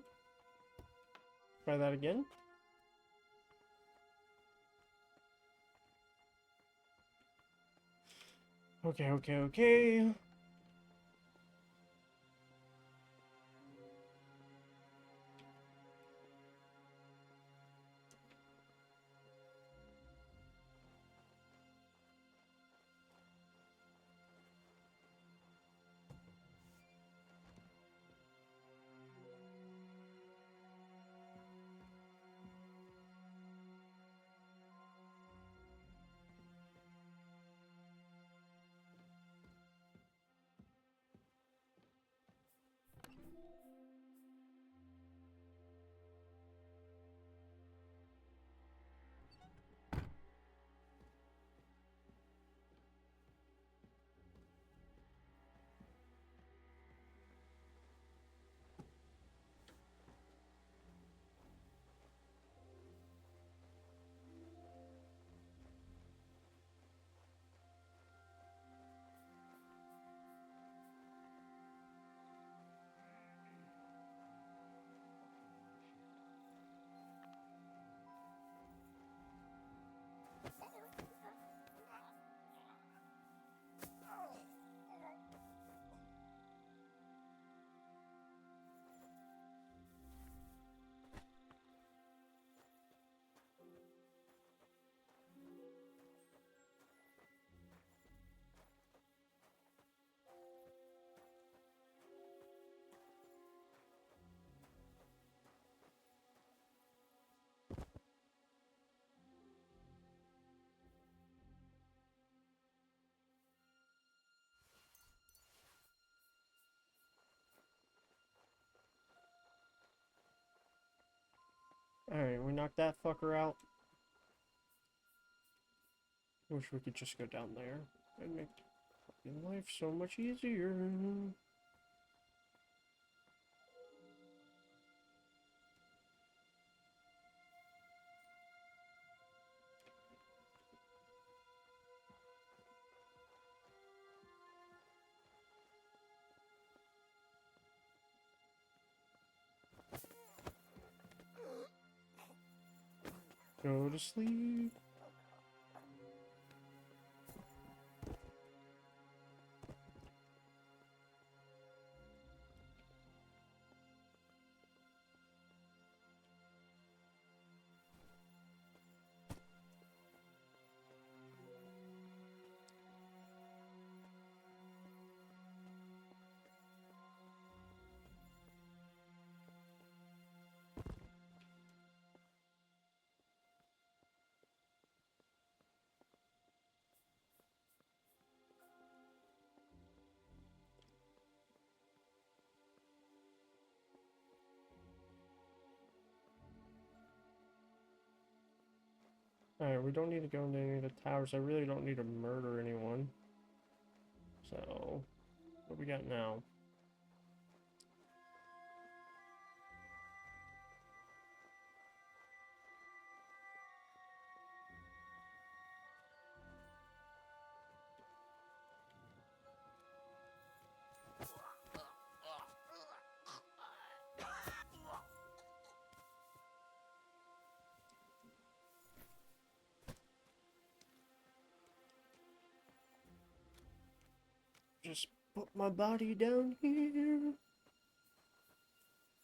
[SPEAKER 1] Try that again. Okay. Alright, we knocked that fucker out. Wish we could just go down there and make life so much easier. Go to sleep. Alright, we don't need to go into any of the towers. I really don't need to murder anyone. So, what we got now? Just put my body down here.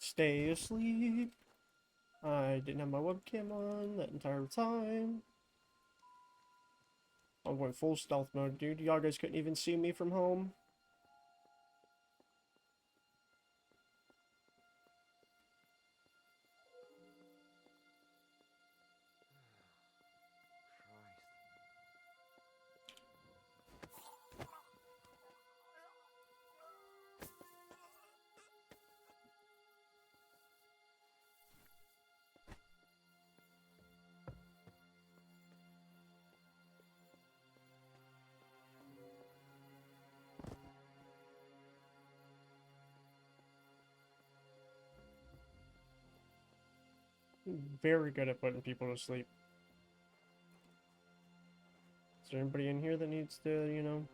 [SPEAKER 1] Stay asleep. I didn't have my webcam on that entire time. I'm going full stealth mode, dude. Y'all guys couldn't even see me from home. Very good at putting people to sleep. Is there anybody in here that needs to, you know?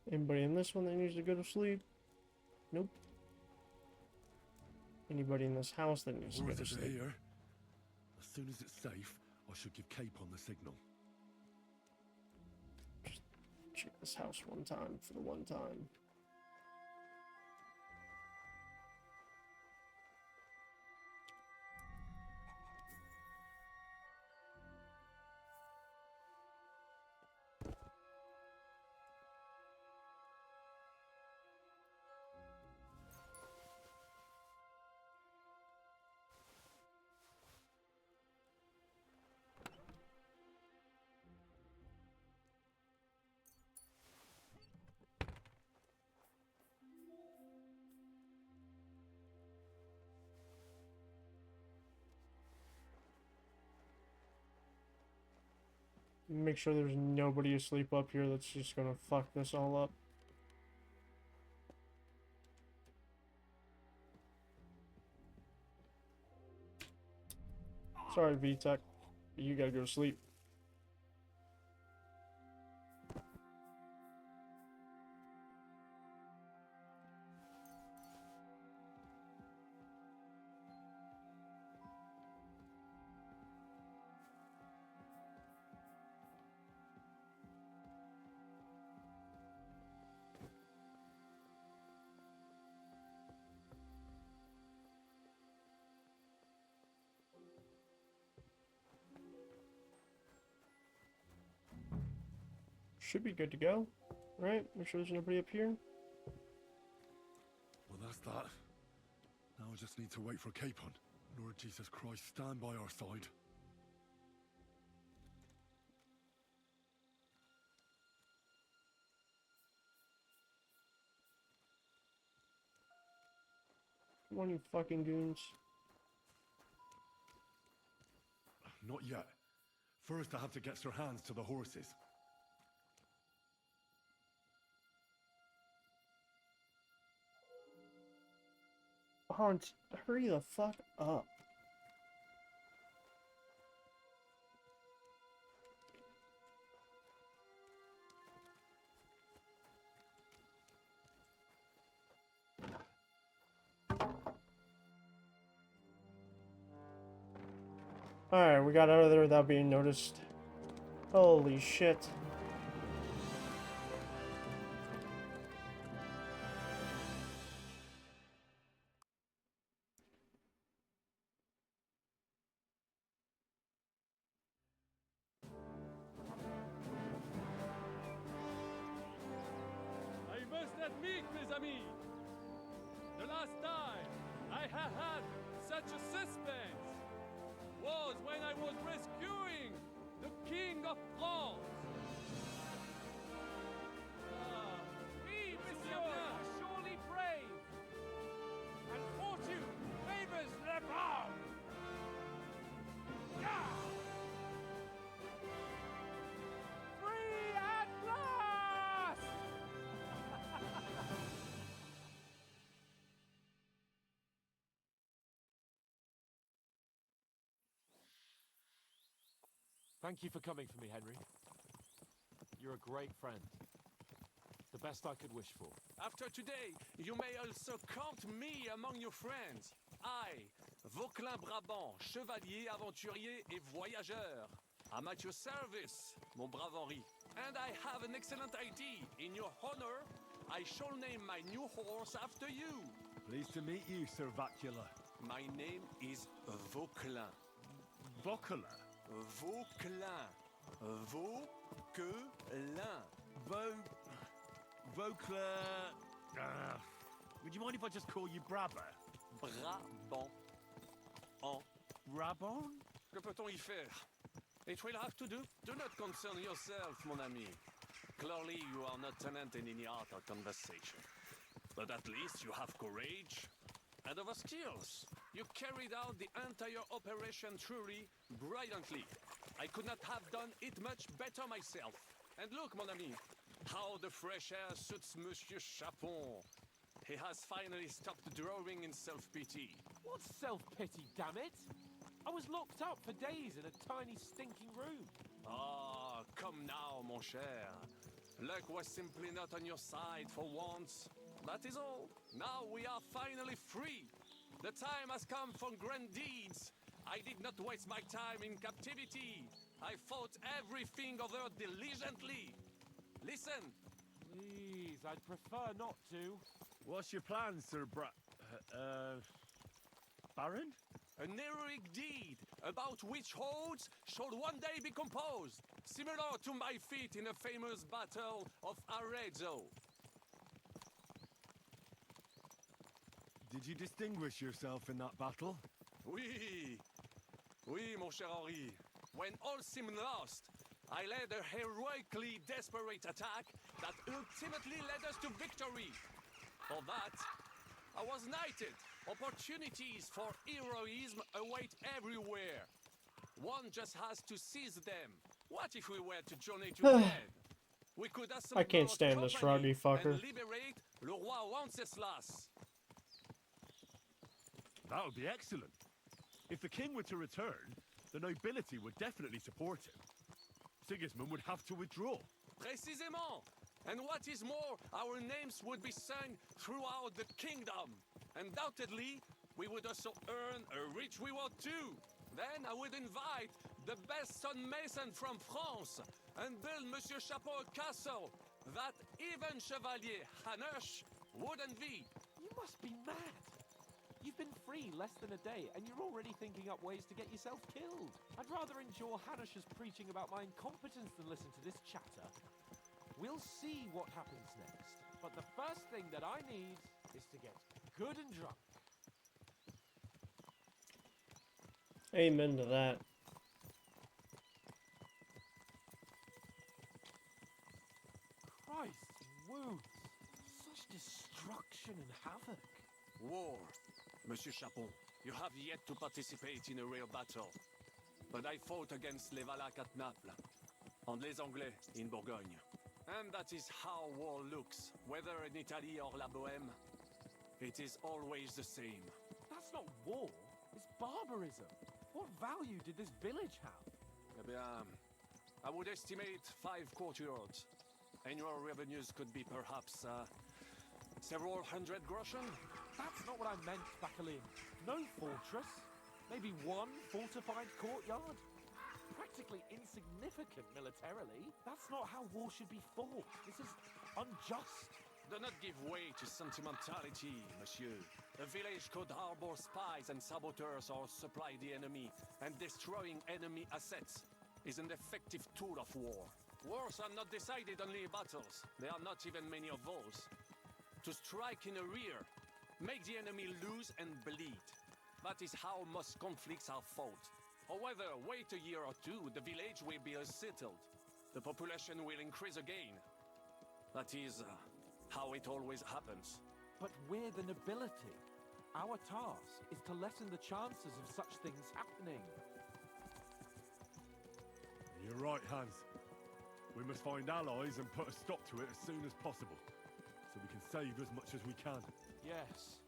[SPEAKER 1] Anybody in this one that needs to go to sleep? Nope. Anybody in this house that needs to go to
[SPEAKER 12] Horses are
[SPEAKER 1] sleep?
[SPEAKER 12] here. As soon as it's safe, I should give Capon the signal.
[SPEAKER 1] Check this house one time for the one time. Make sure there's nobody asleep up here that's just gonna fuck this all up. Sorry, VTech. You gotta go to sleep. Should be good to go, right? Make sure there's nobody up here.
[SPEAKER 12] Well, that's that. Now I just need to wait for Capon. Lord Jesus Christ, stand by our side.
[SPEAKER 1] Come on, you fucking goons.
[SPEAKER 12] Not yet. First, I have to get Sir Hans to the horses.
[SPEAKER 1] Hans, hurry the fuck up. Alright, we got out of there without being noticed. Holy shit.
[SPEAKER 10] I must admit, mes amis, the last time
[SPEAKER 19] I have had such a suspense. Was when I was rescuing the King of France. Oui, monsieur, are surely brave. And fortune favors the brave. Free at last!
[SPEAKER 20] Thank you for coming for me, Henry. You're a great friend. The best I could wish for. After today, you may also count me among your friends. I, Vauquelin Brabant, chevalier, aventurier et voyageur. I'm at your service, mon brave Henri. And I have an excellent idea. In your honor, I shall name my new horse after you.
[SPEAKER 12] Pleased to meet you, Sir Vacula.
[SPEAKER 20] My name is Vauquelin.
[SPEAKER 12] Vauquelin?
[SPEAKER 20] Vauquelin. Vauquelin.
[SPEAKER 12] Vauquelin... would you mind if I just call you Brabber?
[SPEAKER 20] Brabant.
[SPEAKER 12] Brabant?
[SPEAKER 20] Que peut-on y faire? It will have to do. Do not concern yourself, mon ami. Clearly, you are not tenant in any art or conversation. But at least you have courage and other skills. You carried out the entire operation truly brilliantly. I could not have done it much better myself. And look, mon ami, how the fresh air suits Monsieur Chapon. He has finally stopped drawing in self-pity.
[SPEAKER 19] What self-pity, damn it? I was locked up for days in a tiny stinking room.
[SPEAKER 20] Ah, come now, mon cher. Luck was simply not on your side for once. That is all. Now we are finally free. The time has come for grand deeds. I did not waste my time in captivity. I fought everything over diligently. Listen.
[SPEAKER 19] Please, I'd prefer not to.
[SPEAKER 12] What's your plan, Sir Baron?
[SPEAKER 20] An heroic deed about which hordes shall one day be composed, similar to my feat in the famous battle of Arezzo.
[SPEAKER 12] Did you distinguish yourself in that battle?
[SPEAKER 20] Oui. Oui, mon cher Henri. When all seemed lost, I led a heroically desperate attack that ultimately led us to victory. For that, I was knighted. Opportunities for heroism await everywhere. One just has to seize them. What if we were to journey together? We could assemble
[SPEAKER 1] I can't stand this rugby fucker.
[SPEAKER 20] and liberate le roi Wenceslas.
[SPEAKER 12] That would be excellent. If the king were to return, the nobility would definitely support him. Sigismund would have to withdraw.
[SPEAKER 20] Précisément. And what is more, our names would be sung throughout the kingdom. Undoubtedly, we would also earn a rich reward too. Then I would invite the best stonemason from France and build Monsieur Chapeau a castle that even Chevalier Hanush would envy.
[SPEAKER 19] You must be mad. You've been free less than a day, and you're already thinking up ways to get yourself killed. I'd rather endure Hanush's preaching about my incompetence than listen to this chatter. We'll see what happens next, but the first thing that I need is to get good and drunk.
[SPEAKER 1] Amen to that.
[SPEAKER 19] Christ's wounds. Such destruction and havoc.
[SPEAKER 20] War. Monsieur Chapon, you have yet to participate in a real battle. But I fought against les Valaques at Naples, and les Anglais in Bourgogne. And that is how war looks, whether in Italy or La Bohème. It is always the same.
[SPEAKER 19] That's not war, it's barbarism. What value did this village have?
[SPEAKER 20] Eh bien, I would estimate 5 courtyards. Annual revenues could be perhaps several hundred groschen.
[SPEAKER 19] That's not what I meant, Bacalin. No fortress. Maybe one fortified courtyard. Practically insignificant militarily. That's not how war should be fought. This is unjust.
[SPEAKER 20] Do not give way to sentimentality, monsieur. A village could harbor spies and saboteurs or supply the enemy, and destroying enemy assets is an effective tool of war. Wars are not decided only in battles. There are not even many of those. To strike in the rear Make the enemy lose and bleed. That is how most conflicts are fought. However, wait a year or two, the village will be settled. The population will increase again. That is how it always happens.
[SPEAKER 19] But we're the nobility. Our task is to lessen the chances of such things happening.
[SPEAKER 12] You're right, Hans. We must find allies and put a stop to it as soon as possible, so we can save as much as we can.
[SPEAKER 19] Yes,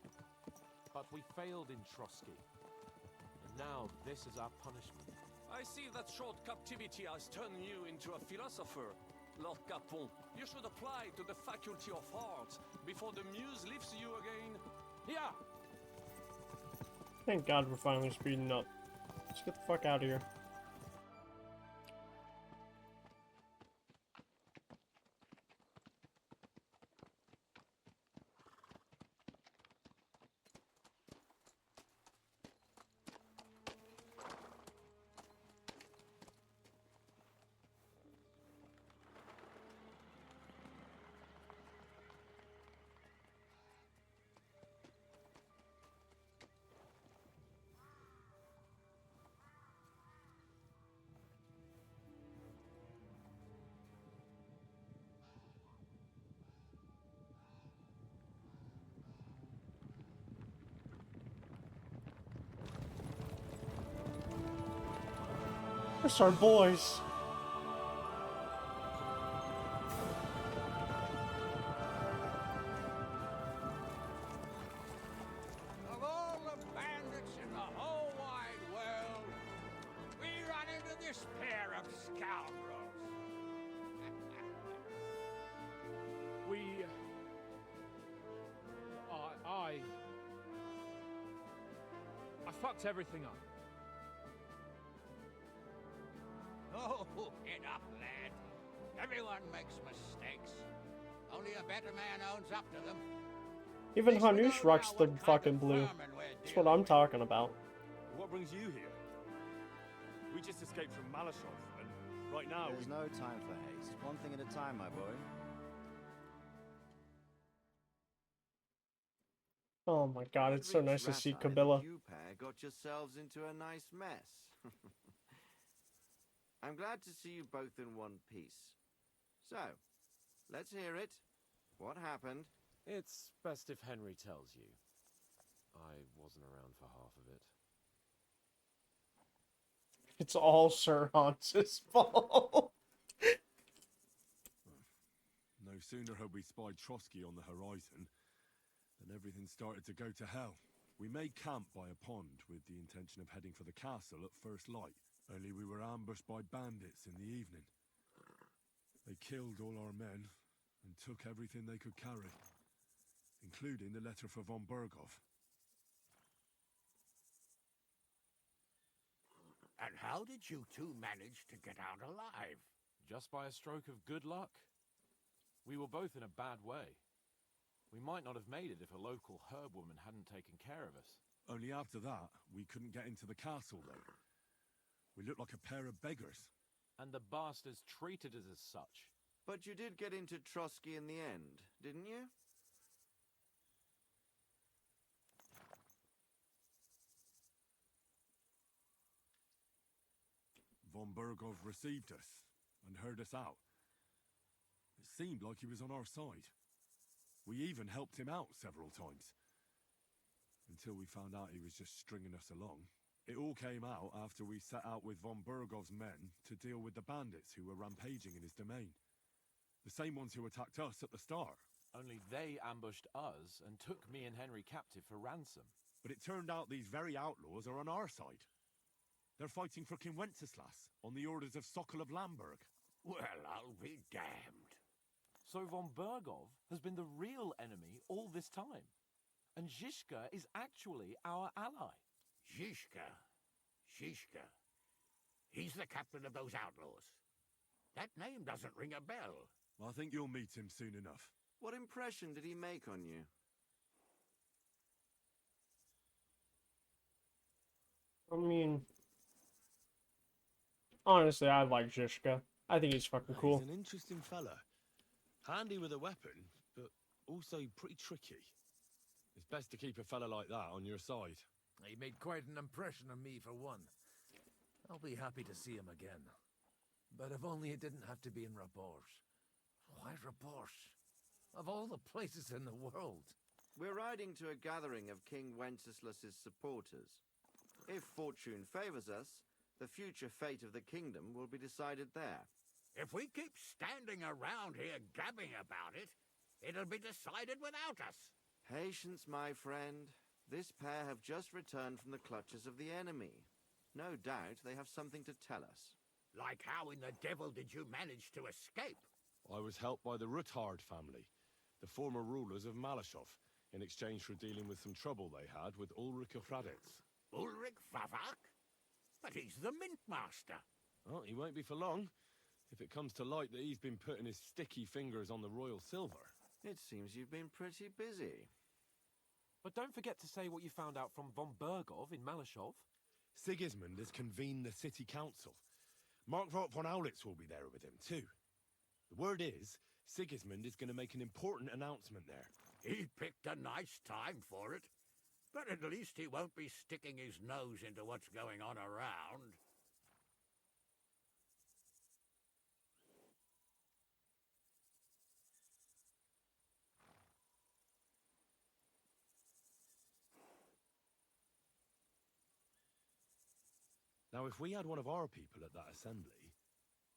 [SPEAKER 19] but we failed in Trotsky. And now this is our punishment.
[SPEAKER 20] I see that short captivity has turned you into a philosopher, Lord Capon. You should apply to the Faculty of Arts before the muse lifts you again.
[SPEAKER 19] Yeah!
[SPEAKER 1] Thank God we're finally speeding up. Let's get the fuck out of here. That's our boys.
[SPEAKER 10] Of all the bandits in the whole wide world, we run into this pair of scoundrels.
[SPEAKER 19] I fucked everything up.
[SPEAKER 10] Oh, enough, lad. Everyone makes mistakes. Only a better man owns up to them.
[SPEAKER 1] Even Hanush rocks the fucking blue. That's what I'm talking about.
[SPEAKER 12] What brings you here? We just escaped from Malashov, and right now
[SPEAKER 9] There's no time for haste. One thing at a time, my boy.
[SPEAKER 1] Oh my God, it's so nice to see
[SPEAKER 9] Rati and
[SPEAKER 1] Kabila.
[SPEAKER 9] You pair got yourselves into a nice mess. I'm glad to see you both in one piece. So, let's hear it. What happened?
[SPEAKER 22] It's best if Henry tells you. I wasn't around for half of it.
[SPEAKER 1] It's all Sir Hans's fault.
[SPEAKER 12] no sooner had we spied Trotsky on the horizon than everything started to go to hell. We made camp by a pond with the intention of heading for the castle at first light. Only we were ambushed by bandits in the evening. They killed all our men and took everything they could carry, including the letter for von Berghoff.
[SPEAKER 10] And how did you two manage to get out alive?
[SPEAKER 22] Just by a stroke of good luck. We were both in a bad way. We might not have made it if a local herb woman hadn't taken care of us.
[SPEAKER 12] Only after that, we couldn't get into the castle, though. We looked like a pair of beggars.
[SPEAKER 22] And the bastards treated us as such.
[SPEAKER 9] But you did get into Trotsky in the end, didn't you?
[SPEAKER 12] Von Berghoff received us and heard us out. It seemed like he was on our side. We even helped him out several times. Until we found out he was just stringing us along. It all came out after we set out with von Berghoff's men to deal with the bandits who were rampaging in his domain. The same ones who attacked us at the start.
[SPEAKER 22] Only they ambushed us and took me and Henry captive for ransom.
[SPEAKER 12] But it turned out these very outlaws are on our side. They're fighting for King Wenceslas on the orders of Sokol of Lamberg.
[SPEAKER 10] Well, I'll be damned.
[SPEAKER 22] So von Berghoff has been the real enemy all this time. And Zhishka is actually our ally.
[SPEAKER 10] Zhishka. He's the captain of those outlaws. That name doesn't ring a bell.
[SPEAKER 12] I think you'll meet him soon enough.
[SPEAKER 9] What impression did he make on you?
[SPEAKER 1] I mean, honestly, I like Zhishka. I think he's fucking cool.
[SPEAKER 12] He's an interesting fella. Handy with a weapon, but also pretty tricky. It's best to keep a fella like that on your side.
[SPEAKER 4] He made quite an impression on me, for one. I'll be happy to see him again. But if only it didn't have to be in Rabosh. Why Rabosh? Of all the places in the world.
[SPEAKER 9] We're riding to a gathering of King Wenceslas's supporters. If fortune favors us, the future fate of the kingdom will be decided there.
[SPEAKER 10] If we keep standing around here gabbing about it, it'll be decided without us.
[SPEAKER 9] Patience, my friend. This pair have just returned from the clutches of the enemy. No doubt they have something to tell us.
[SPEAKER 10] Like how in the devil did you manage to escape?
[SPEAKER 12] I was helped by the Ruthard family, the former rulers of Malashov, in exchange for dealing with some trouble they had with Ulrich of Raditz.
[SPEAKER 10] Ulrich Favak? But he's the mint master.
[SPEAKER 12] Well, he won't be for long, if it comes to light that he's been putting his sticky fingers on the royal silver.
[SPEAKER 9] It seems you've been pretty busy.
[SPEAKER 19] But don't forget to say what you found out from von Bergov in Malashov.
[SPEAKER 12] Sigismund has convened the city council. Markvart von Aulitz will be there with him, too. The word is, Sigismund is going to make an important announcement there.
[SPEAKER 10] He picked a nice time for it. But at least he won't be sticking his nose into what's going on around.
[SPEAKER 12] Now, if we had one of our people at that assembly,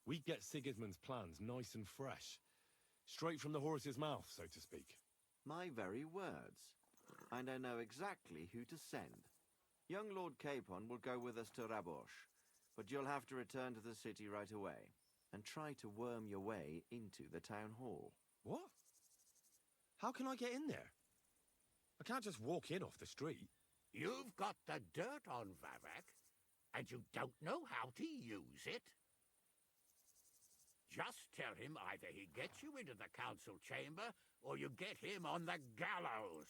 [SPEAKER 12] we'd get Sigismund's plans nice and fresh. Straight from the horse's mouth, so to speak.
[SPEAKER 9] My very words. And I know exactly who to send. Young Lord Capon will go with us to Rabosh, but you'll have to return to the city right away, and try to worm your way into the town hall.
[SPEAKER 12] What? How can I get in there? I can't just walk in off the street.
[SPEAKER 10] You've got the dirt on Vavak, and you don't know how to use it? Just tell him either he gets you into the council chamber, or you get him on the gallows.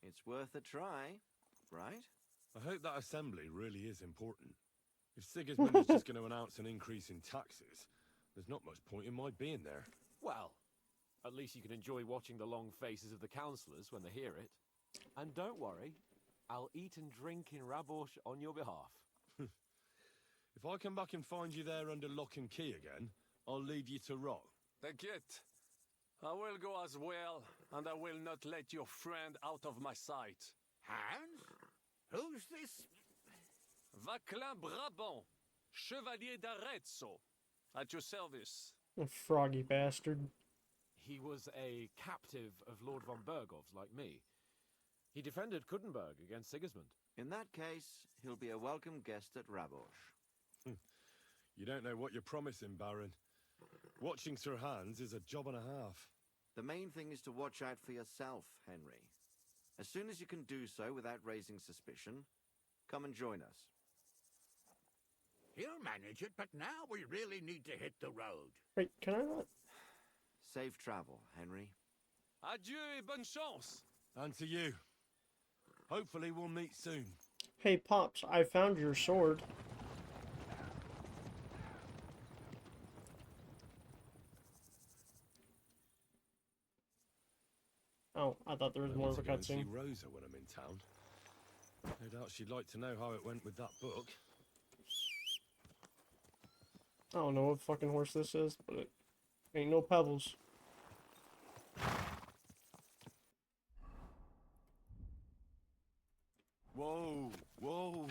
[SPEAKER 9] It's worth a try, right?
[SPEAKER 12] I hope that assembly really is important. If Sigismund is just going to announce an increase in taxes, there's not much point in my being there.
[SPEAKER 19] Well, at least you can enjoy watching the long faces of the councillors when they hear it. And don't worry, I'll eat and drink in Rabosh on your behalf.
[SPEAKER 12] If I come back and find you there under lock and key again, I'll leave you to rot.
[SPEAKER 20] Take it. I will go as well, and I will not let your friend out of my sight.
[SPEAKER 10] Hans? Who's this?
[SPEAKER 20] Vaclin Brabant, Chevalier d'Arezzo, at your service.
[SPEAKER 1] A froggy bastard.
[SPEAKER 19] He was a captive of Lord von Bergov's, like me. He defended Kuttenberg against Sigismund.
[SPEAKER 9] In that case, he'll be a welcome guest at Rabosh.
[SPEAKER 12] You don't know what you're promising, Baron. Watching Sir Hans is a job and a half.
[SPEAKER 9] The main thing is to watch out for yourself, Henry. As soon as you can do so without raising suspicion, come and join us.
[SPEAKER 10] He'll manage it, but now we really need to hit the road.
[SPEAKER 1] Wait, can I not?
[SPEAKER 9] Safe travel, Henry.
[SPEAKER 20] Adieu et bonne chance.
[SPEAKER 12] And to you. Hopefully we'll meet soon.
[SPEAKER 1] Hey, Pops, I found your sword. Oh, I thought there was more of a
[SPEAKER 12] I want to go and
[SPEAKER 1] cutscene.
[SPEAKER 12] see Rosa when I'm in town. No doubt she'd like to know how it went with that book.
[SPEAKER 1] I don't know what fucking horse this is, but it ain't no pebbles.
[SPEAKER 12] Whoa, whoa.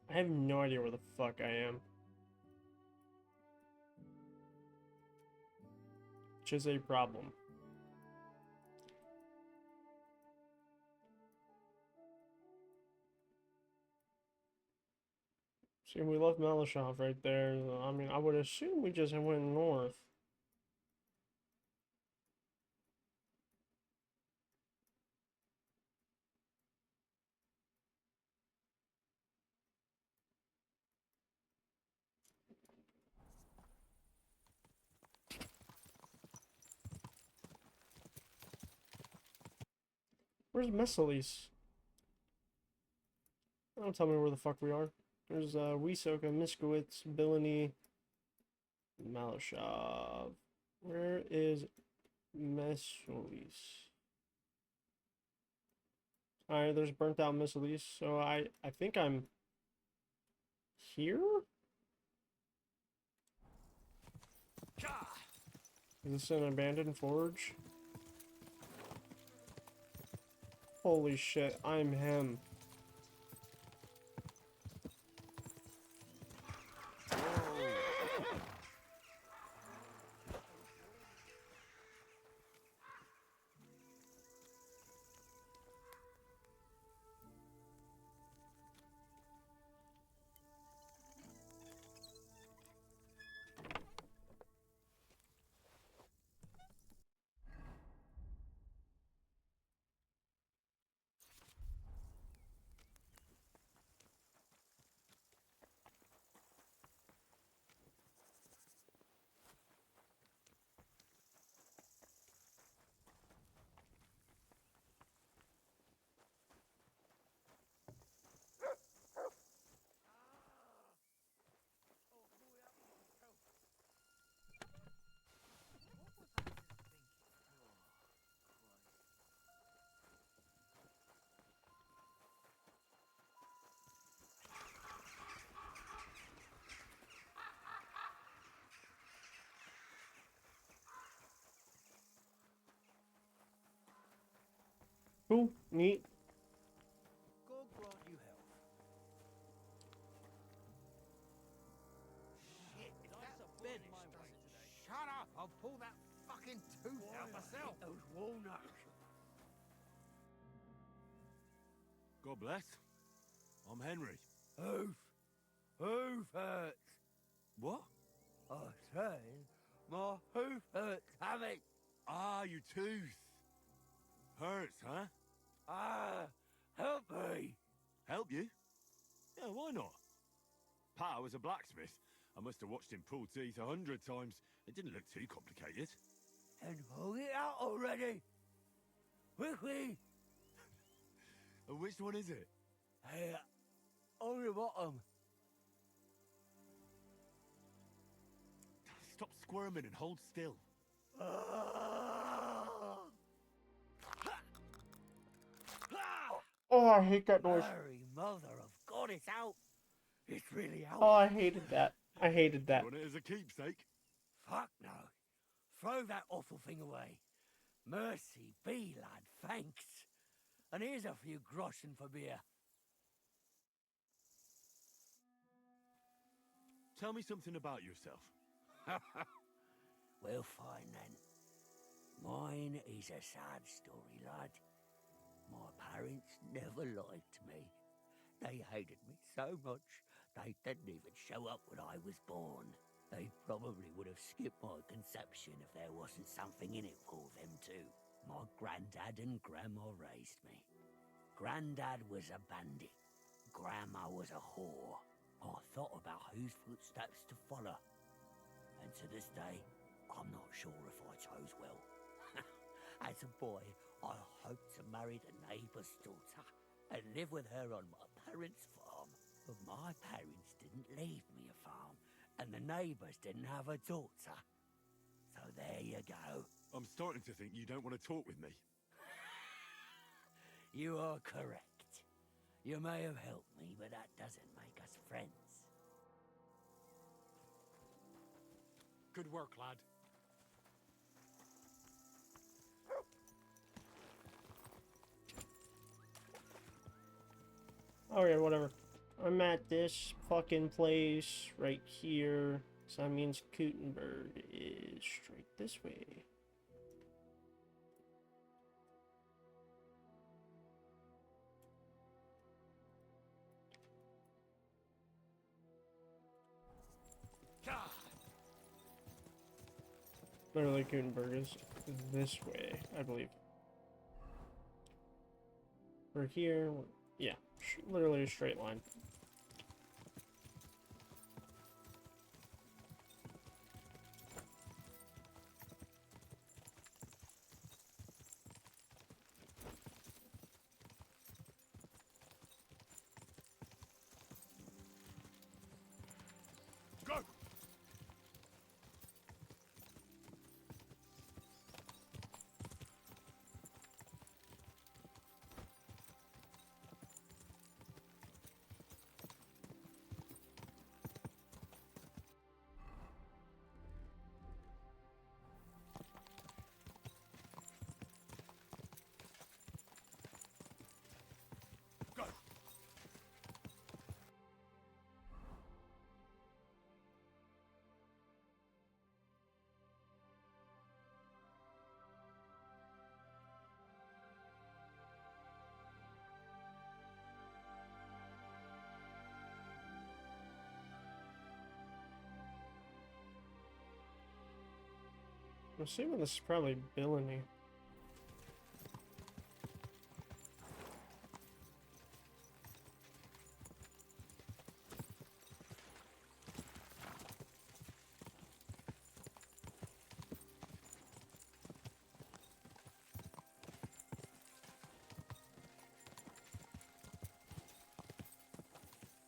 [SPEAKER 1] I have no idea where the fuck I am. Which is a problem. See, we left Malashov right there. I mean, I would assume we just went north. Where's Messalise? Don't tell me where the fuck we are. There's Wisoka, Miskowitz, Billany, Malashov. Where is Messalise? Alright, there's burnt out Messalise. So I think I'm here? Is this an abandoned forge? Holy shit, I'm him. Cool, neat.
[SPEAKER 13] God grant you health. Shit, if that's finished, shut up! I'll pull that fucking tooth out myself. Those walnuts.
[SPEAKER 12] God bless. I'm Henry.
[SPEAKER 13] Hoof hurts.
[SPEAKER 12] What?
[SPEAKER 13] I say, my hoof hurts, Hammy.
[SPEAKER 12] Ah, your tooth. Hurts, huh?
[SPEAKER 13] Help me.
[SPEAKER 12] Help you? Yeah, why not? Pa was a blacksmith. I must have watched him pull teeth 100 times. It didn't look too complicated.
[SPEAKER 13] And pull it out already. Quickly.
[SPEAKER 12] And which one is it?
[SPEAKER 13] Here, on the bottom.
[SPEAKER 12] Stop squirming and hold still.
[SPEAKER 1] Oh, I hate that noise.
[SPEAKER 13] Mary, mother of God, it's out. It's really out.
[SPEAKER 1] Oh, I hated that. I hated that.
[SPEAKER 12] You want it as a keepsake?
[SPEAKER 13] Fuck no. Throw that awful thing away. Mercy be, lad, thanks. And here's a few groschen for beer.
[SPEAKER 12] Tell me something about yourself.
[SPEAKER 13] Well, fine then. Mine is a sad story, lad. My parents never liked me. They hated me so much, they didn't even show up when I was born. They probably would have skipped my conception if there wasn't something in it for them too. My granddad and grandma raised me. Granddad was a bandit. Grandma was a whore. I thought about whose footsteps to follow. And to this day, I'm not sure if I chose well. As a boy, I hoped to marry the neighbour's daughter and live with her on my parents' farm. But my parents didn't leave me a farm, and the neighbours didn't have a daughter. So there you go.
[SPEAKER 12] I'm starting to think you don't want to talk with me.
[SPEAKER 13] You are correct. You may have helped me, but that doesn't make us friends.
[SPEAKER 19] Good work, lad.
[SPEAKER 1] Okay, whatever. I'm at this fucking place right here. So that means Gutenberg is straight this way. Literally, Gutenberg is this way, I believe. We're here. Yeah, literally a straight line. I'm assuming this is probably Billany.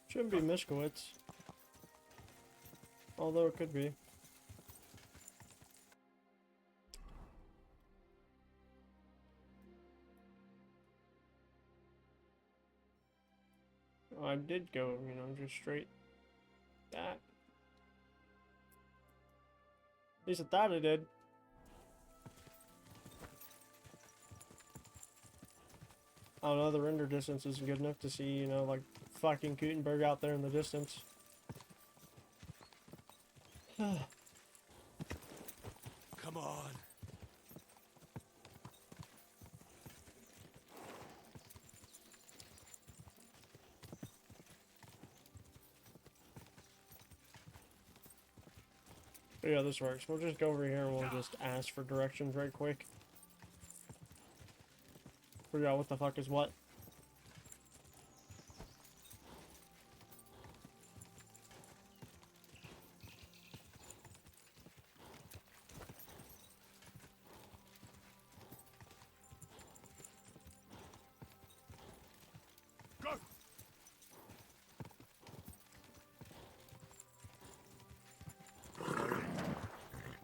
[SPEAKER 1] Shouldn't be Mishkowitz. Although it could be. I did go, you know, just straight that. At least I thought I did. I don't know, the render distance isn't good enough to see, you know, like fucking Gutenberg out there in the distance.
[SPEAKER 12] Come on.
[SPEAKER 1] But yeah, this works. We'll just go over here and we'll just ask for directions right quick. Figure out what the fuck is what.
[SPEAKER 12] Go!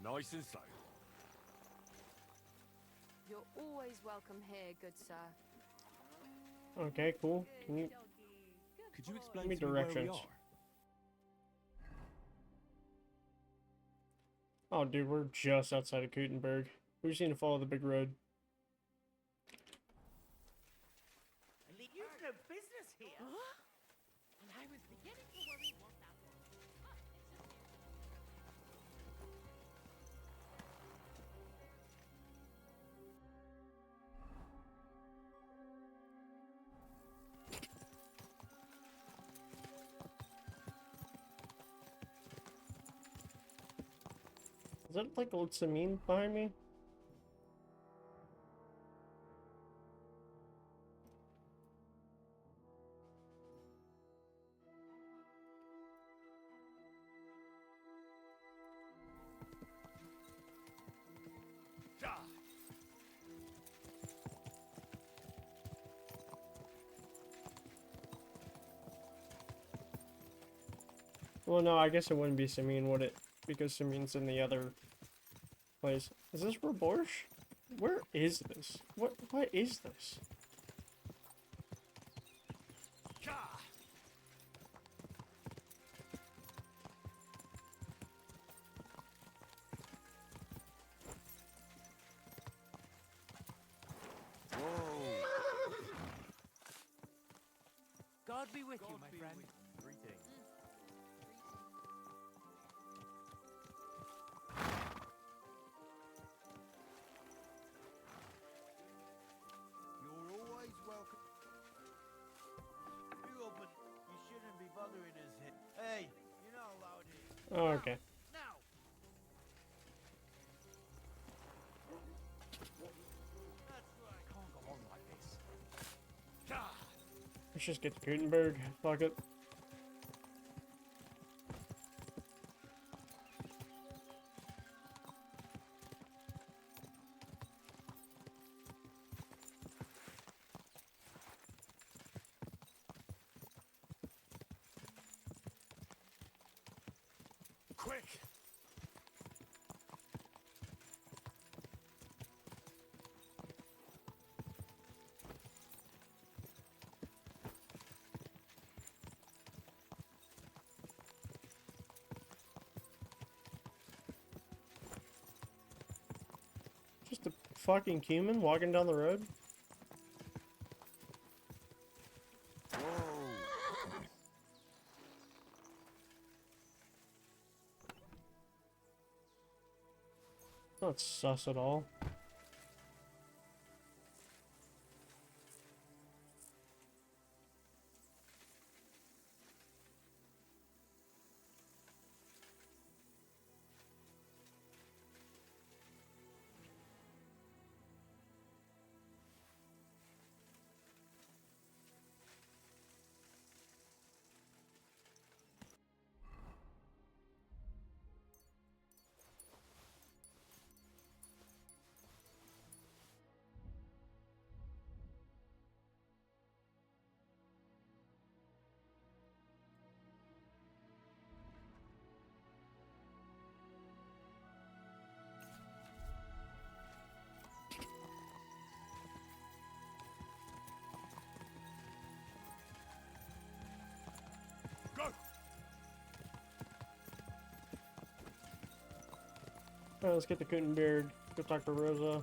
[SPEAKER 12] Nice and slow.
[SPEAKER 18] You're always welcome here, good sir.
[SPEAKER 1] Okay, cool. Can you
[SPEAKER 5] Could you explain
[SPEAKER 1] give me
[SPEAKER 5] to me where we
[SPEAKER 1] directions?
[SPEAKER 5] are?
[SPEAKER 1] Oh, dude, we're just outside of Gutenberg. We just need to follow the big road.
[SPEAKER 13] You've no business here. And I was beginning to worry what that was.
[SPEAKER 1] Is that like old Samin behind me? Well, no, I guess it wouldn't be Samin, would it? Because Samin's in the other place. Is this Raborsh? Where is this? What is this?
[SPEAKER 13] God be with you, my friend.
[SPEAKER 17] Greetings.
[SPEAKER 10] You're always welcome. You open. You shouldn't be bothering us here. Hey, you're not allowed in.
[SPEAKER 1] Oh, okay.
[SPEAKER 13] Now.
[SPEAKER 10] That's right.
[SPEAKER 13] Can't go on like this.
[SPEAKER 1] Let's just get to Gutenberg. Fuck it.
[SPEAKER 12] Quick!
[SPEAKER 1] Just a fucking human walking down the road? Not sus at all. Alright, let's get the coot and beard. Go talk to Rosa.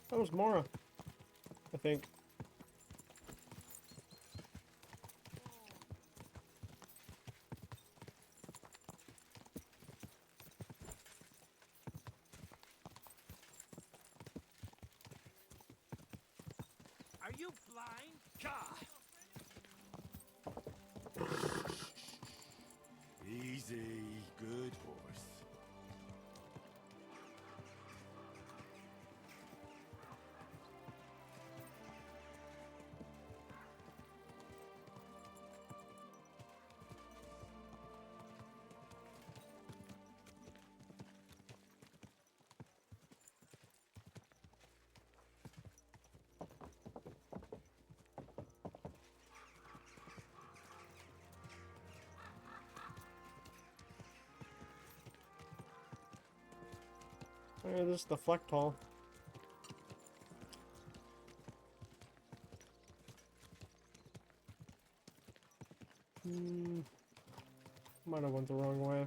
[SPEAKER 1] That was Mora, I think.
[SPEAKER 8] Are you blind?
[SPEAKER 12] Easy, good horse.
[SPEAKER 1] Alright, this is the Flecktal. Might have went the wrong way.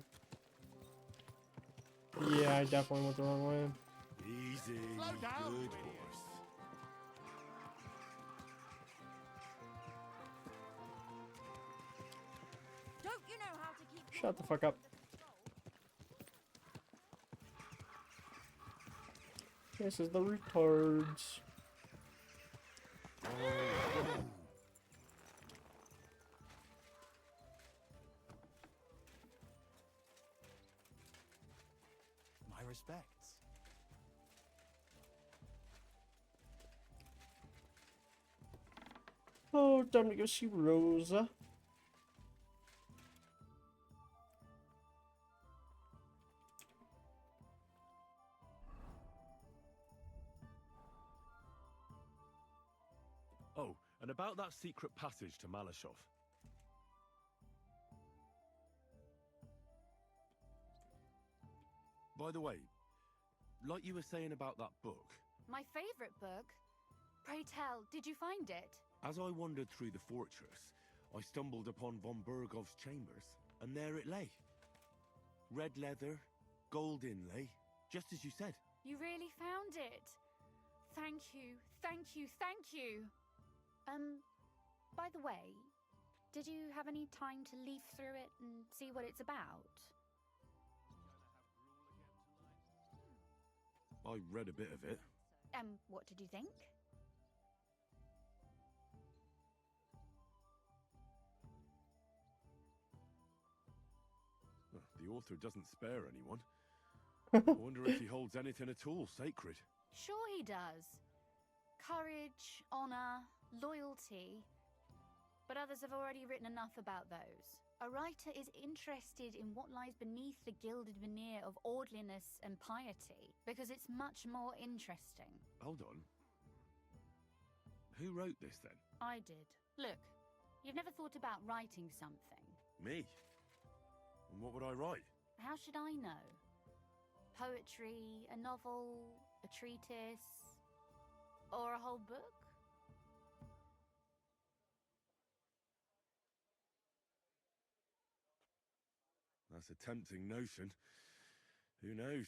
[SPEAKER 1] Yeah, I definitely went the wrong way.
[SPEAKER 12] Easy, good horse.
[SPEAKER 6] Don't you know how to keep
[SPEAKER 1] Shut the fuck up. This is the retards.
[SPEAKER 17] My respects.
[SPEAKER 1] Oh, time to go see Rosa.
[SPEAKER 12] Oh, and about that secret passage to Malashov. By the way, like you were saying about that book,
[SPEAKER 18] My favourite book. Pray tell, did you find it?
[SPEAKER 12] as I wandered through the fortress, I stumbled upon von Bergov's chambers, and there it lay. Red leather, gold inlay, just as you said.
[SPEAKER 18] You really found it. Thank you, thank you, thank you. By the way, did you have any time to leaf through it and see what it's about?
[SPEAKER 12] I read a bit of it.
[SPEAKER 18] What did you think?
[SPEAKER 12] The author doesn't spare anyone. I wonder if he holds anything at all sacred.
[SPEAKER 18] Sure he does. Courage, honor, loyalty. But others have already written enough about those. A writer is interested in what lies beneath the gilded veneer of orderliness and piety, because it's much more interesting.
[SPEAKER 12] Hold on. Who wrote this then?
[SPEAKER 18] I did. Look, you've never thought about writing something.
[SPEAKER 12] Me? And what would I write?
[SPEAKER 18] How should I know? Poetry, a novel, a treatise, or a whole book?
[SPEAKER 12] That's a tempting notion. Who knows?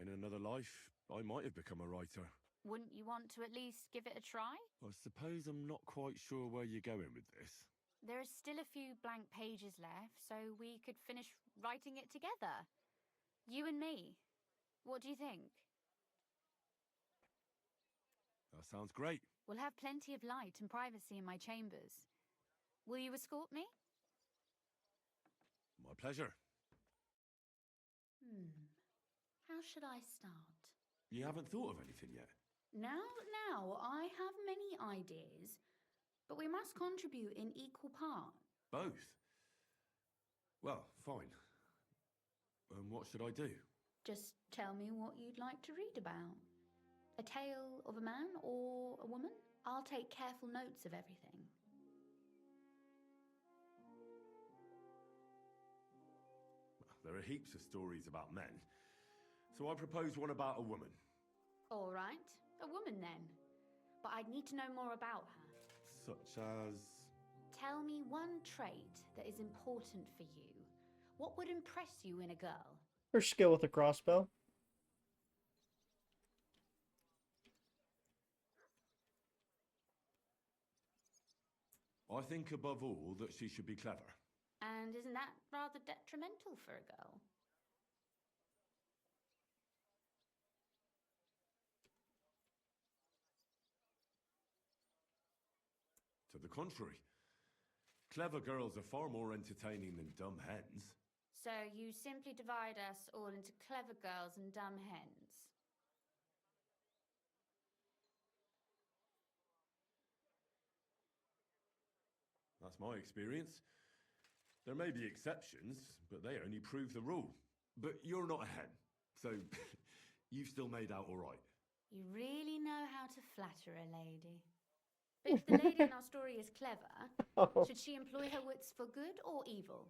[SPEAKER 12] In another life, I might have become a writer.
[SPEAKER 18] Wouldn't you want to at least give it a try?
[SPEAKER 12] I suppose I'm not quite sure where you're going with this.
[SPEAKER 18] There are still a few blank pages left, so we could finish writing it together. You and me. What do you think?
[SPEAKER 12] That sounds great.
[SPEAKER 18] We'll have plenty of light and privacy in my chambers. Will you escort me?
[SPEAKER 12] My pleasure.
[SPEAKER 18] How should I start?
[SPEAKER 12] You haven't thought of anything yet?
[SPEAKER 18] Now, I have many ideas, but we must contribute in equal part.
[SPEAKER 12] Both? Well, fine. And what should I do?
[SPEAKER 18] Just tell me what you'd like to read about. A tale of a man or a woman?
[SPEAKER 6] I'll take careful notes of everything.
[SPEAKER 3] There are heaps of stories about men, so I propose one about a woman.
[SPEAKER 6] All right, a woman then. But I'd need to know more about her.
[SPEAKER 3] Such as...
[SPEAKER 6] Tell me one trait that is important for you. What would impress you in a girl?
[SPEAKER 1] Her skill with a crossbow.
[SPEAKER 3] I think above all that she should be clever.
[SPEAKER 6] And isn't that rather detrimental for a girl?
[SPEAKER 3] To the contrary. Clever girls are far more entertaining than dumb hens.
[SPEAKER 6] So you simply divide us all into clever girls and dumb hens.
[SPEAKER 3] That's my experience. There may be exceptions, but they only prove the rule. But you're not a hen, so you've still made out all right.
[SPEAKER 6] You really know how to flatter a lady. But if the lady in our story is clever, should she employ her wits for good or evil?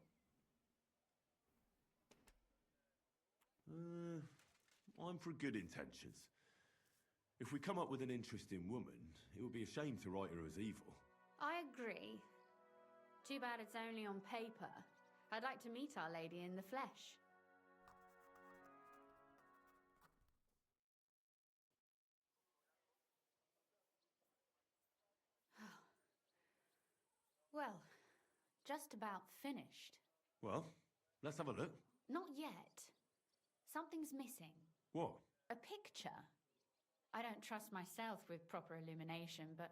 [SPEAKER 3] I'm for good intentions. If we come up with an interesting woman, it would be a shame to write her as evil.
[SPEAKER 6] I agree. Too bad it's only on paper. I'd like to meet our lady in the flesh. Well, just about finished.
[SPEAKER 3] Well, let's have a look.
[SPEAKER 6] Not yet. Something's missing.
[SPEAKER 3] What?
[SPEAKER 6] A picture. I don't trust myself with proper illumination, but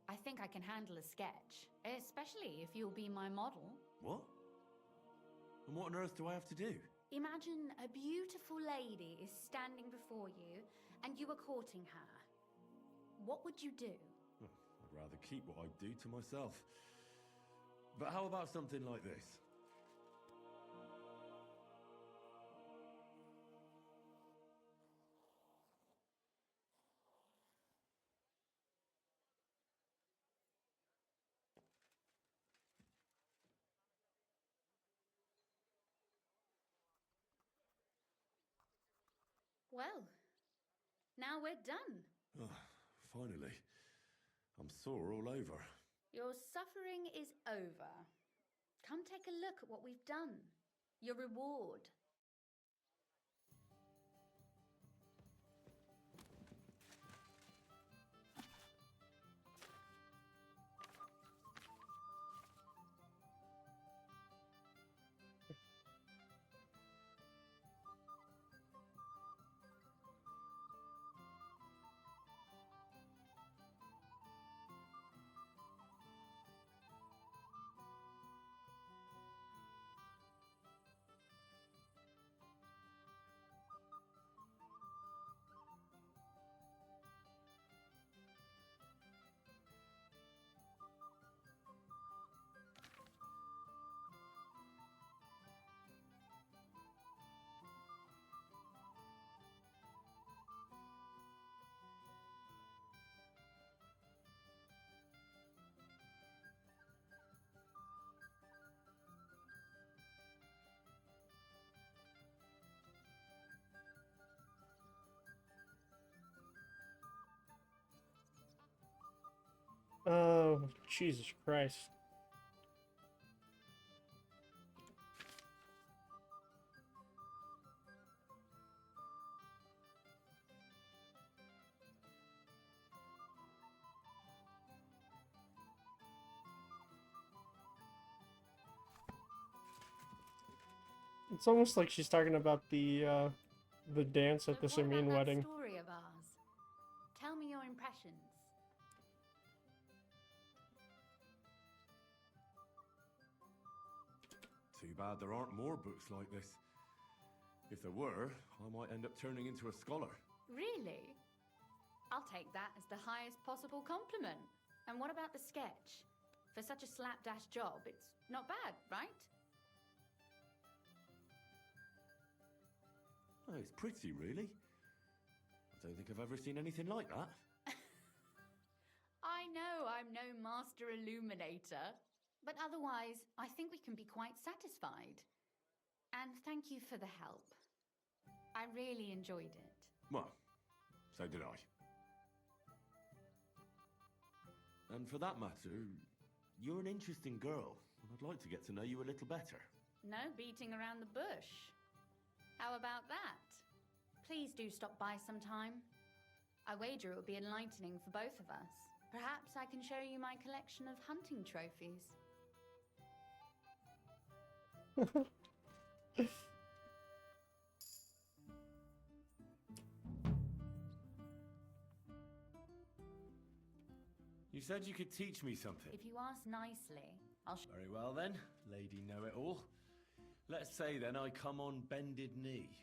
[SPEAKER 6] I think I can handle a sketch, especially if you'll be my model.
[SPEAKER 3] What? And what on earth do I have to do?
[SPEAKER 6] Imagine a beautiful lady is standing before you and you are courting her. What would you do?
[SPEAKER 3] I'd rather keep what I do to myself. But how about something like this?
[SPEAKER 6] Well, now we're done.
[SPEAKER 3] Oh, finally. I'm sore all over.
[SPEAKER 6] Your suffering is over. Come take a look at what we've done. Your reward.
[SPEAKER 1] Oh, Jesus Christ. It's almost like she's talking about the dance at the
[SPEAKER 6] So what
[SPEAKER 1] Simeon
[SPEAKER 6] about that
[SPEAKER 1] wedding.
[SPEAKER 6] story of ours? Tell me your impressions.
[SPEAKER 3] Too bad there aren't more books like this. If there were, I might end up turning into a scholar.
[SPEAKER 6] Really? I'll take that as the highest possible compliment. And what about the sketch? For such a slapdash job, it's not bad, right?
[SPEAKER 3] Oh, it's pretty, really. I don't think I've ever seen anything like that.
[SPEAKER 6] I
[SPEAKER 2] no master illuminator. But otherwise, I think we can be quite satisfied. And thank you for the help. I really enjoyed it.
[SPEAKER 3] Well, so did I. And for that matter, you're an interesting girl, and I'd like to get to know you a little better.
[SPEAKER 2] No beating around the bush. How about that? Please do stop by sometime. I wager it will be enlightening for both of us. Perhaps I can show you my collection of hunting trophies.
[SPEAKER 3] You said you could teach me something.
[SPEAKER 2] If you ask nicely, I'll
[SPEAKER 3] Very well then, Lady Know-It-All. Let's say then I come on bended knee.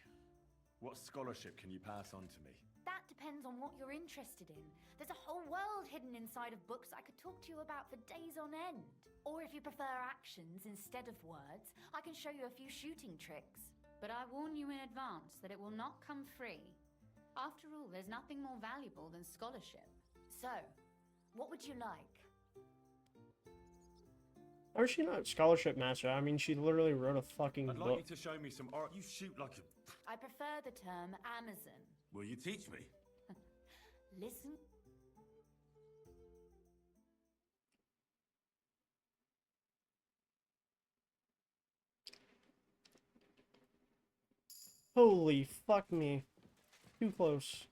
[SPEAKER 3] What scholarship can you pass on to me?
[SPEAKER 2] That depends on what you're interested in. There's a whole world hidden inside of books I could talk to you about for days on end. Or if you prefer actions instead of words, I can show you a few shooting tricks. But I warn you in advance that it will not come free. After all, there's nothing more valuable than scholarship. So, what would you like?
[SPEAKER 1] How is she not scholarship master? I mean, she literally wrote a fucking
[SPEAKER 3] I'd
[SPEAKER 1] book.
[SPEAKER 3] like you to show me some art. You shoot like a...
[SPEAKER 2] I prefer the term Amazon.
[SPEAKER 3] Will you teach me?
[SPEAKER 2] Listen.
[SPEAKER 1] Holy fuck me. Too close.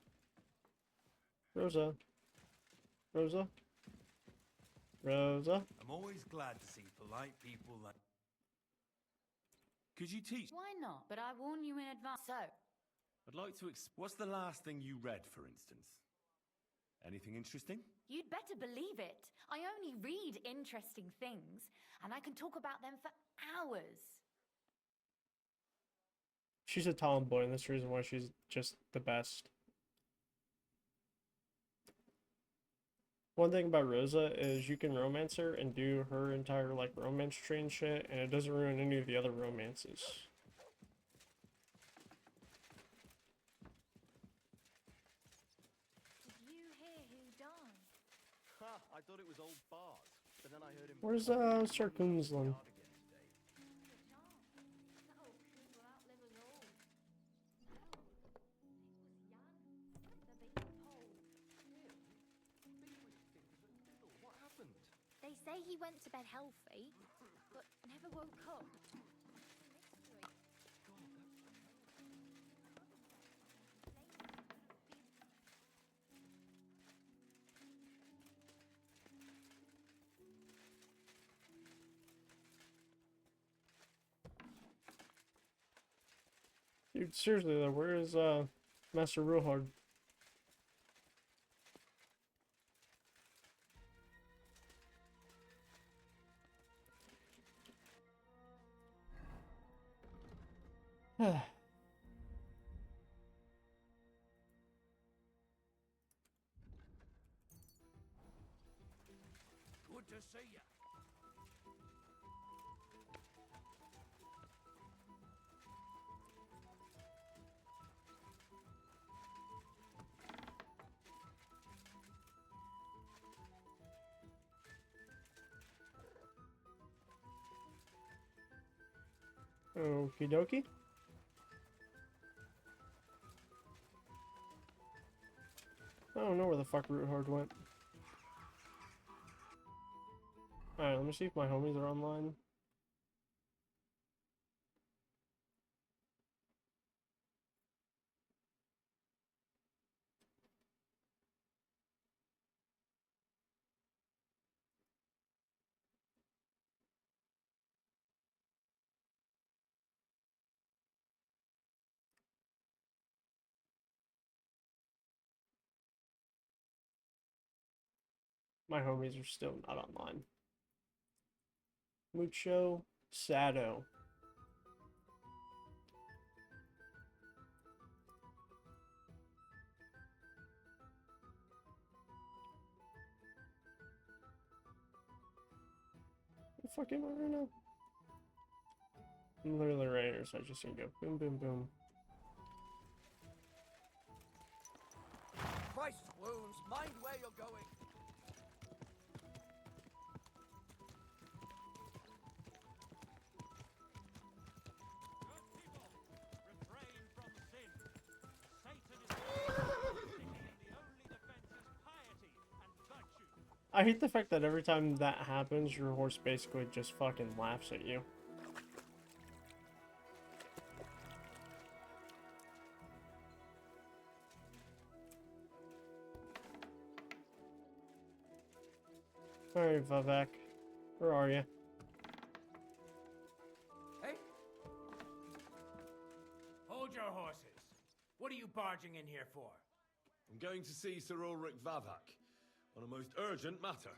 [SPEAKER 1] Rosa. Rosa. Rosa.
[SPEAKER 11] I'm always glad to see polite people like...
[SPEAKER 3] Could you teach?
[SPEAKER 2] Why not? But I warn you in advance. So,
[SPEAKER 3] I'd like to what's the last thing you read, for instance? Anything interesting?
[SPEAKER 2] you'd better believe it. I only read interesting things, and I can talk about them for hours.
[SPEAKER 1] She's a tomboy, and that's the reason why she's just the best. One thing about Rosa is you can romance her and do her entire like romance train shit, and it doesn't ruin any of the other romances.
[SPEAKER 7] Did you hear who died?
[SPEAKER 17] Ha! I thought it was old Bart, but then I heard him.
[SPEAKER 1] Where's Sir Coonsland?
[SPEAKER 6] They say he went to bed healthy, but never woke up.
[SPEAKER 1] Dude, seriously though, where is Master Ruhard?
[SPEAKER 10] Good to see you.
[SPEAKER 1] Okie dokie. I don't know where the fuck Ruhard went. Alright, let me see if my homies are online. My homies are still not online. Mucho Sado. Where the fuck am I right now? I'm literally right here, so I just need to go boom, boom, boom.
[SPEAKER 13] Christ wounds, mind where you're going.
[SPEAKER 1] I hate the fact that every time that happens, your horse basically just fucking laughs at you. Alright, Vivek. Where are you?
[SPEAKER 8] Hey! Hold your horses. What are you barging in here for?
[SPEAKER 3] I'm going to see Sir Ulrich Vavak on a most urgent matter.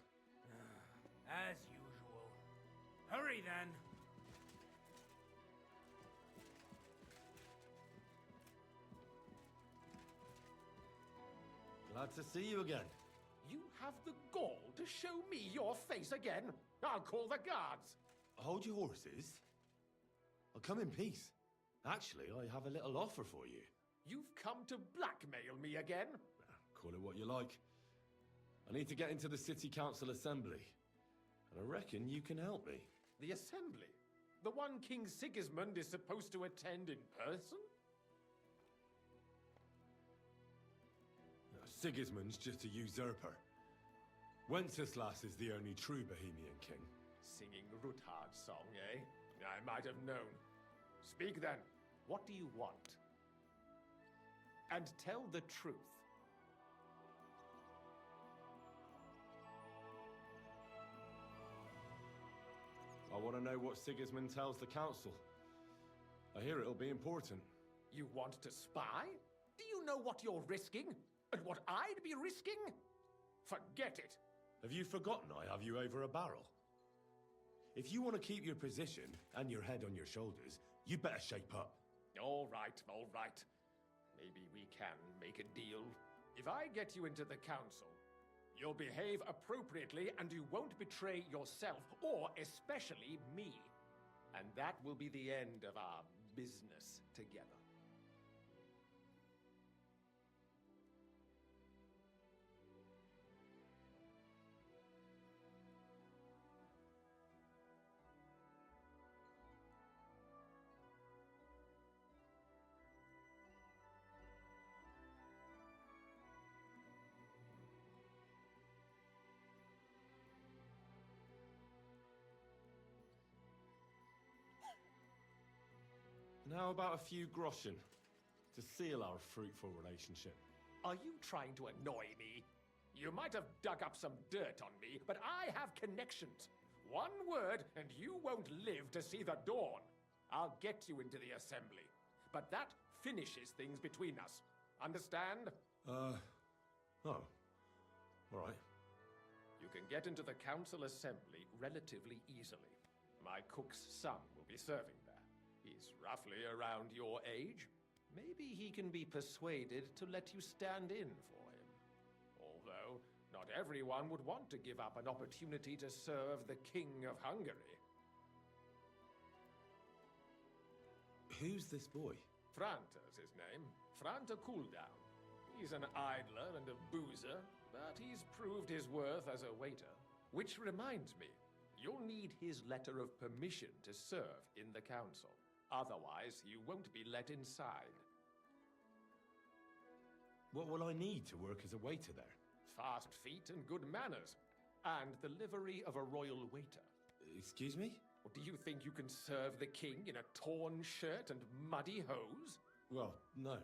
[SPEAKER 8] As usual. Hurry then.
[SPEAKER 3] Glad to see you again.
[SPEAKER 15] You have the gall to show me your face again? I'll call the guards.
[SPEAKER 3] Hold your horses. I'll come in peace. Actually, I have a little offer for you.
[SPEAKER 15] You've come to blackmail me again?
[SPEAKER 3] Call it what you like. I need to get into the City Council Assembly. And I reckon you can help me.
[SPEAKER 15] The assembly? The one King Sigismund is supposed to attend in person?
[SPEAKER 3] No, Sigismund's just a usurper. Wenceslas is the only true Bohemian king.
[SPEAKER 15] Singing Ruthard's song, eh? I might have known. Speak then. What do you want? And tell the truth.
[SPEAKER 3] I want to know what Sigismund tells the council. I hear it'll be important.
[SPEAKER 15] You want to spy? Do you know what you're risking? And what I'd be risking? Forget it.
[SPEAKER 3] Have you forgotten I have you over a barrel? If you want to keep your position and your head on your shoulders, you better shape up.
[SPEAKER 15] All right, all right. Maybe we can make a deal. If I get you into the council, you'll behave appropriately and you won't betray yourself, or especially me. And that will be the end of our business together.
[SPEAKER 3] And how about a few groschen to seal our fruitful relationship?
[SPEAKER 15] Are you trying to annoy me? You might have dug up some dirt on me, but I have connections. One word, and you won't live to see the dawn. I'll get you into the assembly. But that finishes things between us. Understand?
[SPEAKER 3] Oh. All right.
[SPEAKER 15] You can get into the council assembly relatively easily. My cook's son will be serving there. He's roughly around your age. Maybe he can be persuaded to let you stand in for him. Although, not everyone would want to give up an opportunity to serve the King of Hungary.
[SPEAKER 3] Who's this boy?
[SPEAKER 15] Franta's his name. Franta Cooldown. He's an idler and a boozer, but he's proved his worth as a waiter. Which reminds me, you'll need his letter of permission to serve in the council. Otherwise, you won't be let inside.
[SPEAKER 3] What will I need to work as a waiter there?
[SPEAKER 15] Fast feet and good manners. And the livery of a royal waiter.
[SPEAKER 3] Excuse me?
[SPEAKER 15] Do you think you can serve the king in a torn shirt and muddy hose?
[SPEAKER 3] Well, no.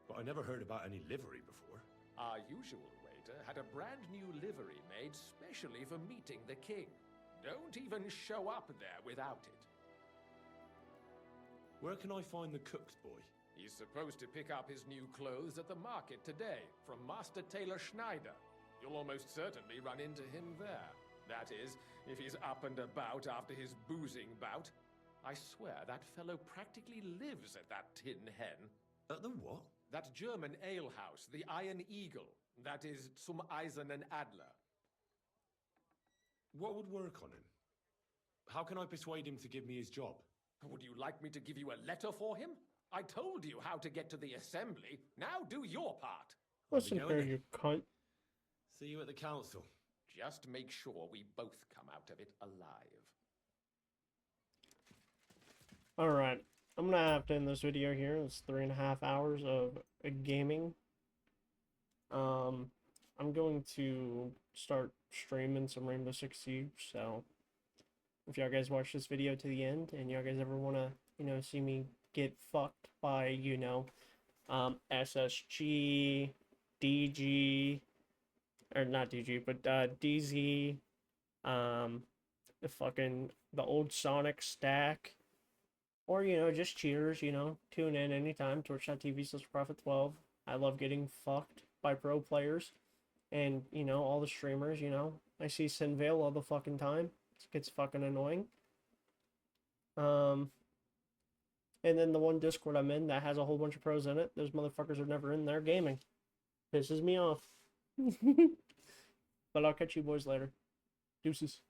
[SPEAKER 3] But I never heard about any livery before.
[SPEAKER 15] Our usual waiter had a brand new livery made specially for meeting the king. Don't even show up there without it.
[SPEAKER 3] Where can I find the cook's boy?
[SPEAKER 15] He's supposed to pick up his new clothes at the market today from Master Tailor Schneider. You'll almost certainly run into him there. That is, if he's up and about after his boozing bout. I swear that fellow practically lives at that Tin Hen.
[SPEAKER 3] At the what?
[SPEAKER 15] That German alehouse, the Iron Eagle. That is Zum Eisernen Adler.
[SPEAKER 3] What would work on him? How can I persuade him to give me his job?
[SPEAKER 15] Would you like me to give you a letter for him? I told you how to get to the assembly. Now do your part.
[SPEAKER 1] Listen here, you cunt.
[SPEAKER 3] See you at the council.
[SPEAKER 15] Just make sure we both come out of it alive.
[SPEAKER 1] Alright, I'm gonna have to end this video here. It's 3.5 hours of gaming. I'm going to start streaming some Rainbow Six Siege, so if y'all guys watch this video to the end and y'all guys ever want to, you know, see me get fucked by, you know, SSG, DG, or not DG, but DZ, the old Sonic stack, or, you know, just cheers, you know, tune in anytime, twitch.tv/prophet12. I love getting fucked by pro players and, you know, all the streamers, you know. I see Sinvale all the fucking time. It gets fucking annoying. And then the one Discord I'm in that has a whole bunch of pros in it, those motherfuckers are never in there gaming. Pisses me off. But I'll catch you boys later. Deuces.